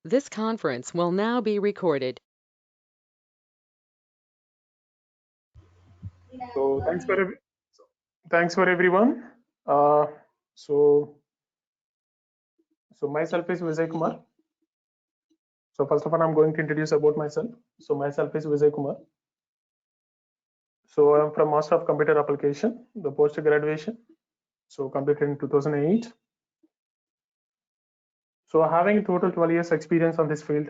This conference will now be recorded. So thanks for everyone. Uh, so myself is Vijay Kumar. So first of all, I'm going to introduce about myself. So myself is Vijay Kumar. So I'm from Master of Computer Application, the post graduation. So completed in 2008. So having total 12 years experience on this field.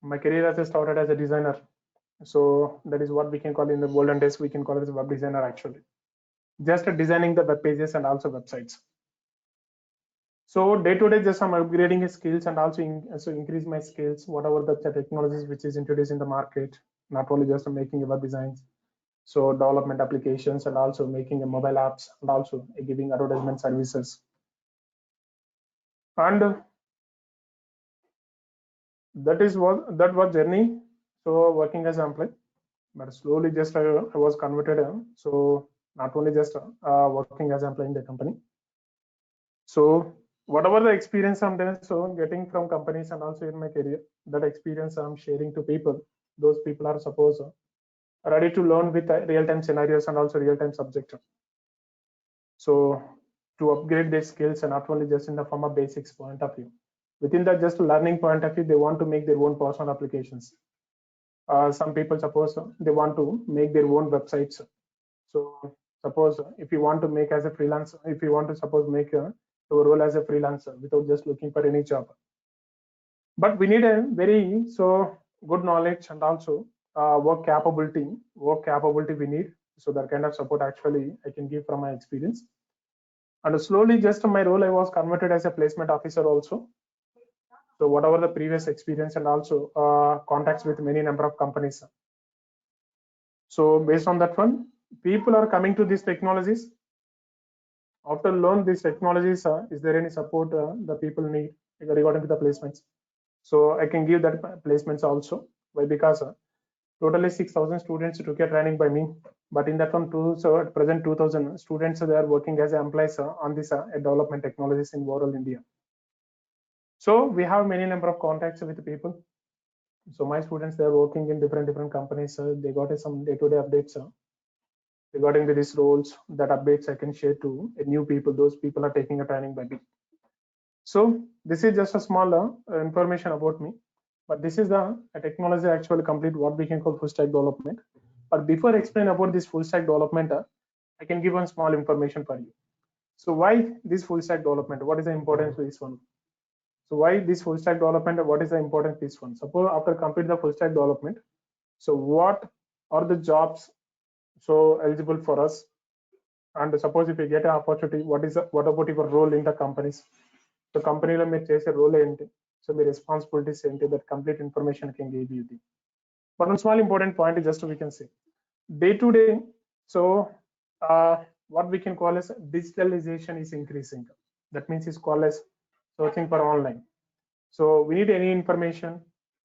My career has started as a designer. So that is what we can call in the golden days. We can call it as a web designer actually. Just designing the web pages and also websites. So day to day, just I'm upgrading his skills and also increase my skills, whatever the technologies which is introduced in the market, not only just making web designs, so development applications and also making a mobile apps and also giving advertisement services. And that was journey. So working as an employee, but slowly just I was converted. So not only just working as an employee in the company. So whatever the experience I'm doing, so getting from companies and also in my career, that experience I'm sharing to people. Those people are supposed ready to learn with real-time scenarios and also real-time subject. So to upgrade their skills and not only just in the form of basics point of view. Within that just learning point of view, they want to make their own personal applications. Some people suppose they want to make their own websites. So suppose if you want to make as a freelancer, if you want to suppose make a role as a freelancer without just looking for any job, but we need a very good knowledge and also work capability we need. So that kind of support actually I can give from my experience. And slowly just my role I was converted as a placement officer also. So whatever the previous experience and also contacts with many number of companies. So based on that one, people are coming to these technologies. After learn these technologies, is there any support the people need regarding to the placements? So I can give that placements also. Why? Because totally 6,000 students took a training by me. But in that one, so at present 2,000 students they are working as employees on this development technologies in rural India. So we have many number of contacts with the people. So my students they are working in different companies. They got some day-to-day updates regarding to these roles. That updates I can share to new people. Those people are taking a training by me. So this is just a small information about me. But this is the technology actually complete what we can call full stack development. But before I explain about this full stack development, I can give one small information for you. So why this full stack development? What is the importance of this one? So why this full stack development? What is the importance of this one? Suppose after complete the full stack development, so what are the jobs so eligible for us? And suppose if you get an opportunity, what about your role in the companies? So కంపెనీలో మీరు చేసే role ఏంటి? So మీ responsibilities ఏంటి? That complete information can give you the. But one small important point is just we can say day to day. So what we can call as digitalization is increasing. That means it's called as searching for online. So we need any information.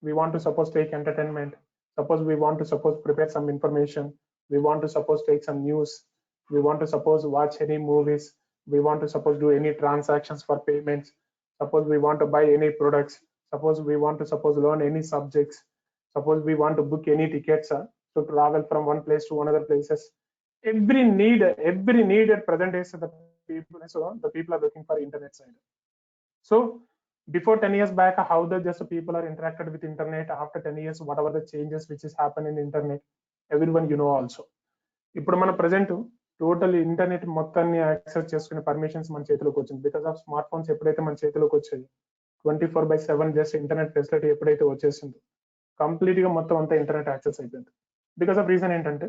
We want to suppose take entertainment. Suppose we want to suppose prepare some information. We want to suppose take some news. We want to suppose watch any movies. We want to suppose do any transactions for payments. Suppose we want to buy any products. Suppose we want to suppose learn any subjects. Suppose we want to book any tickets to travel from one place to another places. Every need at present is the people are looking for internet side. So before 10 years back, how the just people are interacted with internet. After 10 years, whatever the changes which is happened in internet, everyone you know also. ఇప్పుడు మన present total internet మొత్తాన్ని access చేసుకునే permissions మన చేతిలోకి వచ్చింది because of smart phones ఎప్పుడైతే మన చేతిలోకి వచ్చాయి 24/7 జస్ట్ ఇంటర్నెట్ ఫెసిలిటీ ఎప్పుడైతే వచ్చేసిందో కంప్లీట్ గా మొత్తం అంతా ఇంటర్నెట్ యాక్సెస్ అయిపోయింది. బికాస్ ఆఫ్ రీజన్ ఏంటంటే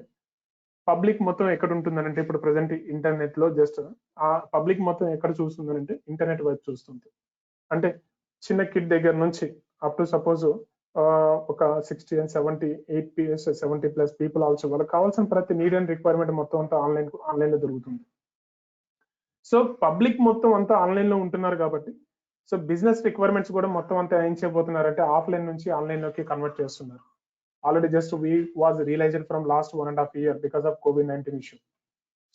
పబ్లిక్ మొత్తం ఎక్కడ ఉంటుందనంటే ఇప్పుడు ప్రజెంట్ ఇంటర్నెట్ లో జస్ట్ ఆ పబ్లిక్ మొత్తం ఎక్కడ చూస్తుందనంటే ఇంటర్నెట్ వైపు చూస్తుంది. అంటే చిన్న కిడ్ దగ్గర నుంచి అప్ టు సపోజ్ ఒక 60 and 70+ పీపుల్ ఆల్సో వాళ్ళకి కావాల్సిన ప్రతి నీడ్ అండ్ రిక్వైర్మెంట్ మొత్తం అంతా ఆన్లైన్ లో దొరుకుతుంది. సో పబ్లిక్ మొత్తం అంతా ఆన్లైన్ లో ఉంటున్నారు కాబట్టి సో బిజినెస్ రిక్వైర్మెంట్స్ కూడా మొత్తం అంతా ఏం చేయబోతున్నారంటే ఆఫ్లైన్ నుంచి ఆన్లైన్ లోకి కన్వర్ట్ చేస్తున్నారు. Already just we was realized from last 1.5 years because of COVID-19 issue.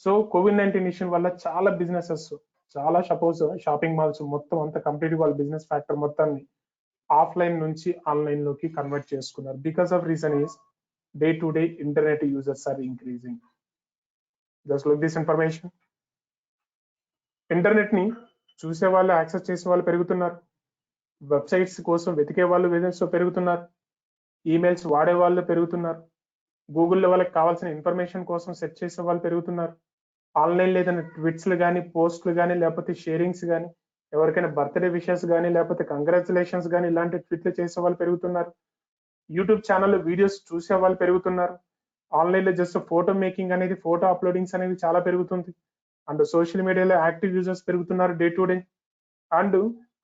So COVID-19 issue వల్ల చాలా బిజినెసెస్ చాలా సపోజ్ షాపింగ్ మాల్స్ మొత్తం అంతా కంప్లీట్ వాళ్ళ బిజినెస్ ఫ్యాక్టర్ మొత్తాన్ని ఆఫ్లైన్ నుంచి ఆన్లైన్ లోకి కన్వర్ట్ చేసుకున్నారు. Because of reason is day to day internet users are increasing. Just look this information. Internet ని చూసే వాళ్ళు, యాక్సెస్ చేసే వాళ్ళు పెరుగుతున్నారు. వెబ్సైట్స్ కోసం వెతికే వాళ్ళు బిజినెస్ పెరుగుతున్నారు. ఈమెయిల్స్ వాడే వాళ్ళు పెరుగుతున్నారు. గూగుల్లో వాళ్ళకి కావాల్సిన ఇన్ఫర్మేషన్ కోసం సెర్చ్ చేసే వాళ్ళు పెరుగుతున్నారు. ఆన్లైన్ ఏదైనా ట్వీట్స్లు కానీ, పోస్టులు కానీ, లేకపోతే షేరింగ్స్ కానీ, ఎవరికైనా బర్త్డే విషెస్ కానీ, లేకపోతే కంగ్రాచులేషన్స్ కానీ ఇలాంటి ట్వీట్లు చేసే వాళ్ళు పెరుగుతున్నారు. యూట్యూబ్ ఛానల్లో వీడియోస్ చూసే వాళ్ళు పెరుగుతున్నారు. ఆన్లైన్లో జస్ట్ ఫోటో మేకింగ్ అనేది, ఫోటో అప్లోడింగ్స్ అనేవి చాలా పెరుగుతుంది. అండ్ సోషల్ మీడియాలో యాక్టివ్ యూజర్స్ పెరుగుతున్నారు డే టు డే. అండ్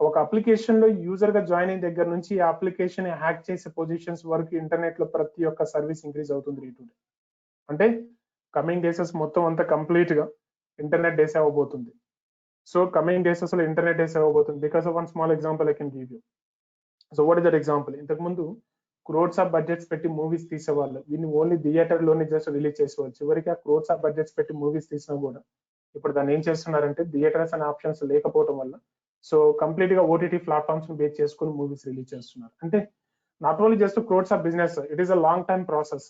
ఒక అప్లికేషన్ లో యూజర్ గా జాయిన్ అయిన దగ్గర నుంచి ఆ అప్లికేషన్ హ్యాక్ చేసే పొజిషన్స్ వరకు ఇంటర్నెట్ లో ప్రతి ఒక్క సర్వీస్ ఇంక్రీజ్ అవుతుంది డే టు డే. అంటే కమింగ్ డేసెస్ మొత్తం అంతా కంప్లీట్ గా ఇంటర్నెట్ డేస్ అవ్వబోతుంది. సో కమింగ్ డేసెస్ లో ఇంటర్నెట్ డేస్ అవ్వబోతుంది. Because of one small example I can give you. So what is that example? ఇంతకు ముందు క్రోడ్స్ ఆఫ్ బడ్జెట్స్ పెట్టి మూవీస్ తీసేవాళ్ళు. వీళ్ళు ఓన్లీ థియేటర్ లోనే జస్ట్ రిలీజ్ చేసేవాళ్ళు. చివరికి ఆ క్రోడ్స్ ఆఫ్ బడ్జెట్స్ పెట్టి మూవీస్ తీసినా కూడా ఇప్పుడు దాన్ని ఏం చేస్తున్నారంటే థియేటర్స్ అనే ఆప్షన్స్ లేకపోవడం వల్ల సో కంప్లీట్ గా ఓటీటీ ప్లాట్ఫామ్స్ బేస్ చేసుకుని మూవీస్ రిలీజ్ చేస్తున్నారు. అంటే not only just crores of business, it is a long time process.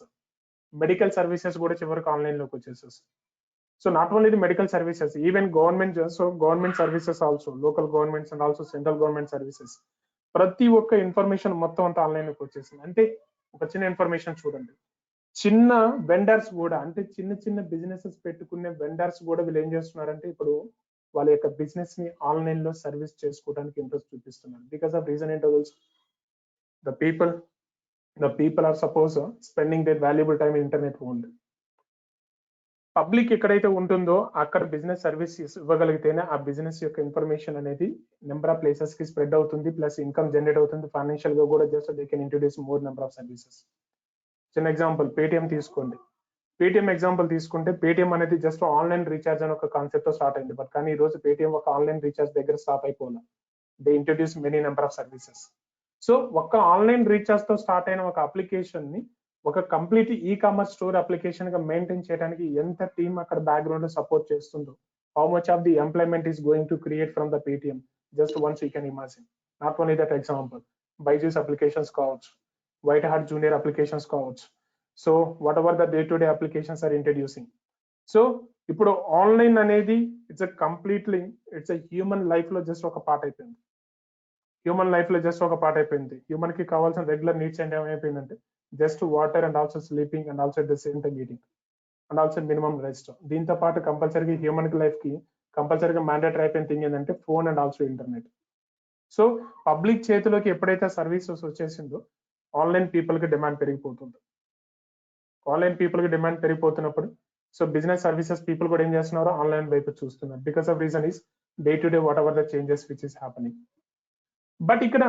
Medical services కూడా చివరికి ఆన్లైన్ లోకి వచ్చేసేసి. So not only the medical services, even government, so government services also, local governments and also central government services, ప్రతి ఒక్క information మొత్తం అంతా online లోకి వచ్చేసింది. అంటే ఒక చిన్న ఇన్ఫర్మేషన్ చూడండి, చిన్న వెండర్స్ కూడా, అంటే చిన్న చిన్న బిజినెసెస్ పెట్టుకునే వెండర్స్ కూడా వీళ్ళు ఏం చేస్తున్నారంటే ఇప్పుడు వాళ్ళ యొక్క బిజినెస్ ని ఆన్లైన్ లో సర్వీస్ చేసుకోవడానికి ఇంట్రెస్ట్ చూపిస్తున్నారు. బికాస్ ఆఫ్ రీజన్ ఏంటో తెలుసు, the people are suppose spending their valuable time internet only. Public ఎక్కడైతే ఉంటుందో అక్కడ బిజినెస్ సర్వీసెస్ ఇవ్వగలిగితేనే ఆ బిజినెస్ యొక్క ఇన్ఫర్మేషన్ అనేది నెంబర్ ఆఫ్ ప్లేసెస్ కి స్ప్రెడ్ అవుతుంది, ప్లస్ ఇన్కమ్ జనరేట్ అవుతుంది. ఫైనాన్షియల్ గా కూడా just they can introduce more number of services. చిన్న ఎగ్జాంపుల్ పేటిఎం తీసుకోండి. పేటిఎం ఎగ్జాంపుల్ తీసుకుంటే పేటిఎం అనేది జస్ట్ ఆన్లైన్ రీఛార్జ్ అని ఒక కాన్సెప్ట్ తో స్టార్ట్ అయింది. బట్ కానీ ఈ రోజు పేటిఎం ఒక ఆన్లైన్ రీఛార్జ్ దగ్గర స్టాప్ అయిపోవాలి. They introduce many number of services. So ఒక ఆన్లైన్ రీఛార్జ్ తో స్టార్ట్ అయిన ఒక అప్లికేషన్ ని ఒక complete e commerce store application గా మెయింటైన్ చేయడానికి ఎంత టీమ్ అక్కడ బ్యాక్గ్రౌండ్ లో సపోర్ట్ చేస్తుందో, how much of the employment is going to create from the Paytm, just once you can imagine. Not only that example, Byju's applications కావచ్చు, white heart junior applications కావచ్చు. So whatever the day to day applications are introducing. So ఇప్పుడు online అనేది it's a completely it's a human life లో just ఒక part అయిపోయింది. Human కి కావాల్సిన regular needs అంటే ఏమైపోయిందంటే just water and also sleeping and also the same time eating and also minimum rest. దీంతో పాటు కంపల్సరీగా హ్యూమన్ లైఫ్ కి కంపల్సరీగా మ్యాండేటరీ అయిపోయిన థింగ్ ఏంటంటే phone and also internet. So public చేతిలోకి ఎప్పుడైతే సర్వీసెస్ వచ్చేసిందో ఆన్లైన్ పీపుల్ కి డిమాండ్ పెరిగిపోతుంది. పెరిగిపోతున్నప్పుడు సో బిజినెస్ సర్వీసెస్ పీపుల్ కూడా ఏం చేస్తున్నారు, ఆన్లైన్ వైపు చూస్తున్నారు. Because of reason is day to day what ever the changes which is happening. But ఇక్కడ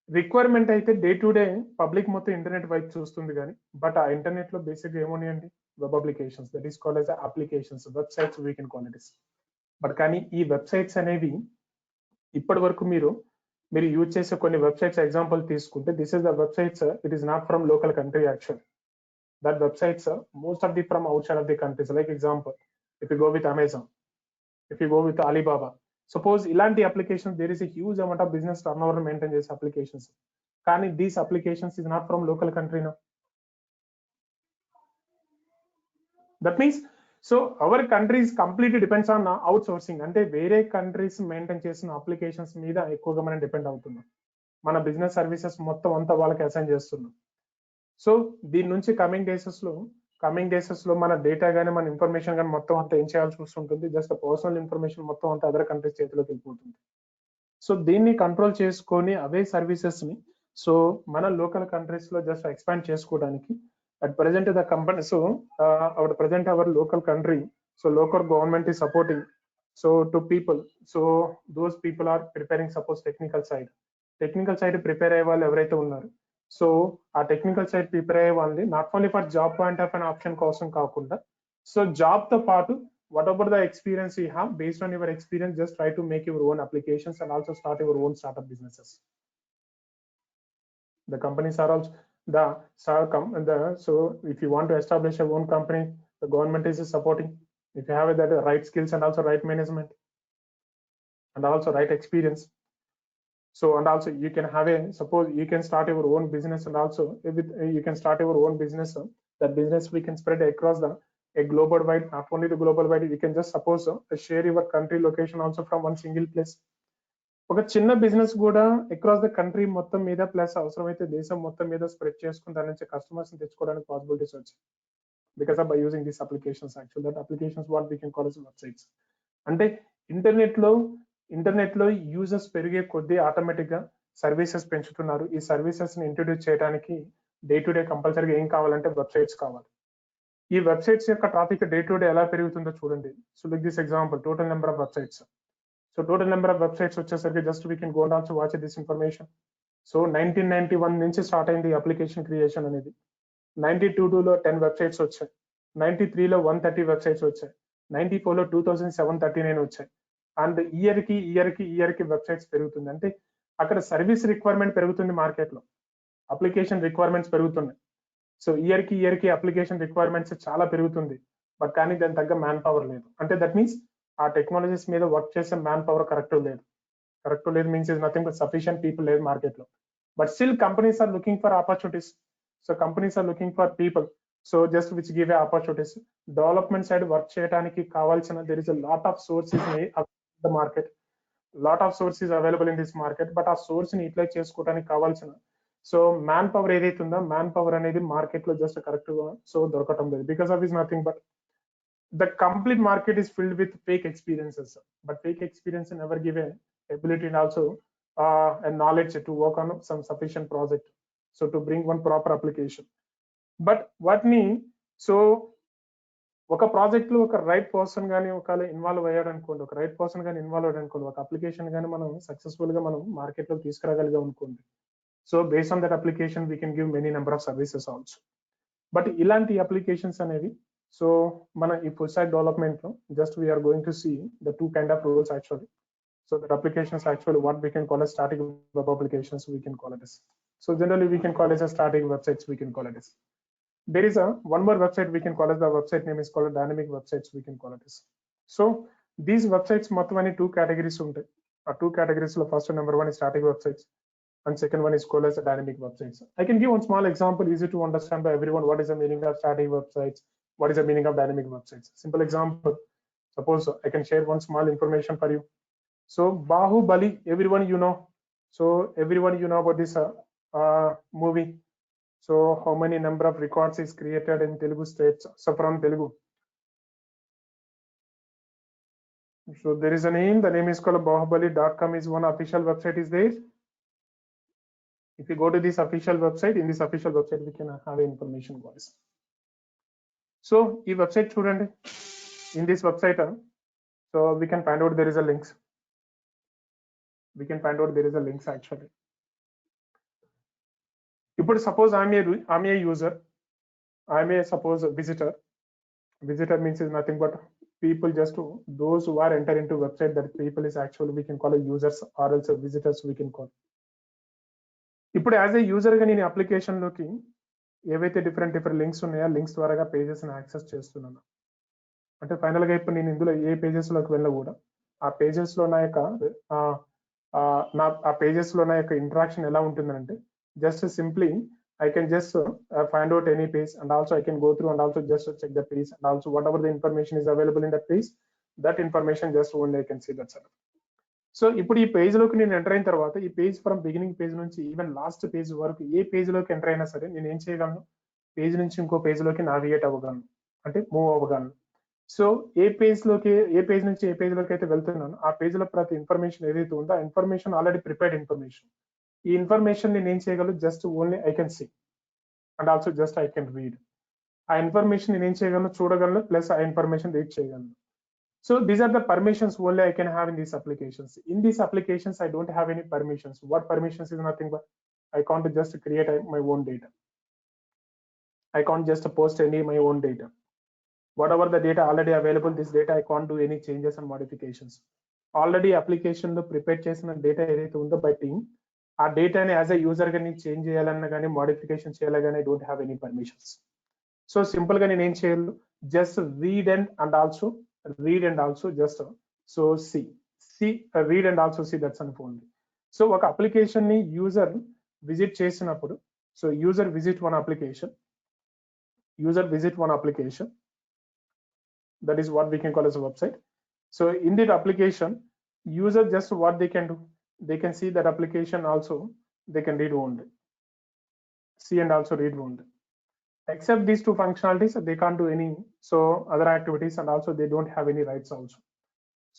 రిక్వైర్మెంట్ అయితే డే టు డే పబ్లిక్ మొత్తం ఇంటర్నెట్ వైపు చూస్తుంది కానీ, బట్ ఆ ఇంటర్నెట్ లో బేసిక్ ఏమున్నాయండి, web applications, that is called as applications, websites we can call it is. But కానీ ఈ వెబ్సైట్స్ అనేవి ఇప్పటి వరకు మీరు యూజ్ చేసే కొన్ని వెబ్సైట్స్ ఎగ్జాంపుల్ తీసుకుంటే, this is the websites, it is not from local country actual. That websites most of the from outside of the countries. Like example, if you go with Amazon, if you go with Alibaba, suppose ilanti applications there is a huge amount of business turnover maintain these applications. Kani these applications is not from local country now. That means so our country is completely depends on outsourcing. Ante vere countries maintain chesina applications meeda ekkuva మనం depend అవుతున్నాం. మన business services మొత్తం అంతా వాళ్ళకి assign చేస్తున్నాం. So దీని నుంచి coming days లో మన డేటా కానీ, మన ఇన్ఫర్మేషన్ కానీ మొత్తం అంతా ఏం చేయాల్సి వస్తుంటుంది, జస్ట్ పర్సనల్ ఇన్ఫర్మేషన్ మొత్తం అంతా అదర్ కంట్రీస్ చేతిలోకి వెళ్ళిపోతుంది. సో దీన్ని కంట్రోల్ చేసుకొని అవే సర్వీసెస్ ని సో మన లోకల్ కంట్రీస్ లో జస్ట్ ఎక్స్పాండ్ చేసుకోవడానికి at present the company, so at present our local country, so local government is supporting so to people. So those people are preparing suppose technical side prepare అయ్యే వాళ్ళు ఎవరైతే ఉన్నారు, so ఆ technical side prepare అయ్యే వాళ్ళని not only for job point of an option కోసం కాకుండా, so job తో పాటు what ever the experience you have, based on your experience just try to make your own applications and also start your own startup businesses. The companies are also so if you want to establish your own company, the government is supporting if you have that right skills and also right management. and also right experience. So, and also you can have suppose you can start your own business, and also you can start your own business. That business we can spread across a global wide, not only the global wide, you can just suppose share your country location also from one single place. ఒక చిన్న business కూడా across the country మొత్తం మీద plus అవసరమైతే దేశం మొత్తం మీద spread చేసుకుని దాని నుంచి కస్టమర్స్ తెచ్చుకోవడానికి పాసిబిలిటీస్ వచ్చాయి because of by using these applications. Actual that applications what we can call as websites. అంటే ఇంటర్నెట్ లో యూజర్స్ పెరిగే కొద్దీ ఆటోమేటిక్ గా సర్వీసెస్ పెంచుతున్నారు. ఈ సర్వీసెస్ ని ఇంట్రొడ్యూస్ చేయడానికి డే టు డే కంపల్సరీగా ఏం కావాలంటే వెబ్సైట్స్ కావాలి. ఈ వెబ్సైట్స్ యొక్క ట్రాఫిక్ డే టు డే ఎలా పెరుగుతుందో చూడండి. So like this example total number of websites. So total number of websites వచ్చేసరికి just we can go down to watch this information. So 1991 నుంచి స్టార్ట్ అయింది అప్లికేషన్ క్రియేషన్ అనేది. 92లో 10 websites వచ్చాయి, 93లో 130 websites వచ్చాయి, 94లో 2739 వచ్చాయి. అండ్ ఇయర్ కి వెబ్సైట్స్ పెరుగుతుంది. అంటే అక్కడ సర్వీస్ రిక్వైర్మెంట్ పెరుగుతుంది, మార్కెట్ లో అప్లికేషన్ రిక్వైర్మెంట్స్ పెరుగుతున్నాయి. సో ఇయర్ కి అప్లికేషన్ రిక్వైర్మెంట్స్ చాలా పెరుగుతుంది, బట్ కానీ దాని తగ్గ మ్యాన్ పవర్ లేదు. అంటే దట్ మీన్స్ ఆ టెక్నాలజీస్ మీద వర్క్ చేసే మ్యాన్ పవర్ కరెక్ట్ లేదు means is nothing but sufficient people లేదు మార్కెట్ లో. But still companies are looking for opportunities. So companies are looking for people, so just which give a opportunities. Development side work చేయడానికి కావాల్సిన there is a lot of sources the market, lot of sources available in this market. But ఆ source ని utilize చేసుకోవడానికి కావాల్సిన so man power ఏదైతే ఉందో man power అనేది market లో జస్ట్ కరెక్ట్ గా సో దొరకటం లేదు. Because of is nothing but the complete market is filled with fake experiences, but fake experience never give a ability and also a knowledge to work on some sufficient project, so to bring one proper application. But what ni so ఒక project లో ఒక right person గానీ ఒకవేళ involve అయ్యాడు అనుకోండి, ఒక right person గానీ involve అయ్యాడు అనుకోండి, ఒక అప్లికేషన్ గానీ మనం సక్సెస్ఫుల్ గా మనం మార్కెట్ లో తీసుకురాగలిగా అనుకోండి. So based on that application we can give many number of services also. But ఇలాంటి అప్లికేషన్స్ అనేవి సో మన ఈ ఫుల్ స్టాక్ డెవలప్మెంట్ లో just we are going to see the two kind of roles actually. So that applications actually what we can call as static web applications, we can call it as. So generally we can call it as static websites, we can call it as. There is a one more website we can call it, the website name is called dynamic websites, we can call it as. So these websites మొత్తం అన్ని two categories ఉంటాయి. ఆ two categories లో first number one is static websites and second one is called as dynamic websites. I can give one small example easy to understand by everyone. What is the meaning of static websites? What is the meaning of dynamic websites? Simple example. Suppose I can share one small information for you. So Bahubali, everyone you know. So everyone you know about this movie. So how many number of records is created in Telugu states? So from Telugu. So there is a name. The name is called bahubali.com is one official website is there. If you go to this official website, in this official website we can have information guys. So ఈ website చూడండి. In this website so we can find out there is a links. We can find out there is a links actually. ఇప్పుడు suppose I'm a user, I'm a suppose visitor. Visitor means is nothing but people, just those who are enter into website, that people is actually we can call a users or else visitors we can call. ఇప్పుడు as a user గా నేను application లోకి ఏవైతే different links ఉన్నాయో links ద్వారా pages access చేస్తున్నాను. అంటే final గా ఇప్పుడు నేను ఇందులో ఏ పేజెస్ లోకి వెళ్ళ కూడా ఆ పేజెస్ లో నా పేజెస్ లో నా యొక్క ఇంటరాక్షన్ ఎలా ఉంటుందంటే just simply I can just find out any page and also I can go through and also just check the page and also whatever the information is available in that page, that information just only I can see that sir. So ఇప్పుడు ఈ page లోకి నేను enter అయిన తర్వాత ఈ page from beginning page నుంచి even last page వరకు ఏ page లోకి ఎంటర్ అయినా సరే నేను ఏం చేయగలను, పేజ్ నుంచి ఇంకో పేజ్ లోకి నావిగేట్ అవ్వగలను, అంటే మూవ్ అవ్వగలను. సో ఏ పేజ్ నుంచి ఏ పేజ్ లోకి అయితే వెళ్తున్నాను ఆ పేజ్ లో ప్రతి ఇన్ఫర్మేషన్ ఏదైతే ఉందో ఆ ఇన్ఫర్మేషన్ ఆల్రెడీ ప్రిపేర్డ్ ఇన్ఫర్మేషన్. ఈ ఇన్ఫర్మేషన్ నేను ఏం చేయగలను, just only I can see and also just I can read. ఆ ఇన్ఫర్మేషన్ నేను ఏం చేయగలను, చూడగలను, ప్లస్ ఆ ఇన్ఫర్మేషన్ రీడ్ చేయగలను. So these are the permissions only I can have in these applications. In these applications, I don't have any permissions. What permissions is nothing but I can't just create my own data. I can't just post any my own data. Whatever the data already available, this data I can't do any changes and modifications. Already application lo prepare chesina data edaithe undo by team, ఆ డేటాని as a user గా నేను change చేయాలన్నా కానీ modification చేయాలి కానీ I don't have any permissions. So simple గా నేను ఏం చేయాలి, just read and also just so see read and also see, that's enough only. So ఒక అప్లికేషన్ ని యూజర్ విజిట్ చేసినప్పుడు, so user visit one application, that is what we can call as a website. So in that application, user just what they can do, they can see that application also, they can read only, see and also read only. Except these two functionalities, they can't do any so other activities, and also they don't have any rights also.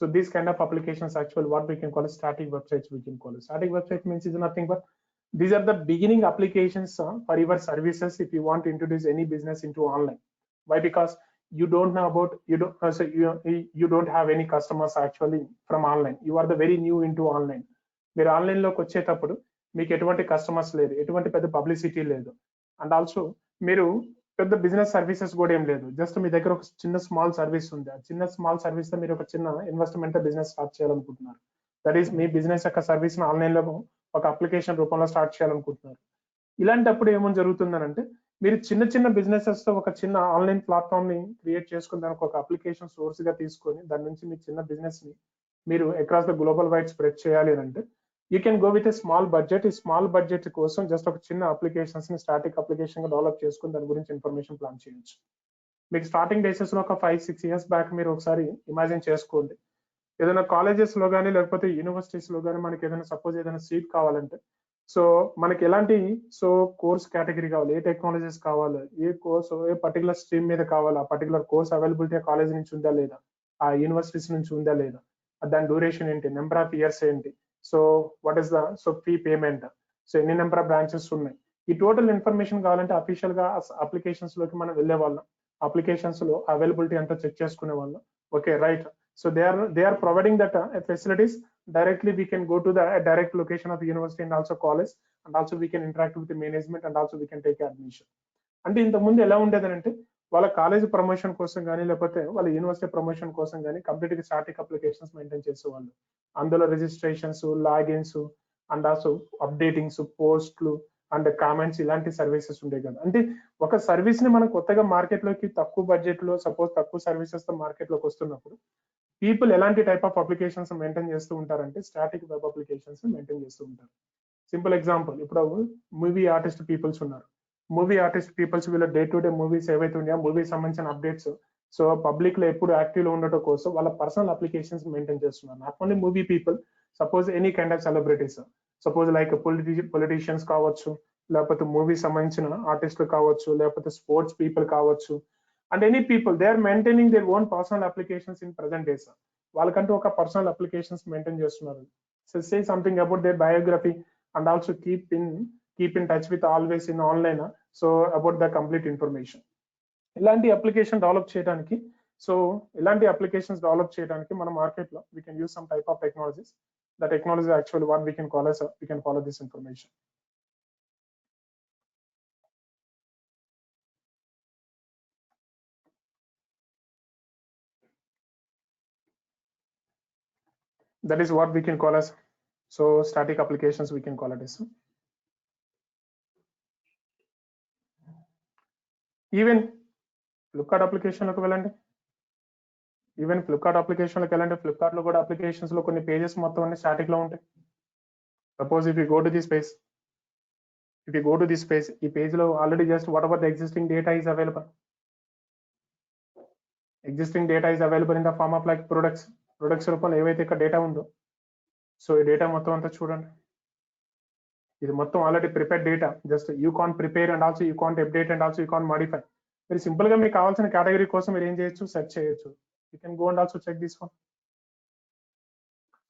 So these kind of applications actually what we can call as static websites. We can call it static website means is nothing but these are the beginning applications for your services if you want to introduce any business into online. Why? Because you don't know about, you don't have any customers actually from online. You are the very new into online. మీరు online లోకి వచ్చేటప్పుడు మీకు ఎటువంటి customers లేదు, ఎటువంటి పెద్ద publicity లేదు, and also మీరు పెద్ద బిజినెస్ సర్వీసెస్ కూడా ఏం లేదు. జస్ట్ మీ దగ్గర ఒక చిన్న స్మాల్ సర్వీస్ ఉంది. ఆ చిన్న స్మాల్ సర్వీస్ తో మీరు ఒక చిన్న ఇన్వెస్ట్మెంట్ బిజినెస్ స్టార్ట్ చేయాలనుకుంటున్నారు. దట్ ఈస్ మీ బిజినెస్ యొక్క సర్వీస్ ని ఆన్లైన్ లో ఒక అప్లికేషన్ రూపంలో స్టార్ట్ చేయాలనుకుంటున్నారు. ఇలాంటప్పుడు ఏమని జరుగుతుందనంటే మీరు చిన్న చిన్న బిజినెసెస్ తో ఒక చిన్న ఆన్లైన్ ప్లాట్ఫామ్ ని క్రియేట్ చేసుకుని దానికి ఒక అప్లికేషన్ సోర్స్ గా తీసుకొని దాని నుంచి మీ చిన్న బిజినెస్ ని మీరు across the global wide spread చేయాలి అంటే you can go with a small budget. ఈ స్మాల్ బడ్జెట్ కోసం జస్ట్ ఒక చిన్న అప్లికేషన్స్ ని స్టాటిక్ అప్లికేషన్ గా డెవలప్ చేసుకుని దాని గురించి ఇన్ఫర్మేషన్ ప్లాన్ చేయొచ్చు. మీకు స్టార్టింగ్ డేసెస్ లో ఒక 5-6 years బ్యాక్ మీరు ఒకసారి ఇమాజిన్ చేసుకోండి. ఏదైనా కాలేజెస్ లో కానీ లేకపోతే యూనివర్సిటీస్ లో కానీ మనకి ఏదైనా సపోజ్ ఏదైనా సీట్ కావాలంటే, సో మనకి ఎలాంటి కోర్స్ కేటగిరీ కావాలి, ఏ టెక్నాలజీస్ కావాలి, ఏ కోర్స్ ఏ పర్టికులర్ స్ట్రీమ్ మీద కావాలి, ఆ పర్టికులర్ కోర్స్ అవైలబిలిటీ కాలేజ్ నుంచి ఉందా లేదా, ఆ యూనివర్సిటీస్ నుంచి ఉందా లేదా, దాని డ్యూరేషన్ ఏంటి, నెంబర్ ఆఫ్ ఇయర్స్ ఏంటి, so what is the fee payment, so ఎన్ని నెంబర్ ఆఫ్ బ్రాంచెస్ ఉన్నాయి, ఈ టోటల్ ఇన్ఫర్మేషన్ కావాలంటే అఫీషియల్ గా అప్లికేషన్స్ లోకి మనం వెళ్ళే వాళ్ళం. అప్లికేషన్స్ లో అవైలబిలిటీ అంతా చెక్ చేసుకునే వాళ్ళం. Okay right. So they are providing that facilities directly. We can go to the direct location of the university and also college, and also we can interact with the management, and also we can take admission. అంటే ఇంత ముందు ఎలా ఉండేదంటే వాళ్ళ college promotion కోసం కానీ లేకపోతే వాళ్ళ యూనివర్సిటీ ప్రమోషన్ కోసం కానీ కంప్లీట్ గా స్టాటిక్ అప్లికేషన్స్ మెయింటైన్ చేసేవాళ్ళు. అందులో registrations, logins, and also updatings, పోస్ట్లు అండ్ కామెంట్స్ ఇలాంటి సర్వీసెస్ ఉండే కదా. అంటే ఒక సర్వీస్ ని మనం కొత్తగా మార్కెట్ లోకి తక్కువ బడ్జెట్ లో సపోజ్ తక్కువ సర్వీసెస్ తో మార్కెట్ లోకి వస్తున్నప్పుడు పీపుల్ ఎలాంటి టైప్ ఆఫ్ అప్లికేషన్స్ మెయింటైన్ చేస్తూ ఉంటారంటే స్టాటిక్ వెబ్ అప్లికేషన్స్ మెయింటైన్ చేస్తూ ఉంటారు. సింపుల్ ఎగ్జాంపుల్, ఇప్పుడు మూవీ ఆర్టిస్ట్ పీపుల్స్ ఉన్నారు. మూవీ ఆర్టిస్ట్ పీపుల్స్ వీళ్ళ డే టు డే మూవీస్ ఏవైతే ఉన్నాయో మూవీస్ సంబంధించిన అప్డేట్స్ సో పబ్లిక్ లో ఎప్పుడు యాక్టివ్ లో ఉండటం కోసం వాళ్ళ పర్సనల్ అప్లికేషన్స్ మెయింటైన్ చేస్తున్నారు. Not only movie people, suppose any kind of celebrities, suppose like politicians కావచ్చు, లేకపోతే మూవీ సంబంధించిన ఆర్టిస్టులు కావచ్చు, లేకపోతే స్పోర్ట్స్ పీపుల్ కావచ్చు, and any people they are maintaining their own personal applications in present days. వాళ్ళకంటూ ఒక పర్సనల్ అప్లికేషన్స్ మెయింటైన్ చేస్తున్నారు. So say something about their biography and also keep in touch with always in online, so about the complete information. ఇలాంటి application develop చేయడానికి, so ఇలాంటి applications develop చేయడానికి మన market లో we can use some type of technologies. The technology actually what we can call as we can follow this information. That is what we can call as so static applications, we can call it as. Even Flipkart application లోకి వెళ్ళండి. Even Flipkart application లోకి వెళ్ళండి. Flipkart లో కూడా applications లో కొన్ని pages మొత్తం అన్ని స్టాటిక్ లో ఉంటాయి. Suppose if you go to this page, ఈ పేజ్ లో already just whatever the existing data is available. Existing data is available in the form of like products రూపంలో ఏవైతే ఇక్కడ డేటా ఉందో, సో ఈ డేటా మొత్తం అంతా చూడండి. ఇది మొత్తం already prepare data. Just you can prepare and also you can't update and also you can modify. మీరు సింపుల్ గా మీకు కావాల్సిన కేటగిరీ కోసం మీరు ఏం చేయొచ్చు, సెర్చ్ చేయొచ్చు. You can go and also check this one.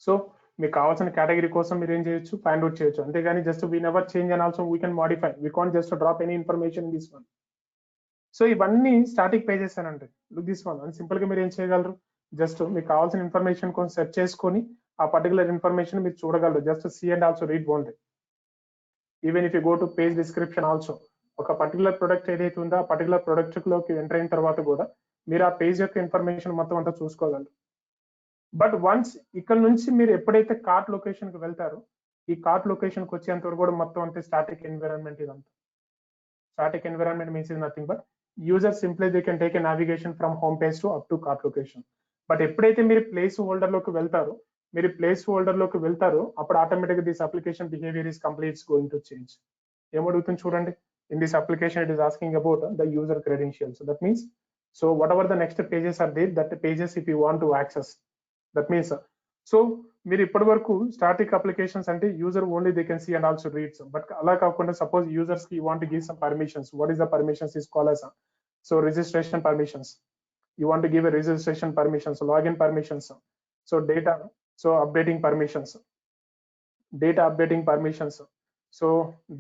So మీకు కావాల్సిన కేటగిరీ కోసం మీరు ఏం చేయొచ్చు, ఫైండ్ అవుట్ చేయొచ్చు. అంతేగాని just we never change and also we can modify. We can't just drop any information in this one. So ఇవన్నీ static pages అని అంటే లుక్ దిస్ వన్. అని సింపుల్ గా మీరు ఏం చేయగలరు, జస్ట్ మీకు కావాల్సిన ఇన్ఫర్మేషన్ కోసం సెర్చ్ చేసుకొని ఆ పర్టికులర్ ఇన్ఫర్మేషన్ మీరు చూడగలరు. Just see and also read only. Even if you go to page description also, ఒక పర్టికులర్ ప్రొడక్ట్ ఏదైతే ఉందో ఆ పర్టికులర్ ప్రొడక్ట్ లోకి ఎంటర్ అయిన తర్వాత కూడా మీరు ఆ పేజ్ యొక్క ఇన్ఫర్మేషన్ మొత్తం అంతా చూసుకోగలరు. బట్ వన్స్ ఇక్కడ నుంచి మీరు ఎప్పుడైతే కార్ట్ లొకేషన్ కి వెళ్తారో, ఈ కార్ట్ లొకేషన్ కి వచ్చేంత వరకు కూడా మొత్తం అంతే స్టాటిక్ ఎన్విరాన్మెంట్. ఇదంతా static environment means is nothing but user simply they can take a navigation from home page to up to cart location. But ఎప్పుడైతే మీరు ప్లేస్ హోల్డర్ లోకి వెళ్తారో మీరు ప్లేస్ హోల్డర్ లోకి వెళ్తారో అప్పుడు automatic this application behaviour is complete going to change. ఏమడుగుతుంది చూడండి, in this application it is asking about the user credentials. That means, so whatever the next pages are there, that pages if you want to access, that means so మీరు ఇప్పటి వరకు static applications అంటే user only they can see and also reads, but అలా కాకుండా suppose users కి you want to give some permissions. What is the permissions is called as so registration permissions. You want to give a registration permissions, login permissions, so data, so updating permissions, data updating permissions, so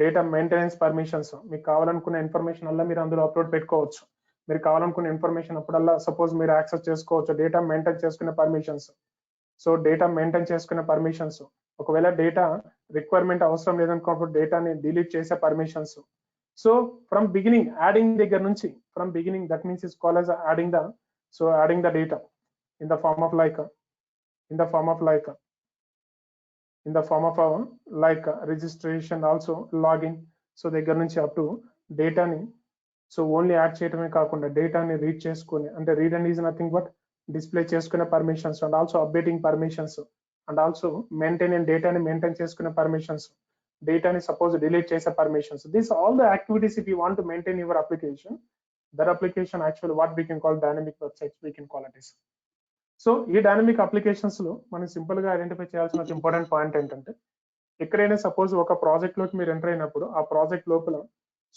data maintenance permissions. మీకు కావాలనుకున్న information అలా మీరు అందులో upload పెట్టుకోవచ్చు. మీరు కావాలనుకున్న information అప్పుడల్లా suppose మీరు access చేసుకోవచ్చు. డేటా మెయింటైన్ చేసుకునే పర్మిషన్స్, సో డేటా మెయింటైన్ చేసుకునే పర్మిషన్స్. ఒకవేళ డేటా రిక్వైర్మెంట్ అవసరం లేదనుకున్నప్పుడు డేటాని డిలీట్ చేసే permissions. So from beginning adding దగ్గర నుంచి, from beginning that means is called as adding the, so adding the data in the form of like registration, also login. So దగ్గర నుంచి up to డేటాని so only add చేయడమే కాకుండా డేటాని read చేసుకుని, అంటే read and is nothing but display చేసుకునే permissions, and also updating permissions, and also maintain and డేటాని మెయింటైన్ చేసుకునే పర్మిషన్స్, డేటాని సపోజ్ డిలీట్ చేసే permissions. This all the activities if you want to maintain your application, that application actual what we can call dynamic websites we can call it is. So ఈ dynamic applications లో మనం simple గా identify చేయాల్సిన important point ఏంటంటే, ఎక్కడైనా suppose ఒక project లోకి మీరు ఎంటర్ అయినప్పుడు ఆ ప్రాజెక్ట్ లోపల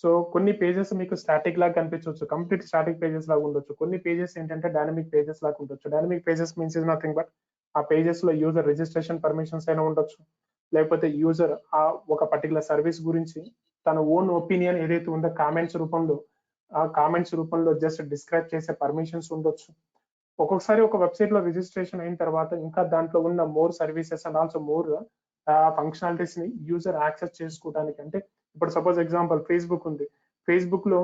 సో కొన్ని పేజెస్ మీకు స్టాటిక్ లాగా కనిపించవచ్చు, కంప్లీట్ స్టాటిక్ పేజెస్ లాగా ఉండొచ్చు. కొన్ని పేజెస్ ఏంటంటే డైనమిక్ పేజెస్ లాగా ఉండొచ్చు. Dynamic pages means is nothing but ఆ పేజెస్ లో యూజర్ రిజిస్ట్రేషన్ పర్మిషన్స్ అయినా ఉండొచ్చు, లేకపోతే యూజర్ ఆ ఒక పర్టికులర్ సర్వీస్ గురించి తన ఓన్ ఒపీనియన్ ఏదైతే ఉందో కామెంట్స్ రూపంలో, ఆ కామెంట్స్ రూపంలో జస్ట్ డిస్క్రైబ్ చేసే పర్మిషన్స్ ఉండొచ్చు. ఒక్కొక్కసారి ఒక వెబ్సైట్ లో రిజిస్ట్రేషన్ అయిన తర్వాత ఇంకా దాంట్లో ఉన్న more services and also more functionalities ని యూజర్ యాక్సెస్ చేసుకోవడానికి, అంటే ఇప్పుడు సపోజ్ ఎగ్జాంపుల్ ఫేస్బుక్ ఉంది. ఫేస్బుక్ లో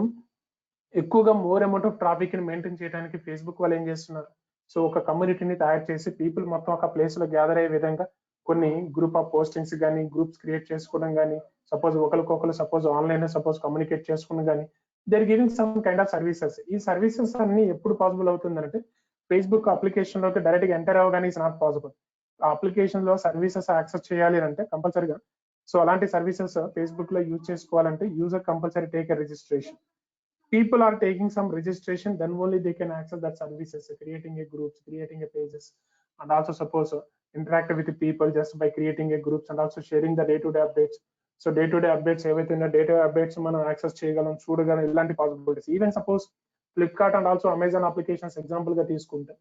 ఎక్కువగా మోర్ అమౌంట్ ఆఫ్ ట్రాఫిక్ ని మెయింటైన్ చేయడానికి ఫేస్బుక్ వాళ్ళు ఏం చేస్తున్నారు, సో ఒక కమ్యూనిటీని తయారు చేసి పీపుల్ మొత్తం ఒక ప్లేస్ లో గ్యాదర్ అయ్యే విధంగా కొన్ని గ్రూప్ ఆఫ్ పోస్టింగ్స్ కానీ గ్రూప్స్ క్రియేట్ చేసుకోవడం కానీ, సపోజ్ ఒకరికొకరు సపోజ్ ఆన్లైన్ సపోజ్ కమ్యూనికేట్ చేసుకోవడం కానీ, they are giving some kind of services. ఈ సర్వీసెస్ అన్ని ఎప్పుడు పాసిబుల్ అవుతుందంటే ఫేస్బుక్ అప్లికేషన్ లోకి డైరెక్ట్ గా ఎంటర్ అవ్వగానే ఇస్ నాట్ పాసిబుల్. ఆ అప్లికేషన్ లో సర్వీసెస్ యాక్సెస్ చేయాలి అంటే కంపల్సరీగా సో అలాంటి సర్వీసెస్ ఫేస్బుక్ లో యూజ్ చేసుకోవాలంటే user compulsory take a registration. People are taking some registration, then only they can access that services, creating a groups, creating a pages, and also suppose interact with the people just by creating a groups and also sharing the day-to-day updates. So day-to-day updates everything, the day-to-day updates మనం access చేయగలం, చూడగలం, ఇలాంటి possibilities. Even suppose Flipkart and also Amazon applications example గా తీసుకుంటే,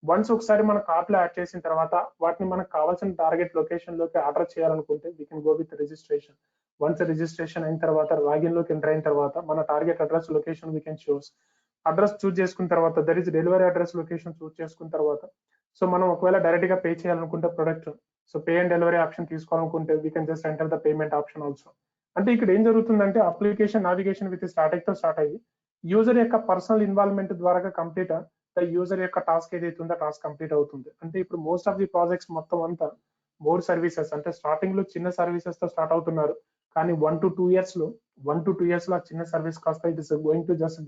once ఒకసారి మన cart లో add చేసిన తర్వాత వాటిని మనకు కావాల్సిన టార్గెట్ లొకేషన్ లోకి ఆర్డర్ చేయాలనుకుంటే we can go with registration. Once registration అయిన తర్వాత లాగిన్ లోకి ఎంటర్ అయిన తర్వాత మన target address location we can choose. Address choose చేసుకున్న తర్వాత there is delivery address location choose చేసుకున్న తర్వాత సో మనం ఒకవేళ డైరెక్ట్ గా పే చేయాలనుకుంటే product, so pay and delivery option తీసుకోవాలనుకుంటే we can just enter the payment option also. అంటే ఇక్కడ ఏం జరుగుతుందంటే అప్లికేషన్ నావిగేషన్ విత్ స్టాటిక్ తో స్టార్ట్ అయ్యి యూజర్ యొక్క పర్సనల్ ఇన్వాల్వ్మెంట్ ద్వారా కంప్లీట్ యూజర్ యొక్క టాస్క్ ఏదైతే ఉందో టాస్క్ కంప్లీట్ అవుతుంది. అంటే ఇప్పుడు మోస్ట్ ఆఫ్ ది ప్రాజెక్ట్స్ మొత్తం అంతా మోర్ సర్వీసెస్, అంటే స్టార్టింగ్ లో చిన్న సర్వీసెస్ తో స్టార్ట్ అవుతున్నారు, కానీ 1 to 2 years లో ఆ చిన్న సర్వీస్ కాస్త it is going to just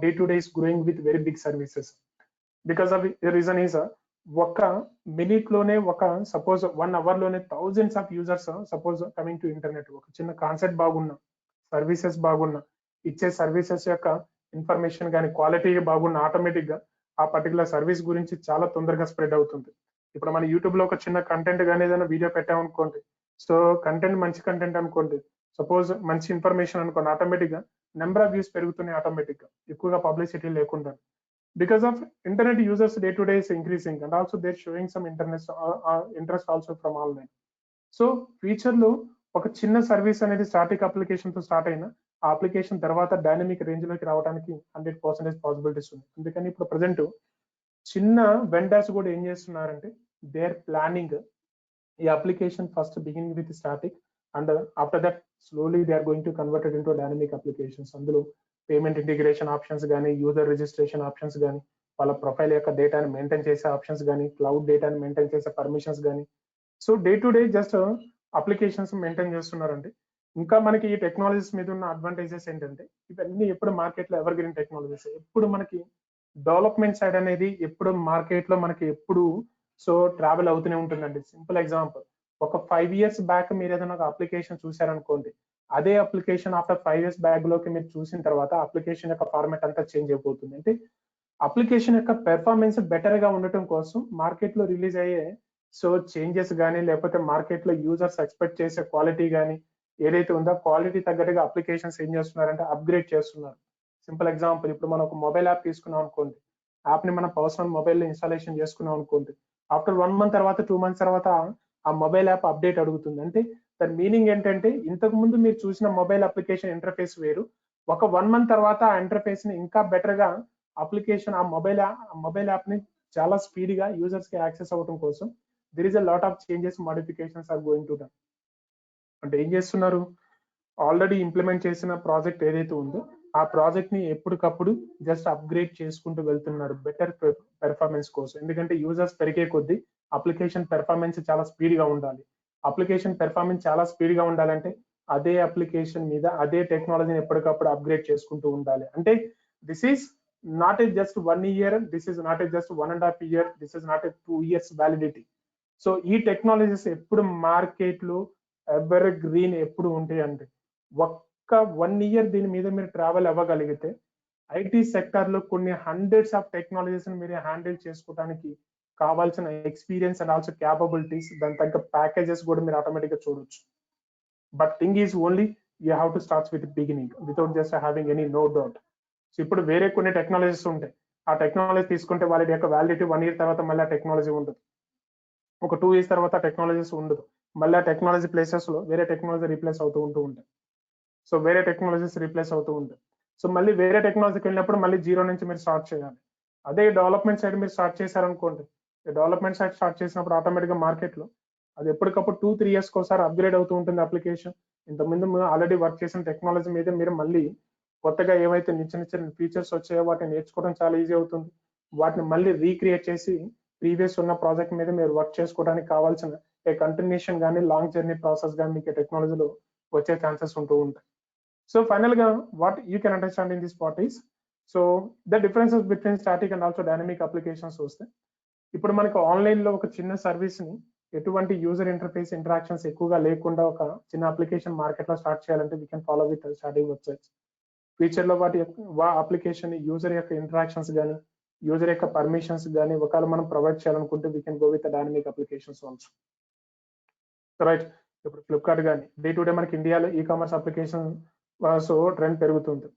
day to day is growing with very big services. Because of the reason is ఒక మినిట్ లోనే ఒక సపోజ్ 1 hour లోనే thousands of users suppose coming to internet. ఒక చిన్న కాన్సెప్ట్ బాగున్నా, services బాగున్నా, ఇచ్చే services యొక్క ఇన్ఫర్మేషన్ కానీ క్వాలిటీ బాగున్న ఆటోమేటిక్ గా ఆ పర్టికులర్ సర్వీస్ గురించి చాలా తొందరగా స్ప్రెడ్ అవుతుంది. ఇప్పుడు మన యూట్యూబ్ లో ఒక చిన్న కంటెంట్ కానీ ఏదైనా వీడియో పెట్టామనుకోండి, సో కంటెంట్ మంచి కంటెంట్ అనుకోండి, సపోజ్ మంచి ఇన్ఫర్మేషన్ అనుకోండి, ఆటోమేటిక్ గా నెంబర్ ఆఫ్ వ్యూస్ పెరుగుతున్నాయి ఆటోమేటిక్ గా, ఎక్కువగా పబ్లిసిటీ లేకుండా. Because of internet users day to day is increasing and also they're showing some interest also from online. So future లో ఒక చిన్న సర్వీస్ అనేది స్టాటిక్ అప్లికేషన్ తో స్టార్ట్ అయినా ఆ అప్లికేషన్ తర్వాత డైనమిక్ రేంజ్ లోకి రావడానికి 100% పాసిబిలిటీస్ ఉంది. అందుకని ఇప్పుడు ప్రజెంట్ చిన్న వెండర్స్ కూడా ఏం చేస్తున్నారంటే దే ఆర్ ప్లానింగ్ ఈ application first beginning with static and after that slowly they are going to converted into dynamic applications. అందులో పేమెంట్ ఇంటిగ్రేషన్ ఆప్షన్స్ కానీ, యూజర్ రిజిస్ట్రేషన్ ఆప్షన్స్ కానీ, వాళ్ళ ప్రొఫైల్ యొక్క డేటాని మెయింటైన్ చేసే ఆప్షన్స్ కానీ, క్లౌడ్ డేటాని మెయింటైన్ చేసే పర్మిషన్స్ కానీ, so day to day just applications maintain చేస్తున్నారండి. ఇంకా మనకి ఈ టెక్నాలజీస్ మీద ఉన్న అడ్వాంటేజెస్ ఏంటంటే ఇవన్నీ ఎప్పుడు మార్కెట్ లో ఎవర్ గ్రీన్ టెక్నాలజీస్, ఎప్పుడు మనకి డెవలప్మెంట్ సైడ్ అనేది ఎప్పుడు మార్కెట్ లో మనకి ఎప్పుడు సో ట్రావెల్ అవుతూనే ఉంటుందండి. సింపుల్ ఎగ్జాంపుల్, ఒక 5 years బ్యాక్ మీరు ఏదైనా ఒక అప్లికేషన్ చూసారనుకోండి, అదే అప్లికేషన్ ఆఫ్టర్ 5 years బ్యాక్ లోకి మీరు చూసిన తర్వాత అప్లికేషన్ యొక్క ఫార్మాట్ అంతా చేంజ్ అయిపోతుంది. అంటే అప్లికేషన్ యొక్క పెర్ఫార్మెన్స్ బెటర్ గా ఉండటం కోసం మార్కెట్ లో రిలీజ్ అయ్యే సో చేంజెస్ కానీ, లేకపోతే మార్కెట్ లో యూజర్స్ ఎక్స్పెక్ట్ చేసే క్వాలిటీ కానీ ఏదైతే ఉందో క్వాలిటీ తగ్గట్టుగా అప్లికేషన్స్ ఏం చేస్తున్నారంటే అప్గ్రేడ్ చేస్తున్నారు. సింపుల్ ఎగ్జాంపుల్, ఇప్పుడు మనం ఒక మొబైల్ యాప్ తీసుకున్నాం అనుకోండి, యాప్ ని మనం పర్సనల్ మొబైల్ లో ఇన్స్టాలేషన్ చేసుకున్నాం అనుకోండి, ఆఫ్టర్ 1 month తర్వాత 2 months తర్వాత ఆ మొబైల్ యాప్ అప్డేట్ అడుగుతుంది. అంటే దాని మీనింగ్ ఏంటంటే ఇంతకు ముందు మీరు చూసిన మొబైల్ అప్లికేషన్ ఇంటర్ఫేస్ వేరు, ఒక 1 month తర్వాత ఆ ఇంటర్ఫేస్ ని ఇంకా బెటర్ గా అప్లికేషన్ ఆ మొబైల్ యాప్ ని చాలా స్పీడ్ గా యూజర్స్ కి యాక్సెస్ అవ్వడం కోసం there is a lot of changes, modifications are going to done. అంటే ఏం చేస్తున్నారు, ఆల్రెడీ ఇంప్లిమెంట్ చేసిన ప్రాజెక్ట్ ఏదైతే ఉందో ఆ ప్రాజెక్ట్ ని ఎప్పటికప్పుడు జస్ట్ అప్గ్రేడ్ చేసుకుంటూ వెళ్తున్నారు బెటర్ పెర్ఫార్మెన్స్ కోసం. ఎందుకంటే యూజర్స్ పెరిగే కొద్దీ అప్లికేషన్ పెర్ఫార్మెన్స్ చాలా స్పీడ్ గా ఉండాలి. అప్లికేషన్ పెర్ఫార్మెన్స్ చాలా స్పీడ్ గా ఉండాలంటే అదే అప్లికేషన్ మీద అదే టెక్నాలజీని ఎప్పటికప్పుడు అప్గ్రేడ్ చేసుకుంటూ ఉండాలి. అంటే this is not a just 1 year, this is not a just 1.5 year, this is not a 2 years validity. So ఈ టెక్నాలజీస్ ఎప్పుడు మార్కెట్ లో ఎవర్ గ్రీన్ ఎప్పుడు ఉంటాయి అంటే ఒక్క 1 year దీని మీద మీరు ట్రావెల్ అవ్వగలిగితే ఐటీ సెక్టర్ లో కొన్ని హండ్రెడ్స్ ఆఫ్ టెక్నాలజీస్ మీరు హ్యాండిల్ చేసుకోవడానికి కావాల్సిన ఎక్స్పీరియన్స్ అండ్ ఆల్సో క్యాపబిలిటీస్, దాని తగ్గ ప్యాకేజెస్ కూడా మీరు ఆటోమేటిక్ గా చూడొచ్చు. But thing is only you have to start with beginning without just having any no doubt. So ఇప్పుడు వేరే కొన్ని టెక్నాలజీస్ ఉంటాయి, ఆ టెక్నాలజీ తీసుకుంటే వాళ్ళ యొక్క వ్యాలిడిటీ 1 year తర్వాత మళ్ళీ ఆ టెక్నాలజీ ఉండదు, ఒక 2 years తర్వాత టెక్నాలజీస్ ఉండదు, మళ్ళీ ఆ టెక్నాలజీ ప్లేసెస్ లో వేరే టెక్నాలజీ రీప్లేస్ అవుతూ ఉంటాయి. సో వేరే టెక్నాలజీస్ రీప్లేస్ అవుతూ ఉంటాయి. సో మళ్ళీ వేరే టెక్నాలజీకి వెళ్ళినప్పుడు మళ్ళీ జీరో నుంచి మీరు స్టార్ట్ చేయాలి. అదే డెవలప్మెంట్ సైడ్ మీరు స్టార్ట్ చేశారనుకోండి, డెవలప్మెంట్ సైడ్ స్టార్ట్ చేసినప్పుడు ఆటోమేటిక్ గా మార్కెట్ లో అది ఎప్పటికప్పుడు 2-3 years ఒకసారి అప్గ్రేడ్ అవుతూ ఉంటుంది అప్లికేషన్. ఇంతకుముందు ఆల్రెడీ వర్క్ చేసిన టెక్నాలజీ మీద మీరు మళ్ళీ కొత్తగా ఏవైతే చిన్న ఫీచర్స్ వచ్చాయో వాటిని నేర్చుకోవడం చాలా ఈజీ అవుతుంది. వాటిని మళ్ళీ రీక్రియేట్ చేసి ప్రీవియస్ ఉన్న ప్రాజెక్ట్ మీద మీరు వర్క్ చేసుకోవడానికి కావాల్సిన ఏ కంటిన్యూషన్ కానీ లాంగ్ జర్నీ ప్రాసెస్ కానీ మీకు టెక్నాలజీలో వచ్చే ఛాన్సెస్ ఉంటూ ఉంటాయి. సో ఫైనల్ గా what you can understand in this part is, so the differences between static and also dynamic applications వస్తే, ఇప్పుడు మనకు ఆన్లైన్ లో ఒక చిన్న సర్వీస్ ని ఎటువంటి యూజర్ ఇంటర్ఫేస్ ఇంటరాక్షన్స్ ఎక్కువగా లేకుండా ఒక చిన్న అప్లికేషన్ మార్కెట్ లో స్టార్ట్ చేయాలంటే we can follow with static websites. Future లో వాటి అప్లికేషన్ యూజర్ యొక్క ఇంటరాక్షన్స్ కానీ యూజర్ యొక్క పర్మిషన్స్ కానీ ఒకవేళ మనం ప్రొవైడ్ చేయాలనుకుంటే we can go with dynamic applications also, right. ఇప్పుడు ఫ్లిప్కార్ట్ కానీ డే టు డే మనకి ఇండియాలో e commerce application so trend పెరుగుతుంది.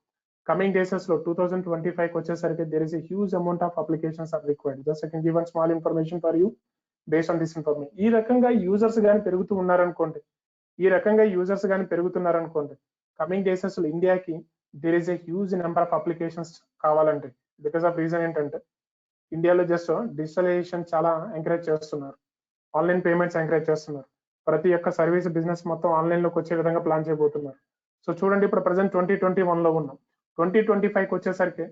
కమింగ్ డేసెస్ లో 2025 వచ్చేసరికి there is a huge amount of applications are required. Just I can give one small information for you based on this information. ఈ రకంగా users కానీ పెరుగుతున్నారనుకోండి, coming days లో ఇండియాకి there is a huge number of applications కావాలంటే, because of reason ఏంటంటే ఇండియాలో just digitalization చాలా ఎంకరేజ్ చేస్తున్నారు, ఆన్లైన్ పేమెంట్స్ ఎంకరేజ్ చేస్తున్నారు, ప్రతి ఒక్క సర్వీస్ బిజినెస్ మొత్తం ఆన్లైన్ లోకి వచ్చే విధంగా ప్లాన్ చేయబోతున్నారు. సో చూడండి, ఇప్పుడు ప్రజెంట్ 2021 లో ఉన్నాం, 2025 వచ్చేసరికి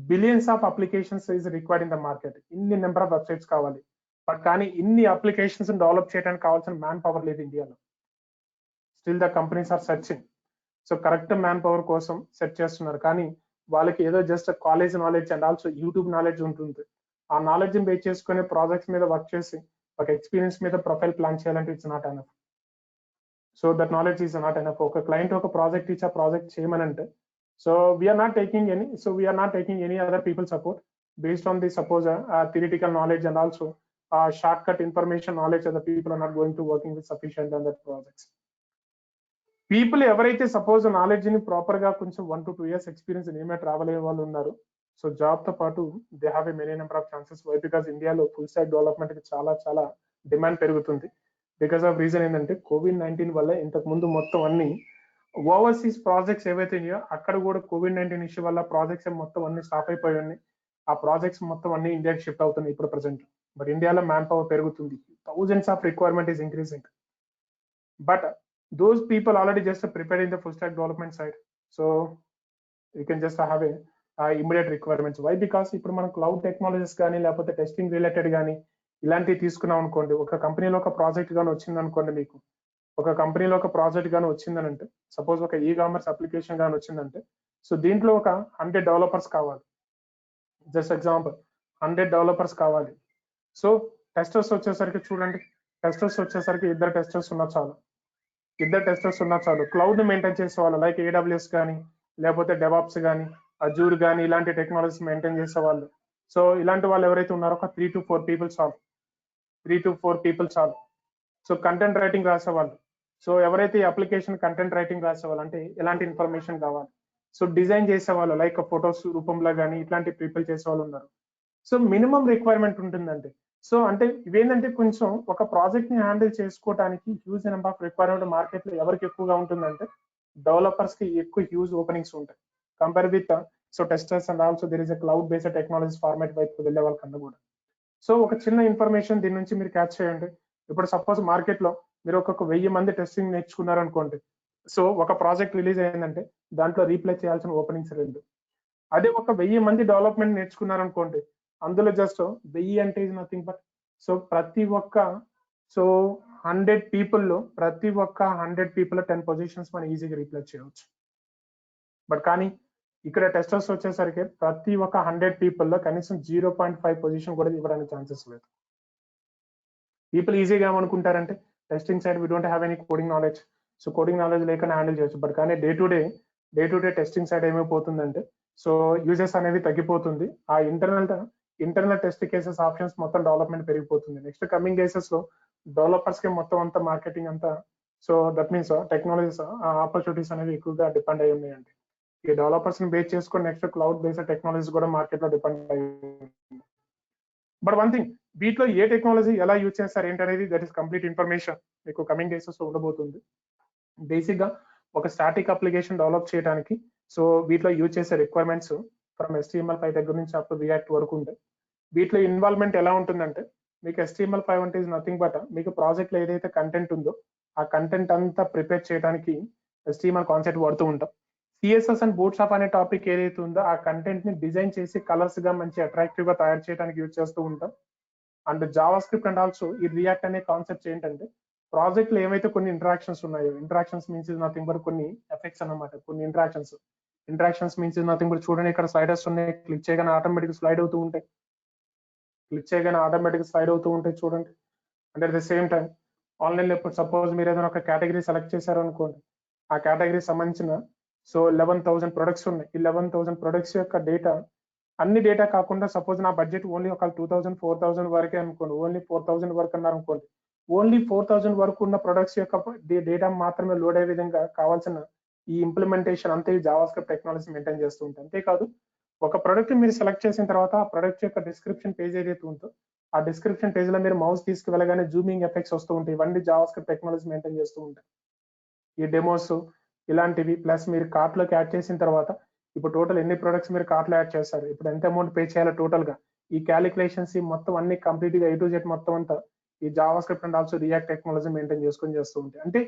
billions of applications is required in the market. ఇన్ని నెంబర్ ఆఫ్ వెబ్సైట్స్ కావాలి, బట్ కానీ ఇన్ని అప్లికేషన్స్ డెవలప్ చేయడానికి కావాల్సిన మ్యాన్ పవర్ లేదు ఇండియాలో. Still the companies are searching. So correct man power కోసం సెర్చ్ చేస్తున్నారు, కానీ వాళ్ళకి ఏదో just college knowledge and also YouTube knowledge ఉంటుంది. ఆ నాలెడ్జ్ ని బేస్ చేసుకునే ప్రాజెక్ట్స్ మీద వర్క్ చేసి ఒక ఎక్స్పీరియన్స్ మీద ప్రొఫైల్ ప్లాన్ చేయాలంటే it's not enough. So that knowledge is not enough. ఒక క్లయింట్ ఒక ప్రాజెక్ట్ ఇచ్చి ఆ ప్రాజెక్ట్ చేయమనంటే, so we're not taking any other people support based on the suppose theoretical knowledge and also short cut information knowledge of the people are not going to working with sufficient on that projects. People ఎవరైతే suppose knowledge ని proper గా కొంచెం 1 to 2 years experience నేమే travel అయ్యే వాళ్ళు ఉన్నారు, so job తో పాటు they have a many number of chances. Why? Because ఇండియాలో ఫుల్ స్టాక్ డెవలప్మెంట్ కి చాలా చాలా డిమాండ్ పెరుగుతుంది. బికాస్ ఆఫ్ రీజన్ ఏంటంటే COVID-19 వల్ల ఇంతకు ముందు మొత్తం అన్ని ఓవర్సీస్ ప్రాజెక్ట్స్ ఏవైతే ఉన్నాయో అక్కడ కూడా COVID-19 ఇష్యూ వల్ల ప్రాజెక్ట్స్ మొత్తం అన్ని స్టాప్ అయిపోయి ఉన్నాయి. ఆ ప్రాజెక్ట్స్ మొత్తం అన్ని ఇండియాకి షిఫ్ట్ అవుతున్నాయి ఇప్పుడు ప్రెసెంట్. బట్ ఇండియాలో మ్యాన్ పవర్ పెరుగుతుంది, thousands of requirement is increasing. But those people already just prepared in the full stack development side, so you can just have a immediate requirements. Why? Because ఇప్పుడు మనం cloud technologies కానీ లేకపోతే testing related కానీ ఇలాంటివి తీసుకున్నాం అనుకోండి, ఒక కంపెనీలో ఒక ప్రాజెక్ట్ కానీ వచ్చింది అనుకోండి, మీకు ఒక కంపెనీలో ఒక ప్రాజెక్ట్ కానీ వచ్చిందనంటే, సపోజ్ ఒక ఈ కామర్స్ అప్లికేషన్ కానీ వచ్చిందంటే, సో దీంట్లో ఒక 100 డెవలపర్స్ కావాలి. జస్ట్ ఎగ్జాంపుల్ 100 డెవలపర్స్ కావాలి. సో టెస్టర్స్ వచ్చేసరికి చూడండి, టెస్టర్స్ వచ్చేసరికి ఇద్దరు టెస్టర్స్ ఉన్నా చాలు. క్లౌడ్ ని మెయింటైన్ చేసే వాళ్ళు లైక్ AWS కానీ లేకపోతే డెవాప్స్ కానీ అజూర్ కానీ ఇలాంటి టెక్నాలజీస్ మెయింటైన్ చేసే వాళ్ళు. సో ఇలాంటి వాళ్ళు ఎవరైతే ఉన్నారో ఒక 3 to 4 పీపుల్ చాలు. సో కంటెంట్ రైటింగ్ రాసేవాళ్ళు, సో ఎవరైతే అప్లికేషన్ కంటెంట్ రైటింగ్ రాసేవాళ్ళు అంటే ఎలాంటి ఇన్ఫర్మేషన్ కావాలి, సో డిజైన్ చేసేవాళ్ళు లైక్ ఫొటోస్ రూపంలో కానీ ఇట్లాంటి పీపుల్ చేసే వాళ్ళు ఉన్నారు. సో మినిమం రిక్వైర్మెంట్ ఉంటుందండి. సో అంటే ఇవేంటంటే కొంచెం ఒక ప్రాజెక్ట్ ని హ్యాండిల్ చేసుకోవడానికి huge number of requirement market లో ఎవరికి ఎక్కువగా ఉంటుందంటే డెవలపర్స్ కి ఎక్కువ హ్యూజ్ ఓపెనింగ్స్ ఉంటాయి compare with so testers and also there is a cloud based technologies format వైపు వెళ్ళే వాళ్ళకన్నా కూడా. సో ఒక చిన్న ఇన్ఫర్మేషన్ దీని నుంచి మీరు క్యాచ్ చేయండి. ఇప్పుడు సపోజ్ మార్కెట్ లో మీరు ఒక 1000 మంది టెస్టింగ్ నేర్చుకున్నారు అనుకోండి, సో ఒక ప్రాజెక్ట్ రిలీజ్ అయిందంటే దాంట్లో రీప్లే చేయాల్సిన ఓపెనింగ్స్ 2. అదే ఒక 1000 మంది డెవలప్మెంట్ నేర్చుకున్నారు అనుకోండి, అందులో జస్ట్ 1000 అంటే ఇస్ నథింగ్ బట్ సో ప్రతి ఒక్క సో 100 పీపుల్ 10 పొజిషన్స్ మనం ఈజీగా రీప్లేస్ చేయవచ్చు. బట్ కానీ ఇక్కడ టెస్టర్స్ వచ్చేసరికి ప్రతి ఒక్క 100 పీపుల్లో కనీసం 0.5 పొజిషన్ కూడా ఇవ్వడానికి ఛాన్సెస్ లేదు. పీపుల్ ఈజీగా ఏమనుకుంటారంటే testing side we don't have any coding knowledge, so coding knowledge లేకుండా హ్యాండిల్ చేయొచ్చు. బట్ కానీ day to day testing side ఏమైపోతుందంటే సో యూజెస్ అనేవి తగ్గిపోతుంది. ఆ ఇంటర్నల్ టెస్ట్ కేసెస్ ఆప్షన్స్ మొత్తం డెవలప్మెంట్ పెరిగిపోతుంది. నెక్స్ట్ కమింగ్ కేసెస్ లో డెవలపర్స్ కి మొత్తం అంతా మార్కెటింగ్ అంతా so that means technologies opportunities అనేవి ఎక్కువగా డిపెండ్ అయి ఉన్నాయండి. ఈ డెవలపర్స్ ని బేస్ చేసుకొని నెక్స్ట్ క్లౌడ్ బేస్డ్ టెక్నాలజీస్ కూడా మార్కెట్ లో డిపెండ్ అయ్యి. బట్ వన్ థింగ్, వీటిలో ఏ టెక్నాలజీ ఎలా యూజ్ చేస్తారు ఏంటనేది దట్ ఈస్ కంప్లీట్ ఇన్ఫర్మేషన్ మీకు కమింగ్ డేసెస్ లో ఉండబోతుంది. బేసిక్ గా ఒక స్టాటిక్ అప్లికేషన్ డెవలప్ చేయడానికి సో వీటిలో యూజ్ చేసే రిక్వైర్మెంట్స్ ఫ్రమ్ HTML5 దగ్గర నుంచి అప్ టు రియాక్ట్ వరకు ఉంటాయి. వీటిలో ఇన్వాల్వ్మెంట్ ఎలా ఉంటుందంటే మీకు HTML5 అంటే ఇస్ నథింగ్ బట్ మీకు ప్రాజెక్ట్ లో ఏదైతే కంటెంట్ ఉందో ఆ కంటెంట్ అంతా ప్రిపేర్ చేయడానికి HTML కాన్సెప్ట్ వాడుతూ ఉంటాం. CSS అండ్ బూట్స్ట్రాప్ అనే టాపిక్ ఏదైతే ఉందో ఆ కంటెంట్ ని డిజైన్ చేసి కలర్స్ గా మంచి అట్రాక్టివ్ గా తయారు చేయడానికి యూజ్ చేస్తూ ఉంటాం. And Java script and also ఈ రియాక్ట్ అనే కాన్సెప్ట్ ఏంటంటే ప్రాజెక్ట్ లో ఏవైతే కొన్ని ఇంటరాక్షన్స్ ఉన్నాయో, interactions means is nothing but కొన్ని ఎఫెక్ట్స్ అన్నమాట. కొన్ని interactions means is nothing but చూడండి ఇక్కడ స్లైడర్స్ ఉన్నాయి, క్లిక్ చేయగానే ఆటోమేటిక్ స్లైడ్ అవుతూ ఉంటాయి చూడండి. And at the same time online లో ఇప్పుడు సపోజ్ మీరు ఏదైనా ఒక కేటగిరీ సెలెక్ట్ చేశారు అనుకోండి, ఆ కేటగిరీ సంబంధించిన సో 11,000 ప్రొడక్ట్స్ ఉన్నాయి. ఈ 11,000 ప్రొడక్ట్స్ యొక్క డేటా అన్ని డేటా కాకుండా సపోజ్ నా బడ్జెట్ ఓన్లీ ఒక 2,000 4,000 వరకే అనుకోండి, ఓన్లీ 4,000 వరకు అన్నారు అనుకోండి, ఓన్లీ 4,000 వరకు ఉన్న ప్రొడక్ట్స్ యొక్క డేటా మాత్రమే లోడ్ అయ్యే విధంగా కావాల్సిన ఈ ఇంప్లిమెంటేషన్ అంతే జావా స్క్రిప్ట్ టెక్నాలజీ మెయింటైన్ చేస్తూ ఉంటాయి. అంతేకాదు ఒక ప్రొడక్ట్ మీరు సెలెక్ట్ చేసిన తర్వాత ఆ ప్రొడక్ట్ యొక్క డిస్క్రిప్షన్ పేజ్ ఏదైతే ఉందో ఆ డిస్క్రిప్షన్ పేజ్ లో మీరు మౌస్ తీసుకువెళ్ళగానే జూమింగ్ ఎఫెక్ట్స్ వస్తూ ఉంటాయి. ఇవన్నీ జావా స్క్రిప్ట్ టెక్నాలజీ మెయింటైన్ చేస్తూ ఉంటాయి. ఈ డెమోస్ ఇలాంటివి ప్లస్ మీరు కార్ట్ లోకి యాడ్ చేసిన తర్వాత ఇప్పుడు టోటల్ ఎన్ని ప్రొడక్ట్స్ మీరు కార్ట్ లో యాడ్ చేస్తారు, ఇప్పుడు ఎంత అమౌంట్ పే చేయాలో టోటల్ గా ఈ క్యాలిక్యులేషన్స్ మొత్తం అన్ని కంప్లీట్ గా A to Z మొత్తం అంతా ఈ Java script and also react technology maintain చేసుకొని చేస్తూ ఉంటాయి. అంటే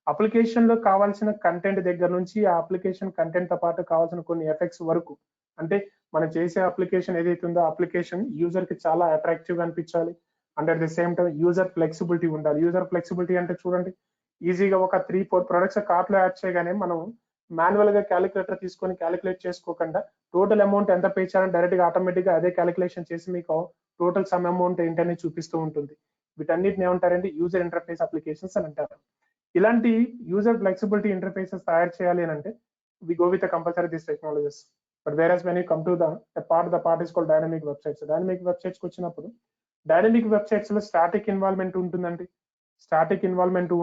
అప్లికేషన్ లో కావాల్సిన కంటెంట్ దగ్గర నుంచి ఆ అప్లికేషన్ కంటెంట్ తో పాటు కావాల్సిన కొన్ని ఎఫెక్ట్స్ వరకు, అంటే మనం చేసే అప్లికేషన్ ఏదైతే ఉందో అప్లికేషన్ యూజర్ కి చాలా అట్రాక్టివ్ గా అనిపించాలి. And at the same time user flexibility ఉండాలి. యూజర్ ఫ్లెక్సిబిలిటీ అంటే చూడండి ఈజీగా ఒక 3-4 ప్రొడక్ట్స్ కార్ట్ లో యాడ్ చేయగానే మనం మాన్యువల్ గా క్యాలిక్యులేటర్ తీసుకొని క్యాలిక్యులేట్ చేసుకోకుండా టోటల్ అమౌంట్ ఎంత పే చేయాలని డైరెక్ట్ గా ఆటోమేటిక్ గా అదే క్యాలిక్యులేషన్ చేసి మీకు టోటల్ సమ్ అమౌంట్ ఏంటని చూపిస్తూ ఉంటుంది. వీటన్నిటిని ఏమంటారంటే యూజర్ ఇంటర్ఫేస్ అప్లికేషన్స్ అని అంటారు. ఇలాంటి యూజర్ ఫ్లెక్సిబిలిటీ ఇంటర్ఫేసెస్ తయారు చేయాలి అని అంటే we go with compulsory this technologies. But where when you come to the part is called dynamic websites. Dynamic websites వచ్చినప్పుడు డైనమిక్ వెబ్సైట్స్ లో స్టాటిక్ ఇన్వాల్వ్మెంట్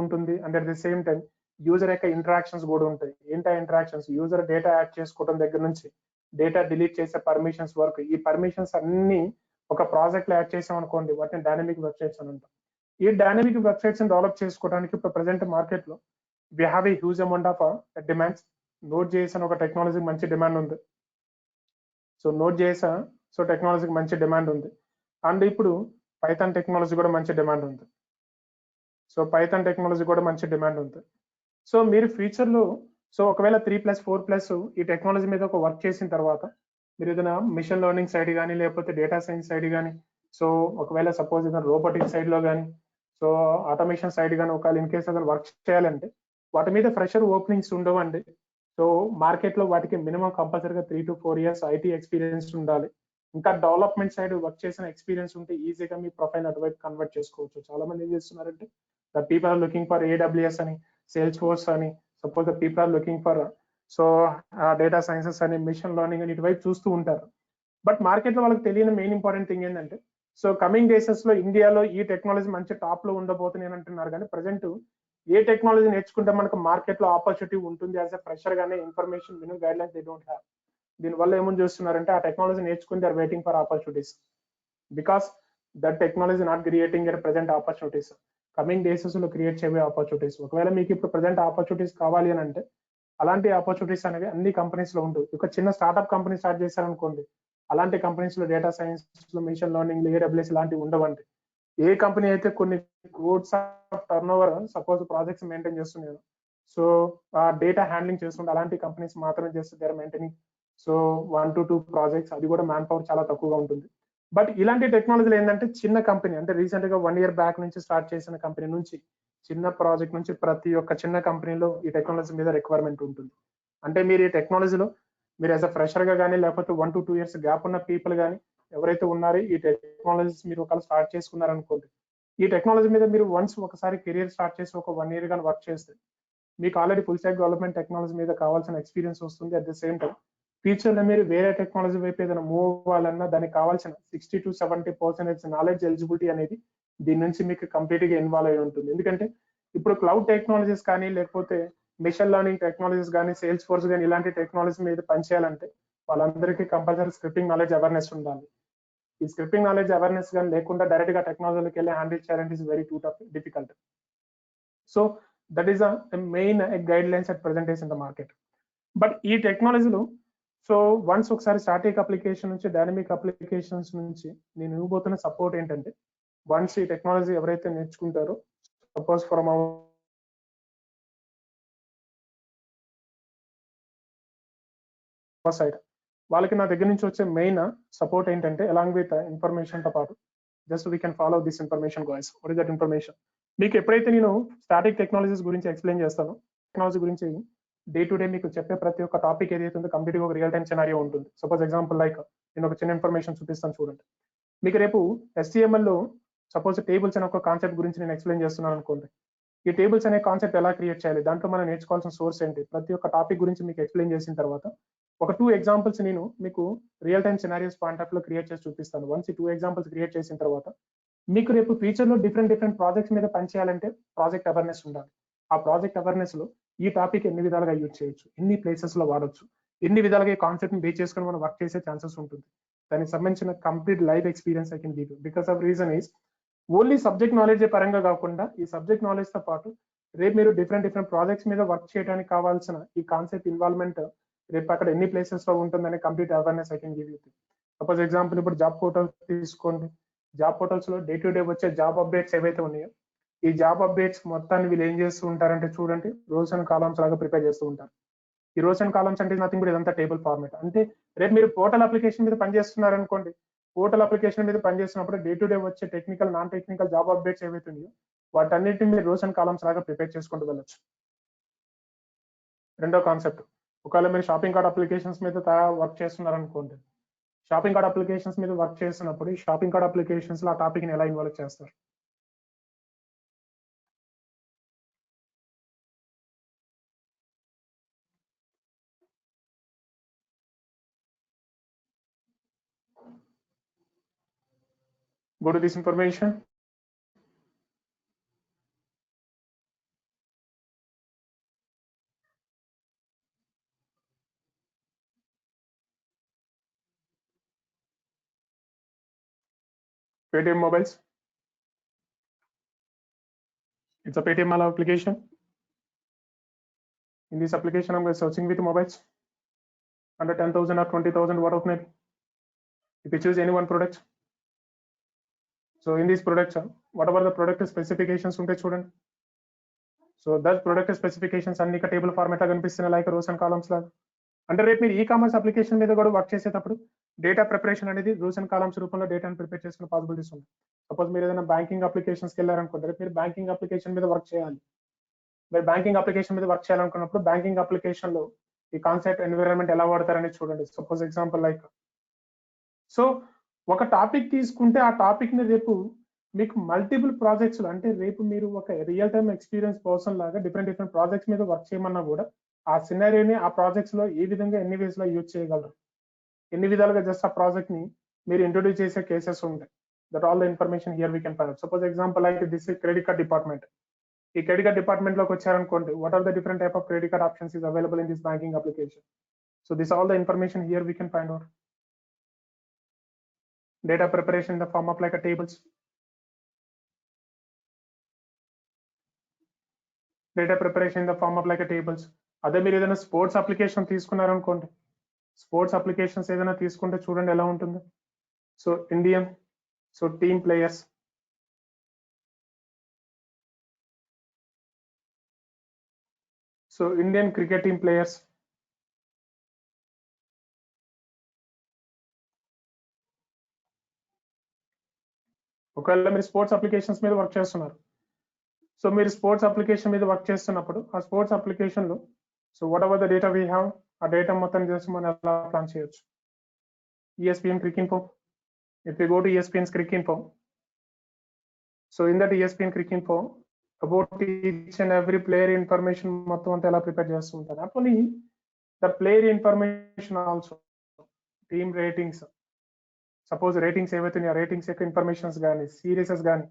ఉంటుంది. And at the same time user యొక్క interactions కూడా ఉంటాయి. ఏంటా interactions? User data add చేసుకోవడం దగ్గర నుంచి డేటా డిలీట్ చేసే పర్మిషన్స్ వరకు, ఈ పర్మిషన్స్ అన్ని ఒక ప్రాజెక్ట్ లో యాడ్ చేసాం అనుకోండి, వాటిని డైనమిక్ వెబ్సైట్స్ అని అంటాం. ఈ డైనమిక్ వెబ్సైట్స్ డెవలప్ చేసుకోవడానికి ఇప్పుడు ప్రెసెంట్ మార్కెట్ లో we have a huge amount of demands. Node.js అని ఒక టెక్నాలజీ మంచి డిమాండ్ ఉంది. సో Node.js సో టెక్నాలజీకి మంచి డిమాండ్ ఉంది. అండ్ ఇప్పుడు పైథాన్ టెక్నాలజీ కూడా మంచి డిమాండ్ ఉంది. సో మీరు ఫ్యూచర్ లో సో ఒకవేళ 3+4+ ఈ టెక్నాలజీ మీద ఒక వర్క్ చేసిన తర్వాత మీరు ఏదైనా మిషన్ లెర్నింగ్ సైడ్ కానీ లేకపోతే డేటా సైన్స్ సైడ్ కానీ సో ఒకవేళ సపోజ్ ఏదైనా రోబోటిక్ సైడ్ లో కానీ సో ఆటోమేషన్ సైడ్ కానీ ఒకవేళ ఇన్ కేస్ ఏదైనా వర్క్ చేయాలంటే వాటి మీద ఫ్రెషర్ ఓపెనింగ్స్ ఉండవండి. సో మార్కెట్ లో వాటికి మినిమం కంపల్సరీగా 3 to 4 years IT ఎక్స్పీరియన్స్ ఉండాలి. ఇంకా డెవలప్మెంట్ సైడ్ వర్క్ చేసిన ఎక్స్పీరియన్స్ ఉంటే ఈజీగా మీ ప్రొఫైల్ అటువైపు కన్వర్ట్ చేసుకోవచ్చు. చాలా మంది ఏం చేస్తున్నారంటే the people are looking for AWS అని, సేల్స్ ఫోర్స్ అని, suppose the people are looking for so data sciences అని, మిషన్ లెర్నింగ్ అని ఇటువైపు చూస్తూ ఉంటారు. బట్ మార్కెట్ లో వాళ్ళకి తెలియని మెయిన్ ఇంపార్టెంట్ థింగ్ ఏంటంటే సో కమింగ్ డేసెస్ లో ఇండియాలో ఈ టెక్నాలజీ మంచి టాప్ లో ఉండబోతుంది అని అంటున్నారు. కానీ ప్రజెంట్ ఏ టెక్నాలజీ నేర్చుకుంటే మనకు మార్కెట్ లో ఆపర్చునిటీ ఉంటుంది యాజ్ ఎ ఫ్రెషర్ గానే information minimum guidelines they don't have. దీనివల్ల ఏమని చూస్తున్నారంటే ఆ టెక్నాలజీ నేర్చుకుని they are waiting for opportunities because that technology not creating at present opportunities. Coming days లో క్రియేట్ చేయబోయే ఆపర్చునిటీస్. ఒకవేళ మీకు ఇప్పుడు ప్రెజెంట్ ఆపర్చునిటీస్ కావాలి అని అంటే అలాంటి ఆపర్చునిటీస్ అనేవి అన్ని కంపెనీస్ లో ఉండవు. ఒక చిన్న స్టార్ట్అప్ కంపెనీ స్టార్ట్ చేశారనుకోండి, అలాంటి కంపెనీస్ లో డేటా సైన్స్ లో, మిషన్ లెర్నింగ్, AWS ఇలాంటివి ఉండవండి. ఏ కంపెనీ అయితే కొన్ని కోట్స్ of turnover suppose projects maintain చేస్తున్నాయో సో ఆ డేటా హ్యాండ్లింగ్ చేస్తుంటే అలాంటి కంపెనీస్ మాత్రమే చేస్తే they are maintaining so 1 to 2 projects. అది కూడా మ్యాన్ పవర్ చాలా తక్కువగా ఉంటుంది. బట్ ఇలాంటి టెక్నాలజీలు ఏంటంటే చిన్న కంపెనీ అంటే రీసెంట్ గా 1 year బ్యాక్ నుంచి స్టార్ట్ చేసిన కంపెనీ నుంచి చిన్న ప్రాజెక్ట్ నుంచి ప్రతి ఒక్క చిన్న కంపెనీలో ఈ టెక్నాలజీ మీద రిక్వైర్మెంట్ ఉంటుంది. అంటే మీరు ఈ టెక్నాలజీలో మీరు యాజ్ అ ఫ్రెషర్ గా కానీ లేకపోతే 1 to 2 years గ్యాప్ ఉన్న పీపుల్ కానీ ఎవరైతే ఉన్నారో ఈ టెక్నాలజీస్ మీరు ఒకవేళ స్టార్ట్ చేసుకున్నారనుకోండి, ఈ టెక్నాలజీ మీద మీరు వన్స్ ఒకసారి కెరియర్ స్టార్ట్ చేసి ఒక 1 year కానీ వర్క్ చేస్తే మీకు already full stack development technology మీద కావాల్సిన ఎక్స్పీరియన్స్ వస్తుంది. At the same time future లో మీరు వేరే టెక్నాలజీ వైపు ఏదైనా మూవ్ అవ్వాలన్నా దానికి కావాల్సిన 60 to 70% నాలెడ్జ్ ఎలిజిబిలిటీ అనేది దీని నుంచి మీకు కంప్లీట్ గా ఇన్వాల్వ్ అయి ఉంటుంది. ఎందుకంటే ఇప్పుడు క్లౌడ్ టెక్నాలజీస్ కానీ లేకపోతే మిషన్ లెర్నింగ్ టెక్నాలజీస్ కానీ, సేల్స్ ఫోర్స్ కానీ ఇలాంటి టెక్నాలజీ మీద పనిచేయాలంటే వాళ్ళందరికీ కంపల్సరీ స్క్రిప్టింగ్ నాలెడ్జ్ అవేర్నెస్ ఉండాలి. ఈ స్క్రిప్టింగ్ నాలెడ్జ్ అవేర్నెస్ కానీ లేకుండా డైరెక్ట్ గా టెక్నాలజీకి వెళ్ళి హ్యాండిల్ చేయాలంటే is very two tough difficult. So that is the main guide lines at present in the market. But ఈ టెక్నాలజీలో సో వన్స్ ఒకసారి స్టాటిక్ అప్లికేషన్ నుంచి డైనమిక్ అప్లికేషన్స్ నుంచి నేను ఇవ్వబోతున్న సపోర్ట్ ఏంటంటే వన్స్ ఈ టెక్నాలజీ ఎవరైతే నేర్చుకుంటారో సపోజ్ ఫ్రమ్ సైడ్ వాళ్ళకి నా దగ్గర నుంచి వచ్చే మెయిన్ సపోర్ట్ ఏంటంటే అలాంగ్ విత్ ఇన్ఫర్మేషన్ తో పాటు just we can follow this information guys. What is that information? మీకు ఎప్పుడైతే నేను స్టాటిక్ టెక్నాలజీస్ గురించి ఎక్స్ప్లెయిన్ చేస్తానో టెక్నాలజీ గురించి డే టు డే మీకు చెప్పే ప్రతి ఒక్క టాపిక్ ఏదైతే ఉందో కంప్లీట్ గా ఒక రియల్ టైం సినారియో ఉంటుంది. సపోజ్ ఎగ్జాంపుల్ లైక్ నేను ఒక చిన్న ఇన్ఫర్మేషన్ చూపిస్తాను చూడండి. మీకు రేపు HTML లో సపోజ్ టేబుల్స్ అనే ఒక కాన్సెప్ట్ గురించి నేను ఎక్స్ప్లెయిన్ చేస్తున్నాను అనుకోండి. ఈ టేబుల్స్ అనే కాన్సెప్ట్ ఎలా క్రియేట్ చేయాలి, దాంట్లో మనం నేర్చుకోవాల్సిన సోర్స్ ఏంటి, ప్రతి ఒక్క టాపిక్ గురించి మీకు ఎక్స్ప్లెయిన్ చేసిన తర్వాత ఒక 2 ఎగ్జాంపుల్స్ నేను మీకు real time scenarios point of లో క్రియేట్ చేసి చూపిస్తాను. వన్స్ ఈ 2 ఎగ్జాంపుల్స్ క్రియేట్ చేసిన తర్వాత మీకు రేపు ఫ్యూచర్ లో డిఫరెంట్ ప్రాజెక్ట్స్ మీద పనిచేయాలంటే ప్రాజెక్ట్ అవేర్నెస్ ఉండాలి. ఆ ప్రాజెక్ట్ అవేర్నెస్ లో ఈ టాపిక్ ఎన్ని విధాలుగా యూజ్ చేయొచ్చు, ఎన్ని ప్లేసెస్ లో వాడొచ్చు, ఎన్ని విధాలుగా ఈ కాన్సెప్ట్ ని బేస్ చేసుకొని మనం వర్క్ చేసే ఛాన్సెస్ ఉంటుంది. దానికి సంబంధించిన complete life experience I can give you. Because of reason is only subject knowledge పరంగా కాకుండా ఈ సబ్జెక్ట్ నాలెడ్జ్ తో పాటు రేపు మీరు డిఫరెంట్ ప్రాజెక్ట్స్ మీద వర్క్ చేయడానికి కావాల్సిన ఈ కాన్సెప్ట్ ఇన్వాల్వ్మెంట్ రేపు అక్కడ ఎన్ని ప్లేసెస్ లో ఉంటుందని complete awareness I can give you. Suppose example ఇప్పుడు జాబ్ పోర్టల్ తీసుకోండి. జాబ్ పోర్టల్స్ లో డే టు డే వచ్చే జాబ్ అప్డేట్స్ ఏవైతే ఉన్నాయో ఈ జాబ్ అప్డేట్స్ మొత్తాన్ని వీళ్ళు ఏం చేస్తూ ఉంటారంటే చూడండి రోల్స్ అండ్ కాలమ్స్ లాగా ప్రిపేర్ చేస్తూ ఉంటారు. ఈ రోల్స్ అండ్ కాలమ్స్ అంటే నథింగ్ బట్ ఇదంతా టేబుల్ ఫార్మేట్. అంటే రేపు మీరు పోర్టల్ అప్లికేషన్ మీద పనిచేస్తున్నారు అనుకోండి, పోర్టల్ అప్లికేషన్ మీద పనిచేస్తున్నప్పుడు డే టు డే వచ్చే technical non technical job updates ఏవైతే ఉన్నాయో వాటన్నిటిని మీరు రోల్స్ అండ్ కాలమ్స్ లాగా ప్రిపేర్ చేసుకుంటూ వెళ్ళొచ్చు. రెండో కాన్సెప్ట్, ఒకవేళ మీరు షాపింగ్ కార్డ్ అప్లికేషన్స్ మీద వర్క్ చేస్తున్నారు అనుకోండి, షాపింగ్ కార్డ్ అప్లికేషన్స్ మీద వర్క్ చేస్తున్నప్పుడు ఈ షాపింగ్ కార్డ్ అప్లికేషన్స్ లో ఆ టాపిక్ ని ఎలా ఇన్వాల్వ్ చేస్తారు? Go to this information. Paytm mobiles. It's a Paytm mobile application. In this application, I'm searching with mobiles under 10,000 or 20,000 watt of maybe. If you choose any one product, so in these products, whatever the product specifications ఉంటే చూడండి. So that product specifications అన్ని table format లా కనిపిస్తున్నాయి like rows and columns లాగా. అంటే రేపు మీరు ఈ commerce application మీద కూడా వర్క్ చేసేటప్పుడు డేటా ప్రిపరేషన్ అనేది రోస్ అండ్ కాలమ్స్ రూపంలో డేటాను ప్రిపేర్ చేసుకునే పాసిబిలిటీస్ ఉన్నాయి. సపోజ్ మీరు ఏదైనా బ్యాంకింగ్ అప్లికేషన్స్కి వెళ్ళారనుకోండి, రేపు మీరు బ్యాంకింగ్ అప్లికేషన్ మీద వర్క్ చేయాలి. మీరు బ్యాంకింగ్ అప్లికేషన్ మీద వర్క్ చేయాలనుకున్నప్పుడు బ్యాంకింగ్ అప్లికేషన్ లో ఈ కాన్సెప్ట్ ఎన్విరాన్మెంట్ ఎలా వాడతారని చూడండి. సపోజ్ ఎగ్జాంపుల్ లైక్ సో ఒక టాపిక్ తీసుకుంటే ఆ టాపిక్ ని రేపు మీకు మల్టిపుల్ ప్రాజెక్ట్స్ అంటే రేపు మీరు ఒక రియల్ టైమ్ ఎక్స్పీరియన్స్ పర్సన్ లాగా డిఫరెంట్ ప్రాజెక్ట్స్ మీద వర్క్ చేయమన్నా కూడా ఆ సినారియోని ఆ ప్రాజెక్ట్స్ లో ఏ విధంగా ఎన్ని వేస్ లో యూజ్ చేయగలరు, ఎన్ని విధాలుగా జస్ట్ ఆ ప్రాజెక్ట్ ని మీరు ఇంట్రొడ్యూస్ చేసే కేసెస్ ఉంటాయి. That all the information here we can find. Suppose example like this credit card department. ఈ క్రెడిట్ కార్డ్ డిపార్ట్మెంట్ లోకి వచ్చారనుకోండి, what are the different type of credit card options is available in this banking application. So this all the information here we can find out. Data preparation in the form of like a tables. Data preparation in the form of like a tables. అదే మీరు ఏదైనా sports application తీసుకున్నారనుకోండి, sports applications ఏదైనా తీసుకుంటే చూడండి ఎలా ఉంటుంది. So Indian, so team players, so Indian cricket team players, ఒకవేళ మీరు స్పోర్ట్స్ అప్లికేషన్స్ మీద వర్క్ చేస్తున్నారు, సో మీరు స్పోర్ట్స్ అప్లికేషన్ మీద వర్క్ చేస్తున్నప్పుడు ఆ స్పోర్ట్స్ అప్లికేషన్ లో so whatever the data we have, ఆ డేటా మొత్తం చేసి మనం ఎలా ప్లాన్ చేయొచ్చు. ESPN Cricinfo. If we go to ESPN's Cricinfo, so in that ESPN Cricinfo, about each and every player information మొత్తం అంతా ఎలా ప్రిపేర్ చేస్తుంటారు. Not only the player information, also team ratings. Suppose ratings ఏవైతే ratings యొక్క informations కానీ series కానీ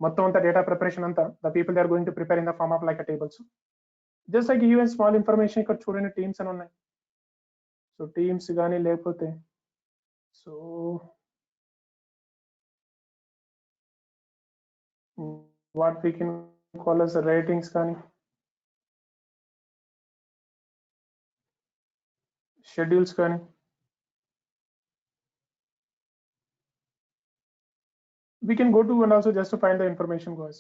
మొత్తం అంతా డేటా ప్రిపరేషన్ అంతా the people they are going to prepare in the form of like tables. Just like even small information ఇక్కడ చూడండి teams అని ఉన్నాయి. సో టీమ్స్ కానీ లేకపోతే so what we can call as ratings కానీ షెడ్యూల్స్ కానీ we can go to and also just to find the information guys.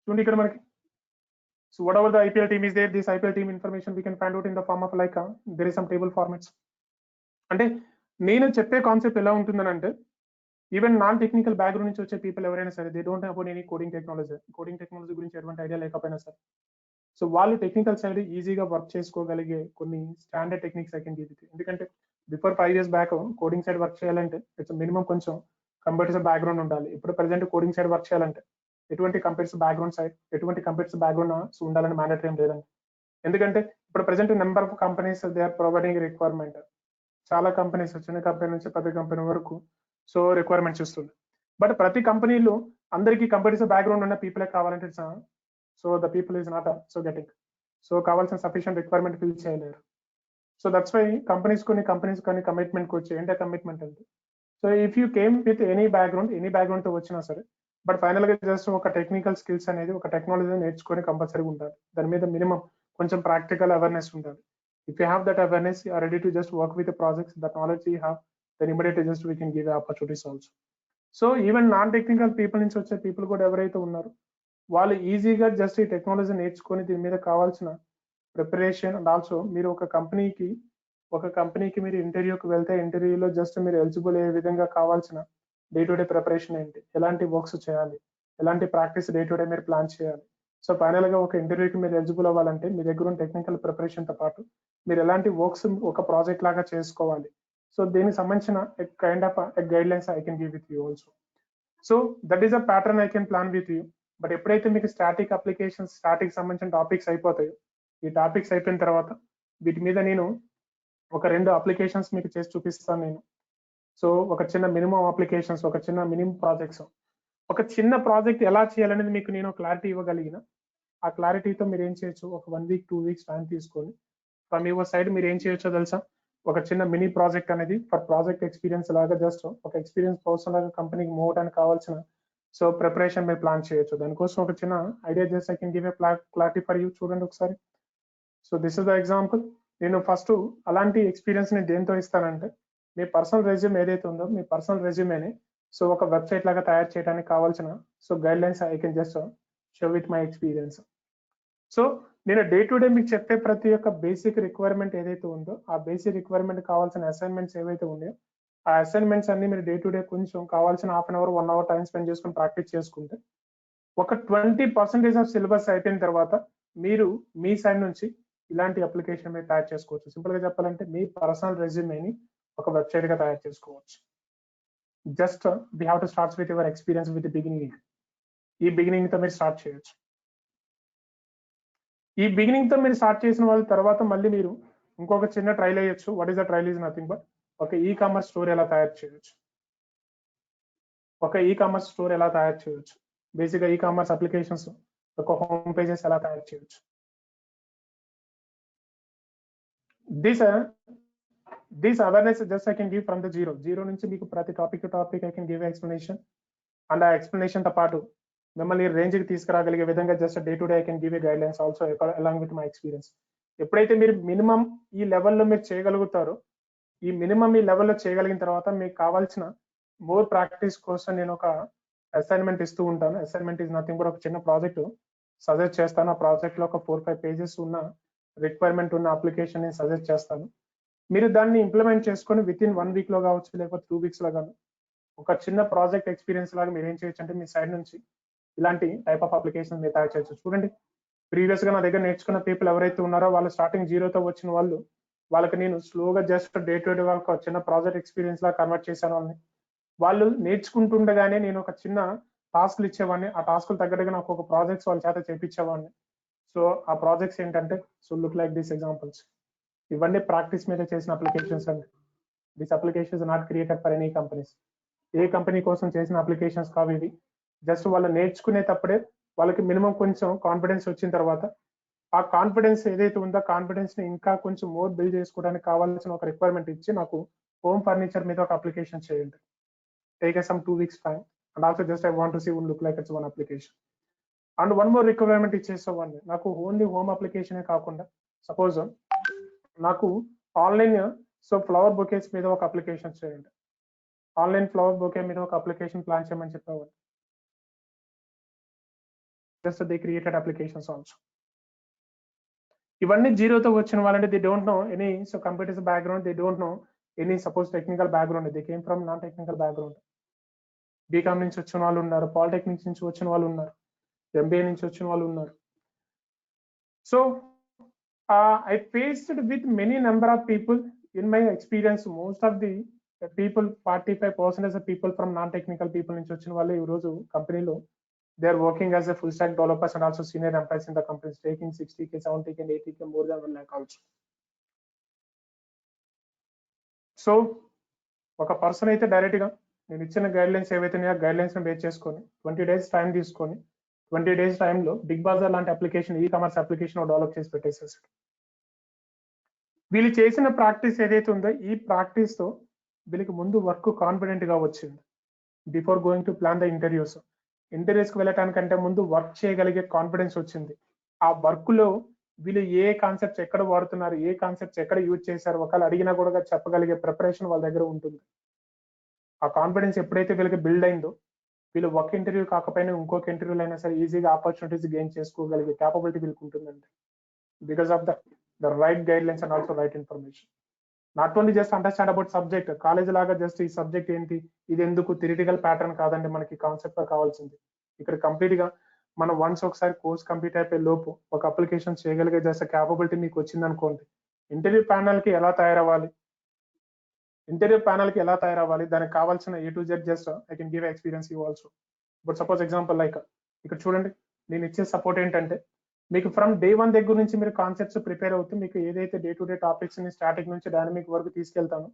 చూడండి ఇక్కడ మనకి so whatever the IPL team is there, this IPL team information we can find out in the form of like there is some table formats. అంటే నేను చెప్పే concept ఎలా ఉంటుందని అంటే even non technical background నుంచి వచ్చే పీపుల్ ఎవరైనా సరే they don't have any coding technology గురించి ఎటువంటి ఐడియా లేకపోయినా సరే సో వాళ్ళు టెక్నికల్ సైడ్ ఈజీగా వర్క్ చేసుకోగలిగే కొన్ని standard techniques I can give it. ఎందుకంటే before 5 years back coding side work చేయాలంటే ఇట్స్ మినిమం కొంచెం కంప్యూటర్స్ బ్యాక్గ్రౌండ్ ఉండాలి. ఇప్పుడు ప్రెసెంట్ కోడింగ్ సైడ్ వర్క్ చేయాలంటే ఎటువంటి కంప్యూటర్స్ బ్యాక్గ్రౌండ్ ఉండాలని మ్యాండేటరీ ఏం లేదండి. ఎందుకంటే ఇప్పుడు present number of companies they are providing requirement. చాలా కంపెనీస్ చిన్న కంపెనీ నుంచి పెద్ద కంపెనీ వరకు సో రిక్వైర్మెంట్స్ ఇస్తుంది. బట్ ప్రతి కంపెనీలో అందరికీ కంప్యూటర్స్ బ్యాక్గ్రౌండ్ ఉన్న పీపులే కావాలంటే so the people is not so getting. So కావాల్సిన సఫిషియంట్ రిక్వైర్మెంట్ ఫిల్ చేయలేరు. సో దట్స్ వై కంపెనీస్ కానీ కమిట్మెంట్కి వచ్చి ఏంటంటే కమిట్మెంట్ అంటే so if you came with any background తో వచ్చినా సరే బట్ ఫైనల్ గా జస్ట్ ఒక టెక్నికల్ స్కిల్స్ అనేది ఒక టెక్నాలజీ నేర్చుకొని కంపల్సరీగా ఉండాలి. దాని మీద మినిమం కొంచెం ప్రాక్టికల్ అవేర్నెస్ ఉండాలి. If you have that awareness, you are ready to just work with the projects, the knowledge you have, then immediately just we can give opportunities also. So even non-technical people నుంచి వచ్చే people కూడా ఎవరైతే ఉన్నారో వాళ్ళు ఈజీగా just ఈ technology నేర్చుకొని దీని మీద కావాల్సిన ప్రిపరేషన్ అండ్ ఆల్సో మీరు ఒక కంపెనీకి మీరు ఇంటర్వ్యూకి వెళ్తే ఇంటర్వ్యూలో జస్ట్ మీరు ఎలిజిబుల్ అయ్యే విధంగా కావాల్సిన డే టు డే ప్రిపరేషన్ ఏంటి, ఎలాంటి వర్క్స్ చేయాలి, ఎలాంటి ప్రాక్టీస్ డే టు డే మీరు ప్లాన్ చేయాలి. సో ఫైనల్ గా ఒక ఇంటర్వ్యూకి మీరు ఎలిజిబుల్ అవ్వాలంటే మీ దగ్గర ఉన్న టెక్నికల్ ప్రిపరేషన్ తో పాటు మీరు ఎలాంటి వర్క్స్ ఒక ప్రాజెక్ట్ లాగా చేసుకోవాలి. సో దీనికి సంబంధించిన kind of guide lines I can give with you also. So that is a pattern I can plan with you. But ఎప్పుడైతే మీకు స్టాటిక్ సంబంధించిన టాపిక్స్ అయిపోతాయో, ఈ టాపిక్స్ అయిపోయిన తర్వాత వీటి మీద నేను ఒక 2 అప్లికేషన్స్ మీకు చేసి చూపిస్తాను నేను. సో ఒక చిన్న మినిమం అప్లికేషన్స్, ఒక చిన్న మినిమం ప్రాజెక్ట్స్, ఒక చిన్న ప్రాజెక్ట్ ఎలా చేయాలనేది మీకు నేను క్లారిటీ ఇవ్వగలిగిన ఆ క్లారిటీతో మీరు ఏం చేయొచ్చు, ఒక 1 week 2 weeks టైం తీసుకొని ఫ్రమ్ యువర్ సైడ్ మీరు ఏం చేయొచ్చో తెలుసా, ఒక చిన్న మినీ ప్రాజెక్ట్ అనేది ఫర్ ప్రాజెక్ట్ ఎక్స్పీరియన్స్ లాగా జస్ట్ ఒక ఎక్స్పీరియన్స్ పర్సన్ లాగా కంపెనీకి మూవ్ అవడానికి కావాల్సిన సో ప్రిపరేషన్ మీరు ప్లాన్ చేయొచ్చు. దానికోసం ఒక చిన్న idea just I can give A clarity for you. చూడండి ఒకసారి. So this is the example. నేను ఫస్ట్ అలాంటి ఎక్స్పీరియన్స్ నేను దేంతో ఇస్తానంటే మీ పర్సనల్ రెజ్యూమ్ ఏదైతే ఉందో మీ పర్సనల్ రెజ్యూమేని సో ఒక వెబ్సైట్ లాగా తయారు చేయడానికి కావాల్సిన so guide lines I can just show with my experience. So నేను డే టు డే మీకు చెప్పే ప్రతి ఒక్క బేసిక్ రిక్వైర్మెంట్ ఏదైతే ఉందో ఆ బేసిక్ రిక్వైర్మెంట్ కావాల్సిన అసైన్మెంట్స్ ఏవైతే ఉన్నాయో ఆ అసైన్మెంట్స్ అన్ని మీరు డే టు డే కొంచెం కావాల్సిన 1/2 hour 1 hour టైం స్పెండ్ చేసుకుని ప్రాక్టీస్ చేసుకుంటే ఒక 20% ఆఫ్ సిలబస్ అయిపోయిన తర్వాత మీరు మీ సైడ్ నుంచి ఇలాంటి అప్లికేషన్ మీరు తయారు చేసుకోవచ్చు. సింపుల్ గా చెప్పాలంటే మీ పర్సనల్ రెజ్యూమేని ఒక వెబ్సైట్ గా తయారు చేసుకోవచ్చు. Just we have to start with your experience with beginning. ఈ బిగినింగ్ తో మీరు స్టార్ట్ చేయొచ్చు. ఈ బిగినింగ్ తో మీరు స్టార్ట్ చేసిన వాళ్ళ తర్వాత మళ్ళీ మీరు ఇంకొక చిన్న ట్రైల్ వేయొచ్చు. What is the trial is nothing but ఒక ఈ కామర్స్ స్టోర్ ఎలా తయారు చేయొచ్చు. ఒక ఈ కామర్స్ స్టోర్ ఎలా తయారు చేయొచ్చు. బేసిక్ గా ఈ కామర్స్ అప్లికేషన్స్ ఒక హోమ్ పేజెస్ ఎలా తయారు చేయొచ్చు. This awareness just I can give from the zero నుంచి మీకు ప్రతి topic to topic I can give explanation, and ఆ ఎక్స్ప్లెనేషన్ తో పాటు మిమ్మల్ని రేంజ్ కి తీసుకురాగలిగే విధంగా just day to day I can give a guidelines also along with my experience. ఎప్పుడైతే మీరు మినిమం ఈ లెవెల్లో మీరు చేయగలుగుతారో, ఈ మినిమం ఈ లెవెల్లో చేయగలిగిన తర్వాత మీకు కావాల్సిన మోర్ ప్రాక్టీస్ కోసం నేను ఒక అసైన్మెంట్ ఇస్తూ ఉంటాను. అసైన్మెంట్ ఈజ్ నథింగ్ బట్ ఒక చిన్న ప్రాజెక్ట్ సజెస్ట్ చేస్తాను. ఆ ప్రాజెక్ట్ లో ఒక 4-5 పేజెస్ ఉన్న రిక్వైర్మెంట్ ఉన్న అప్లికేషన్ నేను సజెస్ట్ చేస్తాను. మీరు దాన్ని ఇంప్లిమెంట్ చేసుకొని విత్ ఇన్ 1 వీక్ లో కావచ్చు, లేకపోతే 2 వీక్స్ లో కానీ ఒక చిన్న ప్రాజెక్ట్ ఎక్స్పీరియన్స్ లాగా మీరు ఏం చేయొచ్చు అంటే మీ సైడ్ నుంచి ఇలాంటి టైప్ ఆఫ్ అప్లికేషన్ మీరు తయారు చేయొచ్చు. చూడండి, ప్రీవియస్ గా నా దగ్గర నేర్చుకున్న పీపుల్ ఎవరైతే ఉన్నారో వాళ్ళు స్టార్టింగ్ జీరోతో వచ్చిన వాళ్ళు, వాళ్ళకి నేను స్లోగా జస్ట్ డే టు డే వాళ్ళకి ఒక చిన్న ప్రాజెక్ట్ ఎక్స్పీరియన్స్ లా కన్వర్ట్ చేశాను వాళ్ళని. వాళ్ళు నేర్చుకుంటుండగానే నేను ఒక చిన్న టాస్క్లు ఇచ్చేవాడిని. ఆ టాస్క్లు తగ్గట్టుగా నాకు ఒక ప్రాజెక్ట్స్ వాళ్ళ చేత చేపించేవాడిని. సో ఆ ప్రాజెక్ట్స్ ఏంటంటే so look like these examples. ఇవన్నీ ప్రాక్టీస్ మీద చేసిన అప్లికేషన్స్ అండి. This applications not created for any companies. A company కోసం చేసిన అప్లికేషన్స్ కావు ఇవి. జస్ట్ వాళ్ళు నేర్చుకునేటప్పుడే వాళ్ళకి మినిమం కొంచెం కాన్ఫిడెన్స్ వచ్చిన తర్వాత ఆ కాన్ఫిడెన్స్ ఏదైతే ఉందో కాన్ఫిడెన్స్ ని ఇంకా కొంచెం మోర్ బిల్డ్ చేసుకోవడానికి కావాల్సిన ఒక రిక్వైర్మెంట్ ఇచ్చి నాకు హోమ్ ఫర్నిచర్ మీద ఒక అప్లికేషన్ చేయండి. Take some 2 weeks time and also just I want to see would look like it's one application. And one more requirement ఇచ్చేసేవాడిని. నాకు ఓన్లీ హోమ్ అప్లికేషనే కాకుండా సపోజ్ నాకు ఆన్లైన్ సో ఫ్లవర్ బొకేస్ మీద ఒక application చేయండి. ఆన్లైన్ ఫ్లవర్ బొకే మీద ఒక application plan చేయమని చెప్పేవాళ్ళు. Just they created applications also. ఇవన్నీ జీరోతో వచ్చిన వాళ్ళంటే they don't know any so computers background, they don't know any suppose technical background. They came from non technical background. BCom నుంచి వచ్చిన వాళ్ళు ఉన్నారు, పాలిటెక్నిక్స్ నుంచి వచ్చిన వాళ్ళు ఉన్నారు, ఎంబీఏ నుంచి వచ్చిన వాళ్ళు ఉన్నారు. So I faced with many number of people in my experience. Most of the people, 45% of the people from non-technical people నుంచి వచ్చిన వాళ్ళు ఈ రోజు కంపెనీలో they are working as a full stack developers and also senior employees in the companies, taking 60K, 70K and 80K more than 1 lakh also. So ఒక person అయితే direct గా నేను ఇచ్చిన గైడ్ లైన్స్ ఏవైతే ఉన్నాయో గైడ్ లైన్స్ బేస్ చేసుకొని 20 days time తీసుకొని 20 days టైంలో బిగ్ బాజార్ లాంటి అప్లికేషన్, ఈ కామర్స్ అప్లికేషన్ డెవలప్ చేసి పెట్టేసేసాడు. వీళ్ళు చేసిన ప్రాక్టీస్ ఏదైతే ఉందో ఈ ప్రాక్టీస్ తో వీళ్ళకి ముందు వర్క్ కాన్ఫిడెంట్ గా వచ్చింది. Before going to plan the interviews, interviews కి వెళ్ళటానికంటే ముందు వర్క్ చేయగలిగే కాన్ఫిడెన్స్ వచ్చింది. ఆ వర్క్ లో వీళ్ళు ఏ కాన్సెప్ట్స్ ఎక్కడ వాడుతున్నారు, ఏ కాన్సెప్ట్స్ ఎక్కడ యూజ్ చేశారు, ఒకవేళ అడిగినా కూడా చెప్పగలిగే ప్రిపరేషన్ వాళ్ళ దగ్గర ఉంటుంది. ఆ కాన్ఫిడెన్స్ ఎప్పుడైతే వీళ్ళకి బిల్డ్ అయిందో వీళ్ళు ఒక ఇంటర్వ్యూ కాకపోయినా ఇంకొక ఇంటర్వ్యూలో అయినా సరే ఈజీగా ఆపర్చునిటీస్ గెయిన్ చేసుకోగలిగే క్యాపబిలిటీ వీళ్ళకి ఉంటుందండి. Because of the right guidelines and also right information. Not only just understand about subject, college లాగా జస్ట్ ఈ సబ్జెక్ట్ ఏంటి, ఇది ఎందుకు, థియరిటికల్ ప్యాటర్న్ కాదండి మనకి కాన్సెప్ట్ కావాల్సింది. ఇక్కడ కంప్లీట్ గా మనం వన్స్ ఒకసారి కోర్స్ కంప్లీట్ అయిపోయే లోపు ఒక అప్లికేషన్ చేయగలిగే జస్ట్ క్యాపబిలిటీ మీకు వచ్చింది అనుకోండి. ఇంటర్వ్యూ ప్యానల్ కి ఎలా తయారవ్వాలి, దానికి కావాల్సిన A to Z just I can give experience you also. But suppose example like ఇక్కడ చూడండి, నేను ఇచ్చే సపోర్ట్ ఏంటంటే మీకు ఫ్రమ్ డే 1 దగ్గర నుంచి మీరు కాన్సెప్ట్స్ ప్రిపేర్ అవుతూ మీకు ఏదైతే డే టు డే టాపిక్స్ ని స్టాటిక్ నుంచి డైనమిక్ వరకు తీసుకెళ్తాను.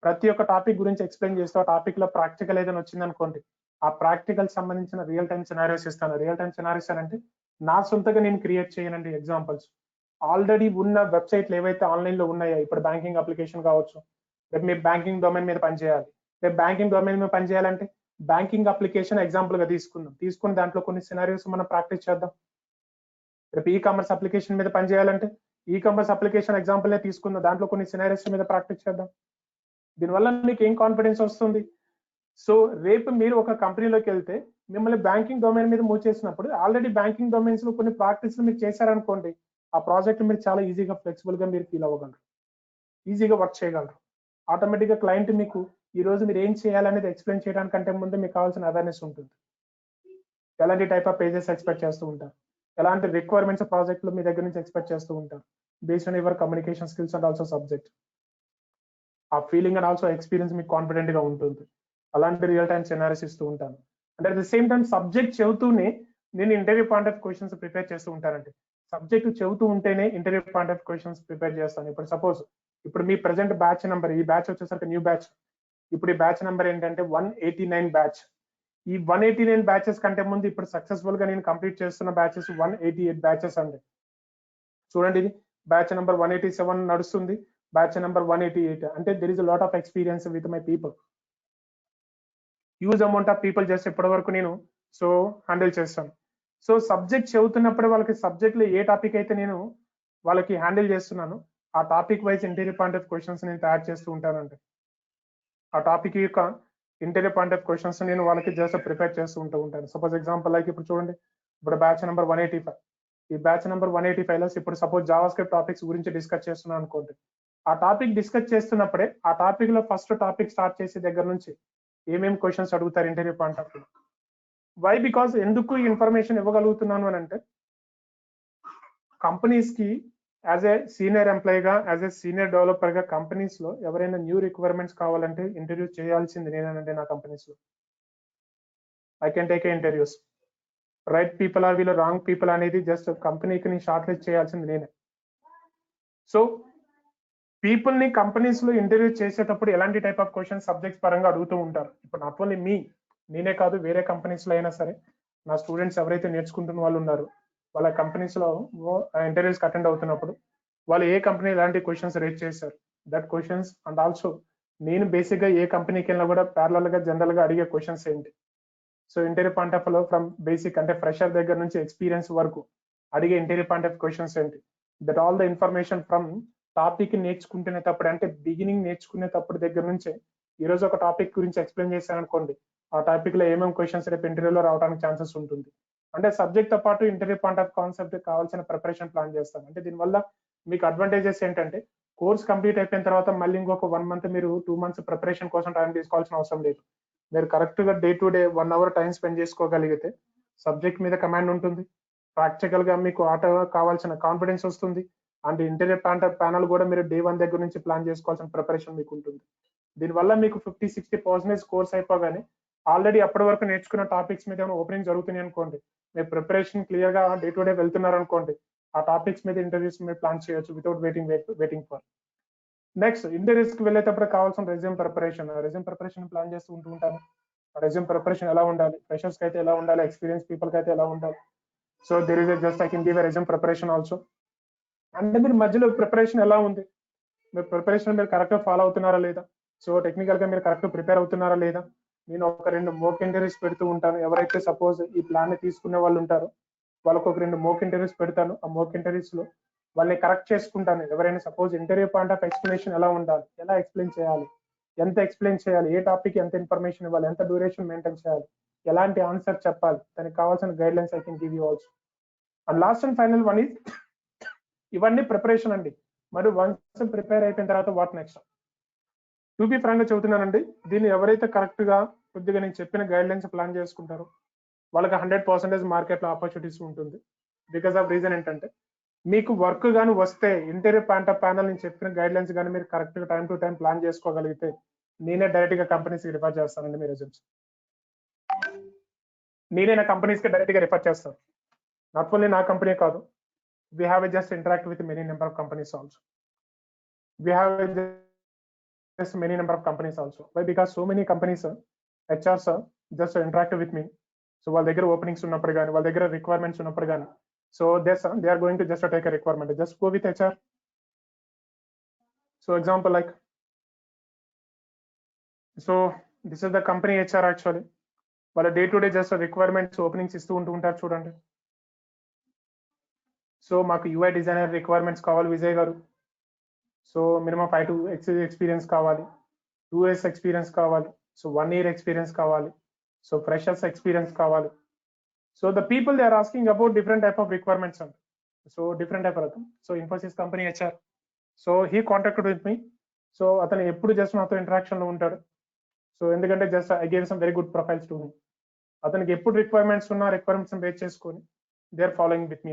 ప్రతి ఒక్క టాపిక్ గురించి ఎక్స్ప్లెయిన్ చేస్తూ ఆ టాపిక్ లో ప్రాక్టికల్ ఏదైనా వచ్చింది అనుకోండి, ఆ ప్రాక్టికల్ సంబంధించిన రియల్ టైమ్ సినారియోస్ ఇస్తాను. రియల్ టైమ్ సినారియోస్ అంటే నా సొంతగా నేను క్రియేట్ చేయనండి. ఎగ్జాంపుల్స్ ఆల్రెడీ ఉన్న వెబ్సైట్లు ఏవైతే ఆన్లైన్ లో ఉన్నాయో, ఇప్పుడు బ్యాంకింగ్ అప్లికేషన్ కావచ్చు, రేపు మీరు బ్యాంకింగ్ డొమైన్ మీద పనిచేయాలి. రేపు బ్యాంకింగ్ డొమైన్ మీద పనిచేయాలంటే బ్యాంకింగ్ అప్లికేషన్ ఎగ్జాంపుల్ గా తీసుకుని దాంట్లో కొన్ని సినారియోస్ మనం ప్రాక్టీస్ చేద్దాం. రేపు ఈ కామర్స్ అప్లికేషన్ మీద పనిచేయాలంటే ఈ కామర్స్ అప్లికేషన్ ఎగ్జాంపుల్ తీసుకుందాం, దాంట్లో కొన్ని సినారియోస్ మీద ప్రాక్టీస్ చేద్దాం. దీనివల్ల మీకు ఏం కాన్ఫిడెన్స్ వస్తుంది? సో రేపు మీరు ఒక కంపెనీలోకి వెళ్తే మిమ్మల్ని బ్యాంకింగ్ డొమైన్ మీద మూవ్ చేసినప్పుడు ఆల్రెడీ బ్యాంకింగ్ డొమైన్స్ లో కొన్ని ప్రాక్టీస్ మీరు చేశారనుకోండి, ఆ ప్రాజెక్ట్ మీరు చాలా ఈజీగా ఫ్లెక్సిబుల్ గా మీరు ఫీల్ అవ్వగలరు, ఈజీగా వర్క్ చేయగలరు. ఆటోమేటిక్ గా క్లయింట్ మీకు ఈ రోజు మీరు ఏం చేయాలనేది ఎక్స్ప్లెయిన్ చేయడానికంటే ముందు మీకు కావాల్సిన అవేర్నెస్ ఉంటుంది. ఎలాంటి టైప్ ఆఫ్ పేజెస్ ఎక్స్పెక్ట్ చేస్తూ ఉంటారు, ఎలాంటి రిక్వైర్మెంట్స్ ప్రాజెక్ట్ లో మీ దగ్గర నుంచి ఎక్స్పెక్ట్ చేస్తూ ఉంటారు, based on your communication skills and also subject. ఆ ఫీలింగ్ అండ్ ఆల్సో ఎక్స్పీరియన్స్ మీకు కాన్ఫిడెంట్ గా ఉంటుంది. అలాంటి రియల్ టైమ్ సినారీస్ ఇస్తూ ఉంటాను. And at the same time subject చెబుతూనే నేను interview point of questions prepare చేస్తూ ఉంటానండి. సబ్జెక్ట్ చెబుతూ ఉంటేనే interview point of questions prepare చేస్తాను. ఇప్పుడు సపోజ్ ఇప్పుడు మీ ప్రెసెంట్ బ్యాచ్ నెంబర్, ఈ బ్యాచ్ వచ్చేసరికి న్యూ బ్యాచ్. ఇప్పుడు ఈ బ్యాచ్ నెంబర్ ఏంటంటే 189 బ్యాచ్. ఈ 189 బ్యాచెస్ కంటే ముందు ఇప్పుడు సక్సెస్ఫుల్ గా నేను కంప్లీట్ చేస్తున్న బ్యాచెస్ 188 బ్యాచెస్ అండి. చూడండి, ఇది బ్యాచ్ నెంబర్ 187 నడుస్తుంది, బ్యాచ్ నెంబర్ 188. అంటే there is a lot of experience with my people. Huge amount of people just ఇప్పటి వరకు నేను హ్యాండిల్ చేస్తాను. సో సబ్జెక్ట్ చదువుతున్నప్పుడు వాళ్ళకి సబ్జెక్ట్ లో ఏ టాపిక్ అయితే నేను వాళ్ళకి హ్యాండిల్ చేస్తున్నాను, ఆ topic wise interview point of questions నేను తయారు చేస్తూ ఉంటానండి. ఆ టాపిక్ యొక్క ఇంటర్వ్యూ పాయింట్ ఆఫ్ క్వశ్చన్స్ నేను వాళ్ళకి జస్ట్ ప్రిపేర్ చేస్తూ ఉంటాను. సపోజ్ ఎగ్జాంపుల్ లైక్ ఇప్పుడు చూడండి, ఇప్పుడు బ్యాచ్ నెంబర్ 185. ఈ బ్యాచ్ నెంబర్ 185 లో ఇప్పుడు సపోజ్ జావా స్క్రిప్ట్ టాపిక్స్ గురించి డిస్కస్ చేస్తున్నాను అనుకోండి. ఆ టాపిక్ డిస్కస్ చేస్తున్నప్పుడే ఆ టాపిక్ లో ఫస్ట్ టాపిక్ స్టార్ట్ చేసే దగ్గర నుంచి ఏమేమి క్వశ్చన్స్ అడుగుతారు interview point of view. Why? Because ఎందుకు ఇన్ఫర్మేషన్ ఇవ్వగలుగుతున్నాను అని అంటే, కంపెనీస్ కి యాజ్ ఏ సీనియర్ ఎంప్లాయీగా, యాజ్ ఏ సీనియర్ డెవలపర్ గా కంపెనీస్ లో ఎవరైనా న్యూ రిక్వైర్మెంట్స్ కావాలంటే ఇంటర్వ్యూ చేయాల్సింది నేనేనంటే నా కంపెనీస్ లో. I can take interviews. Right people are వీళ్ళు రాంగ్ పీపుల్ అనేది జస్ట్ కంపెనీకి షార్ట్ లిస్ట్ చేయాల్సింది నేనే. సో పీపుల్ ని కంపెనీస్ లో ఇంటర్వ్యూ చేసేటప్పుడు ఎలాంటి టైప్ ఆఫ్ క్వశ్చన్స్ సబ్జెక్ట్స్ పరంగా అడుగుతూ ఉంటారు. ఇప్పుడు నాట్ ఓన్లీ నేనే కాదు, వేరే కంపెనీస్ లో అయినా సరే నా స్టూడెంట్స్ ఎవరైతే నేర్చుకుంటున్న వాళ్ళు ఉన్నారు, వాళ్ళ కంపెనీస్ లో ఇంటర్వ్యూస్ అటెండ్ అవుతున్నప్పుడు వాళ్ళు ఏ కంపెనీ ఎలాంటి క్వశ్చన్స్ రేట్ చేశారు, దట్ క్వశ్చన్స్ అండ్ ఆల్సో నేను బేసిక్ గా ఏ కంపెనీకి వెళ్ళినా కూడా ప్యారలల్ గా జనరల్ గా అడిగే క్వశ్చన్స్ ఏంటి. సో ఇంటర్వ్యూ పాయింట్ ఆఫ్ లో ఫ్రమ్ బేసిక్ అంటే ఫ్రెషర్ దగ్గర నుంచి ఎక్స్పీరియన్స్ వరకు అడిగే ఇంటర్వ్యూ పాయింట్ ఆఫ్ క్వశ్చన్స్ ఏంటి, that all the information from topic నేర్చుకుంటునేటప్పుడు అంటే బిగినింగ్ నేర్చుకునేటప్పుడు దగ్గర నుంచే ఈ రోజు ఒక టాపిక్ గురించి ఎక్స్ప్లెయిన్ చేశాను అనుకోండి, ఆ టాపిక్ లో ఏమేమి క్వశ్చన్స్ రేపు ఇంటర్వ్యూలో రావడానికి ఛాన్సెస్ ఉంటుంది. అంటే సబ్జెక్ట్ తో పాటు ఇంటర్వ్యూ పాయింట్ ఆఫ్ కాన్సెప్ట్ కావాల్సిన ప్రిపరేషన్ ప్లాన్ చేస్తాను. అంటే దీనివల్ల మీకు అడ్వాంటేజెస్ ఏంటంటే, కోర్స్ కంప్లీట్ అయిపోయిన తర్వాత మళ్ళీ ఇంకొక 1 మంత్ మీరు 2 మంత్స్ ప్రిపరేషన్ కోసం టైం తీసుకోవాల్సిన అవసరం లేదు. మీరు కరెక్ట్ గా day to day 1 hour time spend చేసుకోగలిగితే సబ్జెక్ట్ మీద కమాండ్ ఉంటుంది, ప్రాక్టికల్ గా మీకు ఆట కావాల్సిన కాన్ఫిడెన్స్ వస్తుంది, అండ్ ఇంటర్వ్యూ ప్యానల్ కూడా మీరు డే 1 దగ్గర నుంచి ప్లాన్ చేసుకోవాల్సిన ప్రిపరేషన్ మీకు ఉంటుంది. దీనివల్ల మీకు 50-60% కోర్స్ అయిపోగానే ఆల్రెడీ అప్పటి వరకు నేర్చుకున్న టాపిక్స్ మీద ఏమైనా ఓపెనింగ్ జరుగుతున్నాయి అనుకోండి, మీరు ప్రిపరేషన్ క్లియర్ గా డే టు డే వెళ్తున్నారు అనుకోండి, ఆ టాపిక్స్ మీద ఇంటర్వ్యూస్ మీరు ప్లాన్ చేయొచ్చు without waiting for. Next interviews కి వెళ్ళేటప్పుడు కావాల్సిన రెజ్యూమ్ ప్రిపరేషన్ ప్లాన్ చేస్తూ ఉంటాను. రెజ్యూమ్ ప్రిపరేషన్ ఎలా ఉండాలి, ఫ్రెషర్స్ కి అయితే ఎలా ఉండాలి, ఎక్స్పీరియన్స్ పీపుల్ కి అయితే ఎలా ఉండాలి. So there is just I can give resume preparation also. అంటే మీరు మధ్యలో ప్రిపరేషన్ ఎలా ఉంది, మీరు ప్రిపరేషన్ మీరు కరెక్ట్ గా ఫాలో అవుతున్నారా లేదా, సో టెక్నికల్ గా మీరు కరెక్ట్ ప్రిపేర్ అవుతున్నారా లేదా. నేను ఒక 2 మోక్ ఇంటర్వ్యూస్ పెడుతూ ఉంటాను. ఎవరైతే సపోజ్ ఈ ప్లాన్ ని తీసుకునే వాళ్ళు ఉంటారో వాళ్ళకు ఒక 2 మోక్ ఇంటర్వ్యూస్ పెడతాను. ఆ మోక్ ఇంటర్వ్యూస్ లో వాళ్ళని కరెక్ట్ చేసుకుంటాను. ఎవరైనా suppose interview point of explanation ఎలా ఉండాలి, ఎలా ఎక్స్ప్లెయిన్ చేయాలి, ఎంత ఎక్స్ప్లెయిన్ చేయాలి, ఏ టాపిక్ ఎంత ఇన్ఫర్మేషన్ ఇవ్వాలి, ఎంత డ్యూరేషన్ మెయింటైన్ చేయాలి, ఎలాంటి ఆన్సర్ చెప్పాలి, దానికి కావాల్సిన guidelines I can give you also. And last and final one is ఇవన్నీ ప్రిపరేషన్ అండి. మరి వన్స్ ప్రిపేర్ అయిపోయిన తర్వాత what next? To be frank గా చెబుతున్నానండి, దీన్ని ఎవరైతే కరెక్ట్ గా కొద్దిగా నేను చెప్పిన గైడ్ లైన్స్ ప్లాన్ చేసుకుంటారో వాళ్ళకి 100% మార్కెట్ లో ఆపర్చునిటీస్ ఉంటుంది. బికాస్ ఆఫ్ రీజన్ ఏంటంటే, మీకు వర్క్ గాని వస్తే ఇంటర్వ్యూ పాయింట్ ఆఫ్ ప్యానల్ నేను చెప్పిన గైడ్ లైన్స్ కానీ మీరు కరెక్ట్ గా టైం టు టైం ప్లాన్ చేసుకోగలిగితే నేనే డైరెక్ట్ గా కంపెనీస్ కి రిఫర్ చేస్తానండి. మీ రెజ్యూమ్స్ నేనే నా కంపెనీస్ కి డైరెక్ట్ గా రిఫర్ చేస్తాను. నాట్ ఓన్లీ నా కంపెనీ కాదు, we have just interact with many number of companies also. We have just many number of companies also. Why? Because so many companies, HRs just interact with me. So while they get openings unnappudu gaani, while they get requirements unnappudu gaani, so they are going to just take a requirement. Just go with HR. So example like, so this is the company HR actually. వాళ్ళ day to day just requirements openings ఇస్తూ ఉంటారు చూడండి. So మాకు UI designer requirements కావాలి విజయ్ గారు, so minimum 5 to 6 experience కావాలి, 2 years experience కావాలి, so 1 year experience కావాలి, సో ఫ్రెషర్స్ ఎక్స్పీరియన్స్ కావాలి. So the people they are asking about different type of requirements అండి. So different type of, so Infosys company HR, so he contacted with me. So అతను ఎప్పుడు just నాతో interaction లో ఉంటాడు. So ఎందుకంటే just I gave some very good profiles to him. అతనికి ఎప్పుడు requirements ఉన్నా రిక్వైర్మెంట్స్ బేస్ చేసుకొని they are following with me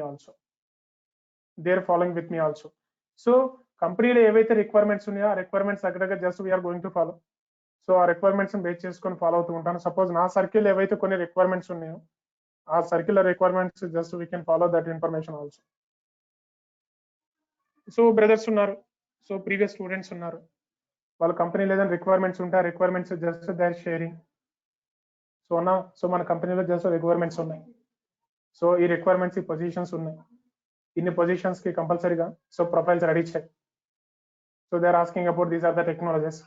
also. So కంపెనీలో ఏవైతే రిక్వైర్మెంట్స్ ఉన్నాయో ఆ రిక్వైర్మెంట్స్ దగ్గరగా just we are going to follow. So ఆ రిక్వైర్మెంట్స్ బేస్ చేసుకొని ఫాలో అవుతూ ఉంటాను. సపోజ్ నా సర్కిల్ ఏవైతే కొన్ని రిక్వైర్మెంట్స్ ఉన్నాయో ఆ circle requirements just we can follow that information also. So brothers ఉన్నారు, సో ప్రీవియస్ స్టూడెంట్స్ ఉన్నారు, వాళ్ళ కంపెనీలో ఏదైనా రిక్వైర్మెంట్స్ ఉంటే ఆ requirements just they are sharing. So మన కంపెనీలో జస్ట్ రిక్వైర్మెంట్స్ ఉన్నాయి, సో ఈ రిక్వైర్మెంట్స్ ఈ పొజిషన్స్ ఉన్నాయి, ఇన్ని పొజిషన్స్ కి కంపల్సరీగా సో ప్రొఫైల్స్ రెడీ చేయాలి. So they are asking about these are the technologies,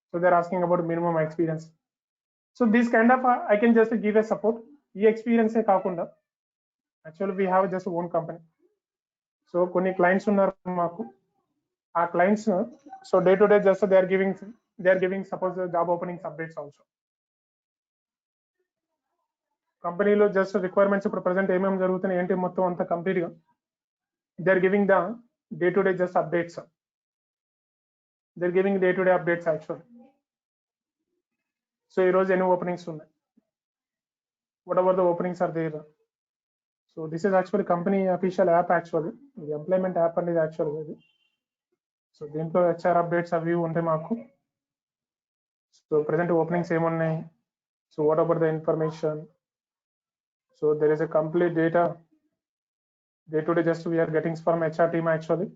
so they are asking about minimum experience. So this kind of I can just give a support. ఈ ఎక్స్పీరియన్సే కాకుండా actually we have just own company. So కొన్ని clients ఉన్నారు మాకు, ఆ clients so day to day just they are giving suppose job openings updates also. కంపెనీలో just requirements ఇప్పుడు present ఏమేమి జరుగుతున్నాయి ఏంటి మొత్తం అంతా కంప్లీట్ గా they are giving the day to day just updates. They are giving day to day updates actual. So ఈ రోజు ఎన్ని ఓపెనింగ్స్ ఉన్నాయి, what are the openings are there. So this is actually company official app actually, the employment app and is actually ఇది. So దీంట్లో HR updates అవి ఉంటాయి మాకు. So present openings ఏమున్నాయి, so what about the information, so there is a complete data day to day just we are getting from HR team actually.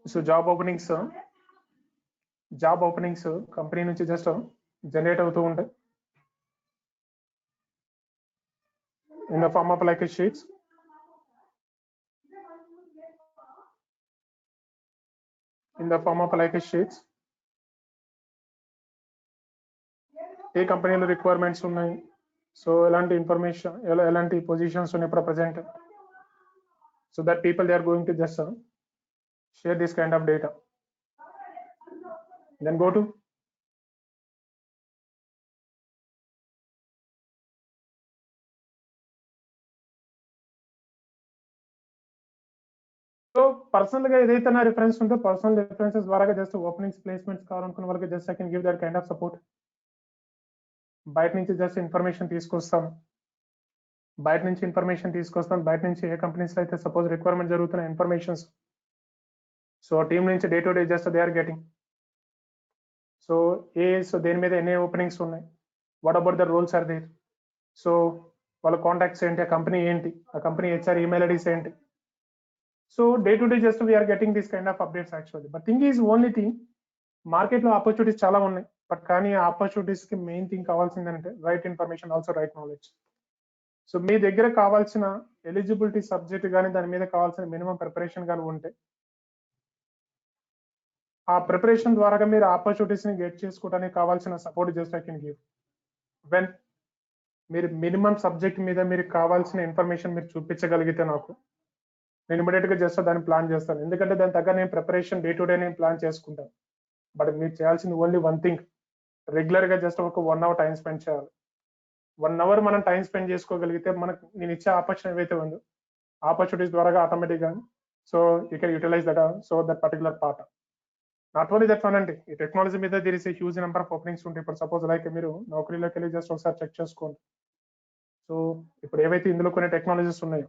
So job openings company నుంచి just generate అవుతూ ఉంటాయి in the form of like a sheets. In the form of like a sheets, ఏ కంపెనీలో requirements ఉన్నాయి, so ఎలాంటి information ఎలాంటి positions ఉన్నాయి ఇప్పుడు present, so that people they are going to just share this kind of data. Then go to so personal గా ఏదైతే నా reference ఉందో పర్సనల్ రిఫరెన్సెస్ ద్వారా జస్ట్ ఓపెనింగ్స్ ప్లేస్మెంట్స్ కావాలనుకున్న వాళ్ళకి just I can give that kind of support. బయట నుంచి just information తీసుకొస్తాను, బయట నుంచి ఏ కంపెనీస్ అయితే సపోజ్ రిక్వైర్మెంట్ జరుగుతున్న ఇన్ఫర్మేషన్స్, సో టీమ్ నుంచి day to day just they are getting. So దేని మీద ఎన్ని ఓపెనింగ్స్ ఉన్నాయి, what about the roles are there, so వాళ్ళ కాంటాక్ట్స్ ఏంటి, ఆ కంపెనీ ఏంటి, ఆ కంపెనీ HR ఈమెయిల్ ఐడీస్ ఏంటి. So day to day just we are getting this kind of updates actually. But thing is only thing, market లో opportunities చాలా ఉన్నాయి, but కానీ ఆ ఆపర్చునిటీస్ కి మెయిన్ థింగ్ కావాల్సింది అంటే right information also right knowledge. So మీ దగ్గర కావాల్సిన ఎలిజిబిలిటీ సబ్జెక్ట్ కానీ దాని మీద కావాల్సిన మినిమం ప్రిపరేషన్ కానీ ఉంటే ఆ ప్రిపరేషన్ ద్వారా మీరు ఆపర్చునిటీస్ ని గెట్ చేసుకోవడానికి కావాల్సిన support just I can give. When మీరు మినిమం సబ్జెక్ట్ మీద మీరు కావాల్సిన ఇన్ఫర్మేషన్ మీరు చూపించగలిగితే నాకు, నేను ఇమీడియట్ గా జస్ట్ దాన్ని ప్లాన్ చేస్తాను. ఎందుకంటే దాని తగ్గ నేను ప్రిపరేషన్ డే టు డే నేను ప్లాన్ చేసుకుంటాను. బట్ మీరు చేయాల్సింది ఓన్లీ వన్ థింగ్, రెగ్యులర్ గా జస్ట్ ఒక 1 hour టైం స్పెండ్ చేయాలి. 1 hour మనం టైం స్పెండ్ చేసుకోగలిగితే మనకు నేను ఇచ్చే ఆపర్చునిటీ ఏవైతే ఉందో ఆపర్చునిటీస్ ద్వారా ఆటోమేటిక్ గా so you can utilize that so that particular part. Not only that one అండి, ఈ టెక్నాలజీ మీద there is a huge number of openings ఉంటాయి. ఇప్పుడు సపోజ్ లైక్ మీరు నౌకరీలోకి వెళ్ళి జస్ట్ ఒకసారి చెక్ చేసుకోండి. సో ఇప్పుడు ఏవైతే ఇందులో కొన్ని టెక్నాలజీస్ ఉన్నాయో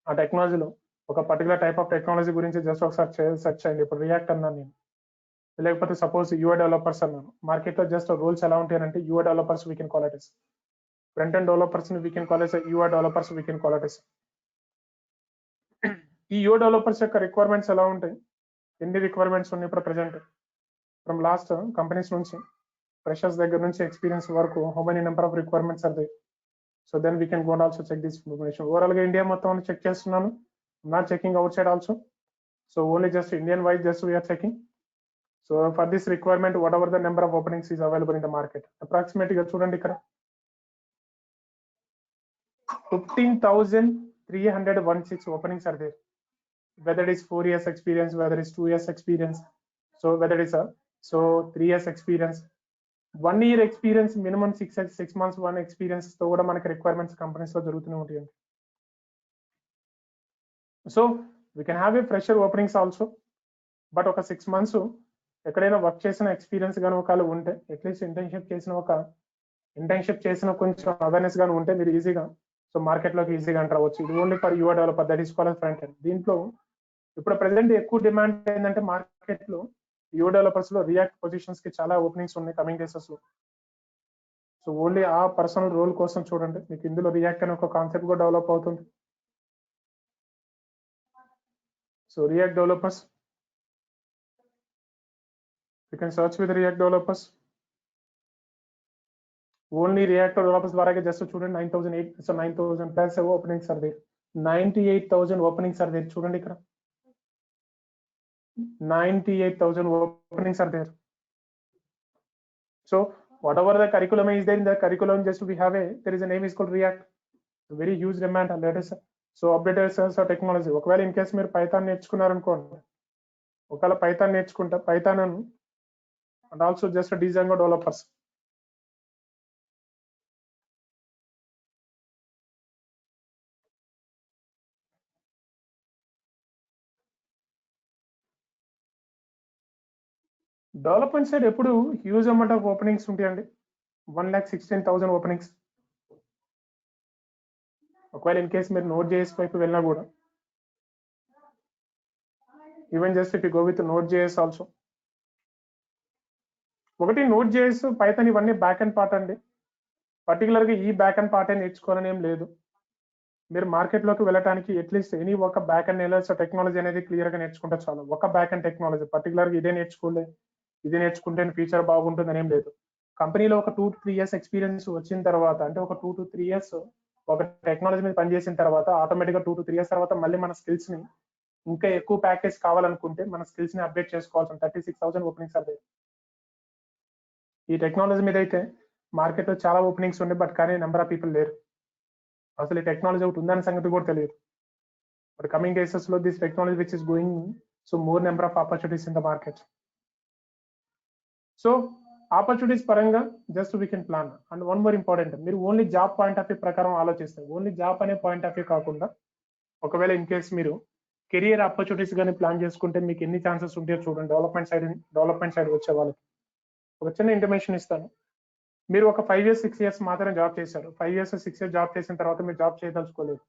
ఆ టెక్నాలజీలో ఒక పర్టికులర్ టైప్ ఆఫ్ టెక్నాలజీ గురించి జస్ట్ ఒకసారి సెర్చ్ చేయండి. ఇప్పుడు రియాక్ట్ అన్నాను నేను, లేకపోతే సపోజ్ యూఐ డెవలపర్స్ అన్నాను. మార్కెట్ లో జస్ట్ రూల్స్ ఎలా ఉంటాయంటే UI developers we can call it as, front end developers we can call it UI developers we can call it as. ఈ యూఐ డెవలపర్స్ యొక్క రిక్వైర్మెంట్స్ ఎలా ఉంటాయి, ఎన్ని రిక్వైర్మెంట్స్ ఉన్నాయి ఇప్పుడు ప్రెసెంట్ ఫ్రమ్ లాస్ట్ కంపెనీస్ నుంచి ఫ్రెషర్స్ దగ్గర నుంచి ఎక్స్పీరియన్స్ వరకు how many number of requirements are they. So then we can go and also check this information. Overall గా ఇండియా మొత్తం చెక్ చేస్తున్నాను, not checking outside also. So only just Indian wise just we are checking. So for this requirement whatever the number of openings is available in the market, approximate గా చూడండి ఇక్కడ 15,316 openings are there. Whether it is 4 years experience, whether it is 2 years experience, so whether it is 3 years experience, 1 year experience, minimum 6 months 1 experience తో కూడా మనకి requirements companies లో జరుగుతూనే ఉంటాయండి. So we can have a fresher openings also, but ఒక 6 months ఎక్కడైనా work చేసిన experience కానీ ఒకవేళ ఉంటే, అట్లీస్ట్ ఇంటర్న్షిప్ చేసిన కొంచెం అవేర్నెస్ కానీ ఉంటే మీరు ఈజీగా సో మార్కెట్లోకి ఈజీగా ఎంటర్ అవ్వచ్చు. ఇది only for your developer, that is called front end. దీంట్లో ఇప్పుడు ప్రెసెంట్ ఎక్కువ డిమాండ్ ఏంటంటే మార్కెట్లో యువర్ డెవలపర్స్ లో రియాక్ట్ పొజిషన్స్ కి చాలా ఓపెనింగ్స్ ఉన్నాయి కమింగ్ డేసెస్ లో. సో ఓన్లీ ఆ పర్సనల్ రోల్ కోసం చూడండి, మీకు ఇందులో రియాక్ట్ అనే ఒక కాన్సెప్ట్ కూడా డెవలప్ అవుతుంది. So React developers, you can search with React developers. Only React developers ద్వారా జస్ట్ చూడండి 9,008, so 9,000 plus openings are there. 98,000 openings are there. చూడండి ఇక్కడ 98,000 openings are there. So whatever the curriculum is there, in the curriculum just we have there is a name is called React. Very huge demand on that is. So updated sensor technology. ఒకవేళ in case మీరు Python నేర్చుకున్నారనుకోండి, ఒకవేళ Python నేర్చుకుంటే Python and also just design developers. Development side ఎప్పుడు huge amount of openings ఉంటాయండి. 1,16,000 openings. ఒకవేళ in case మీరు note JS వైపు వెళ్ళినా కూడా, even just if you go with note JS also. ఒకటి నోట్ జేఎస్, పైథాన్ ఇవన్నీ బ్యాక్ అండ్ పార్ట్ అండి. పర్టికులర్గా ఈ బ్యాక్ అండ్ పార్ట్ నేర్చుకోవాలని ఏం లేదు. మీరు మార్కెట్లోకి వెళ్ళడానికి అట్లీస్ట్ ఎనీ ఒక బ్యాక్ అండ్ ఎలర్స్ టెక్నాలజీ అనేది క్లియర్గా నేర్చుకుంటే చాలు. ఒక బ్యాక్ అండ్ టెక్నాలజీ పర్టికులర్గా ఇదే నేర్చుకోలే, ఇది నేర్చుకుంటే ఫ్యూచర్ బాగుంటుందని ఏం లేదు. కంపెనీలో ఒక 2 to 3 years ఎక్స్పీరియన్స్ వచ్చిన తర్వాత, అంటే ఒక 2 to 3 years ఒక టెక్నాలజీ మీద పనిచేసిన తర్వాత, ఆటోమేటిక్గా 2 to 3 years తర్వాత మళ్ళీ మన స్కిల్స్ ని ఇంకా ఎక్కువ ప్యాకేజ్ కావాలనుకుంటే మన స్కిల్స్ ని అప్డేట్ చేసుకోవాల్సి. 36,000 ఓపెనింగ్స్ అదే. ఈ టెక్నాలజీ మీద అయితే మార్కెట్ లో చాలా ఓపెనింగ్స్ ఉన్నాయి, బట్ కానీ నెంబర్ ఆఫ్ పీపుల్ లేరు. అసలు ఈ టెక్నాలజీ ఒకటి ఉందనే సంగతి కూడా తెలియదు. బట్ కమింగ్ డేసెస్ లో this technology which is going, so more number of opportunities in the market. So opportunities పరంగా just we can plan. And one more important, మీరు only job point of view ప్రకారం ఆలోచిస్తారు. Only job అనే point of view కాకుండా, ఒకవేళ in case మీరు career opportunities కానీ plan చేసుకుంటే మీకు ఎన్ని ఛాన్సెస్ ఉంటాయో చూడండి. డెవలప్మెంట్ సైడ్ వచ్చే వాళ్ళకి ఒక చిన్న ఇంటిమేషన్ ఇస్తాను. మీరు ఒక 5 years 6 years మాత్రమే జాబ్ చేశారు. 5 years 6 years జాబ్ చేసిన తర్వాత మీరు జాబ్ చేయదలుచుకోలేదు,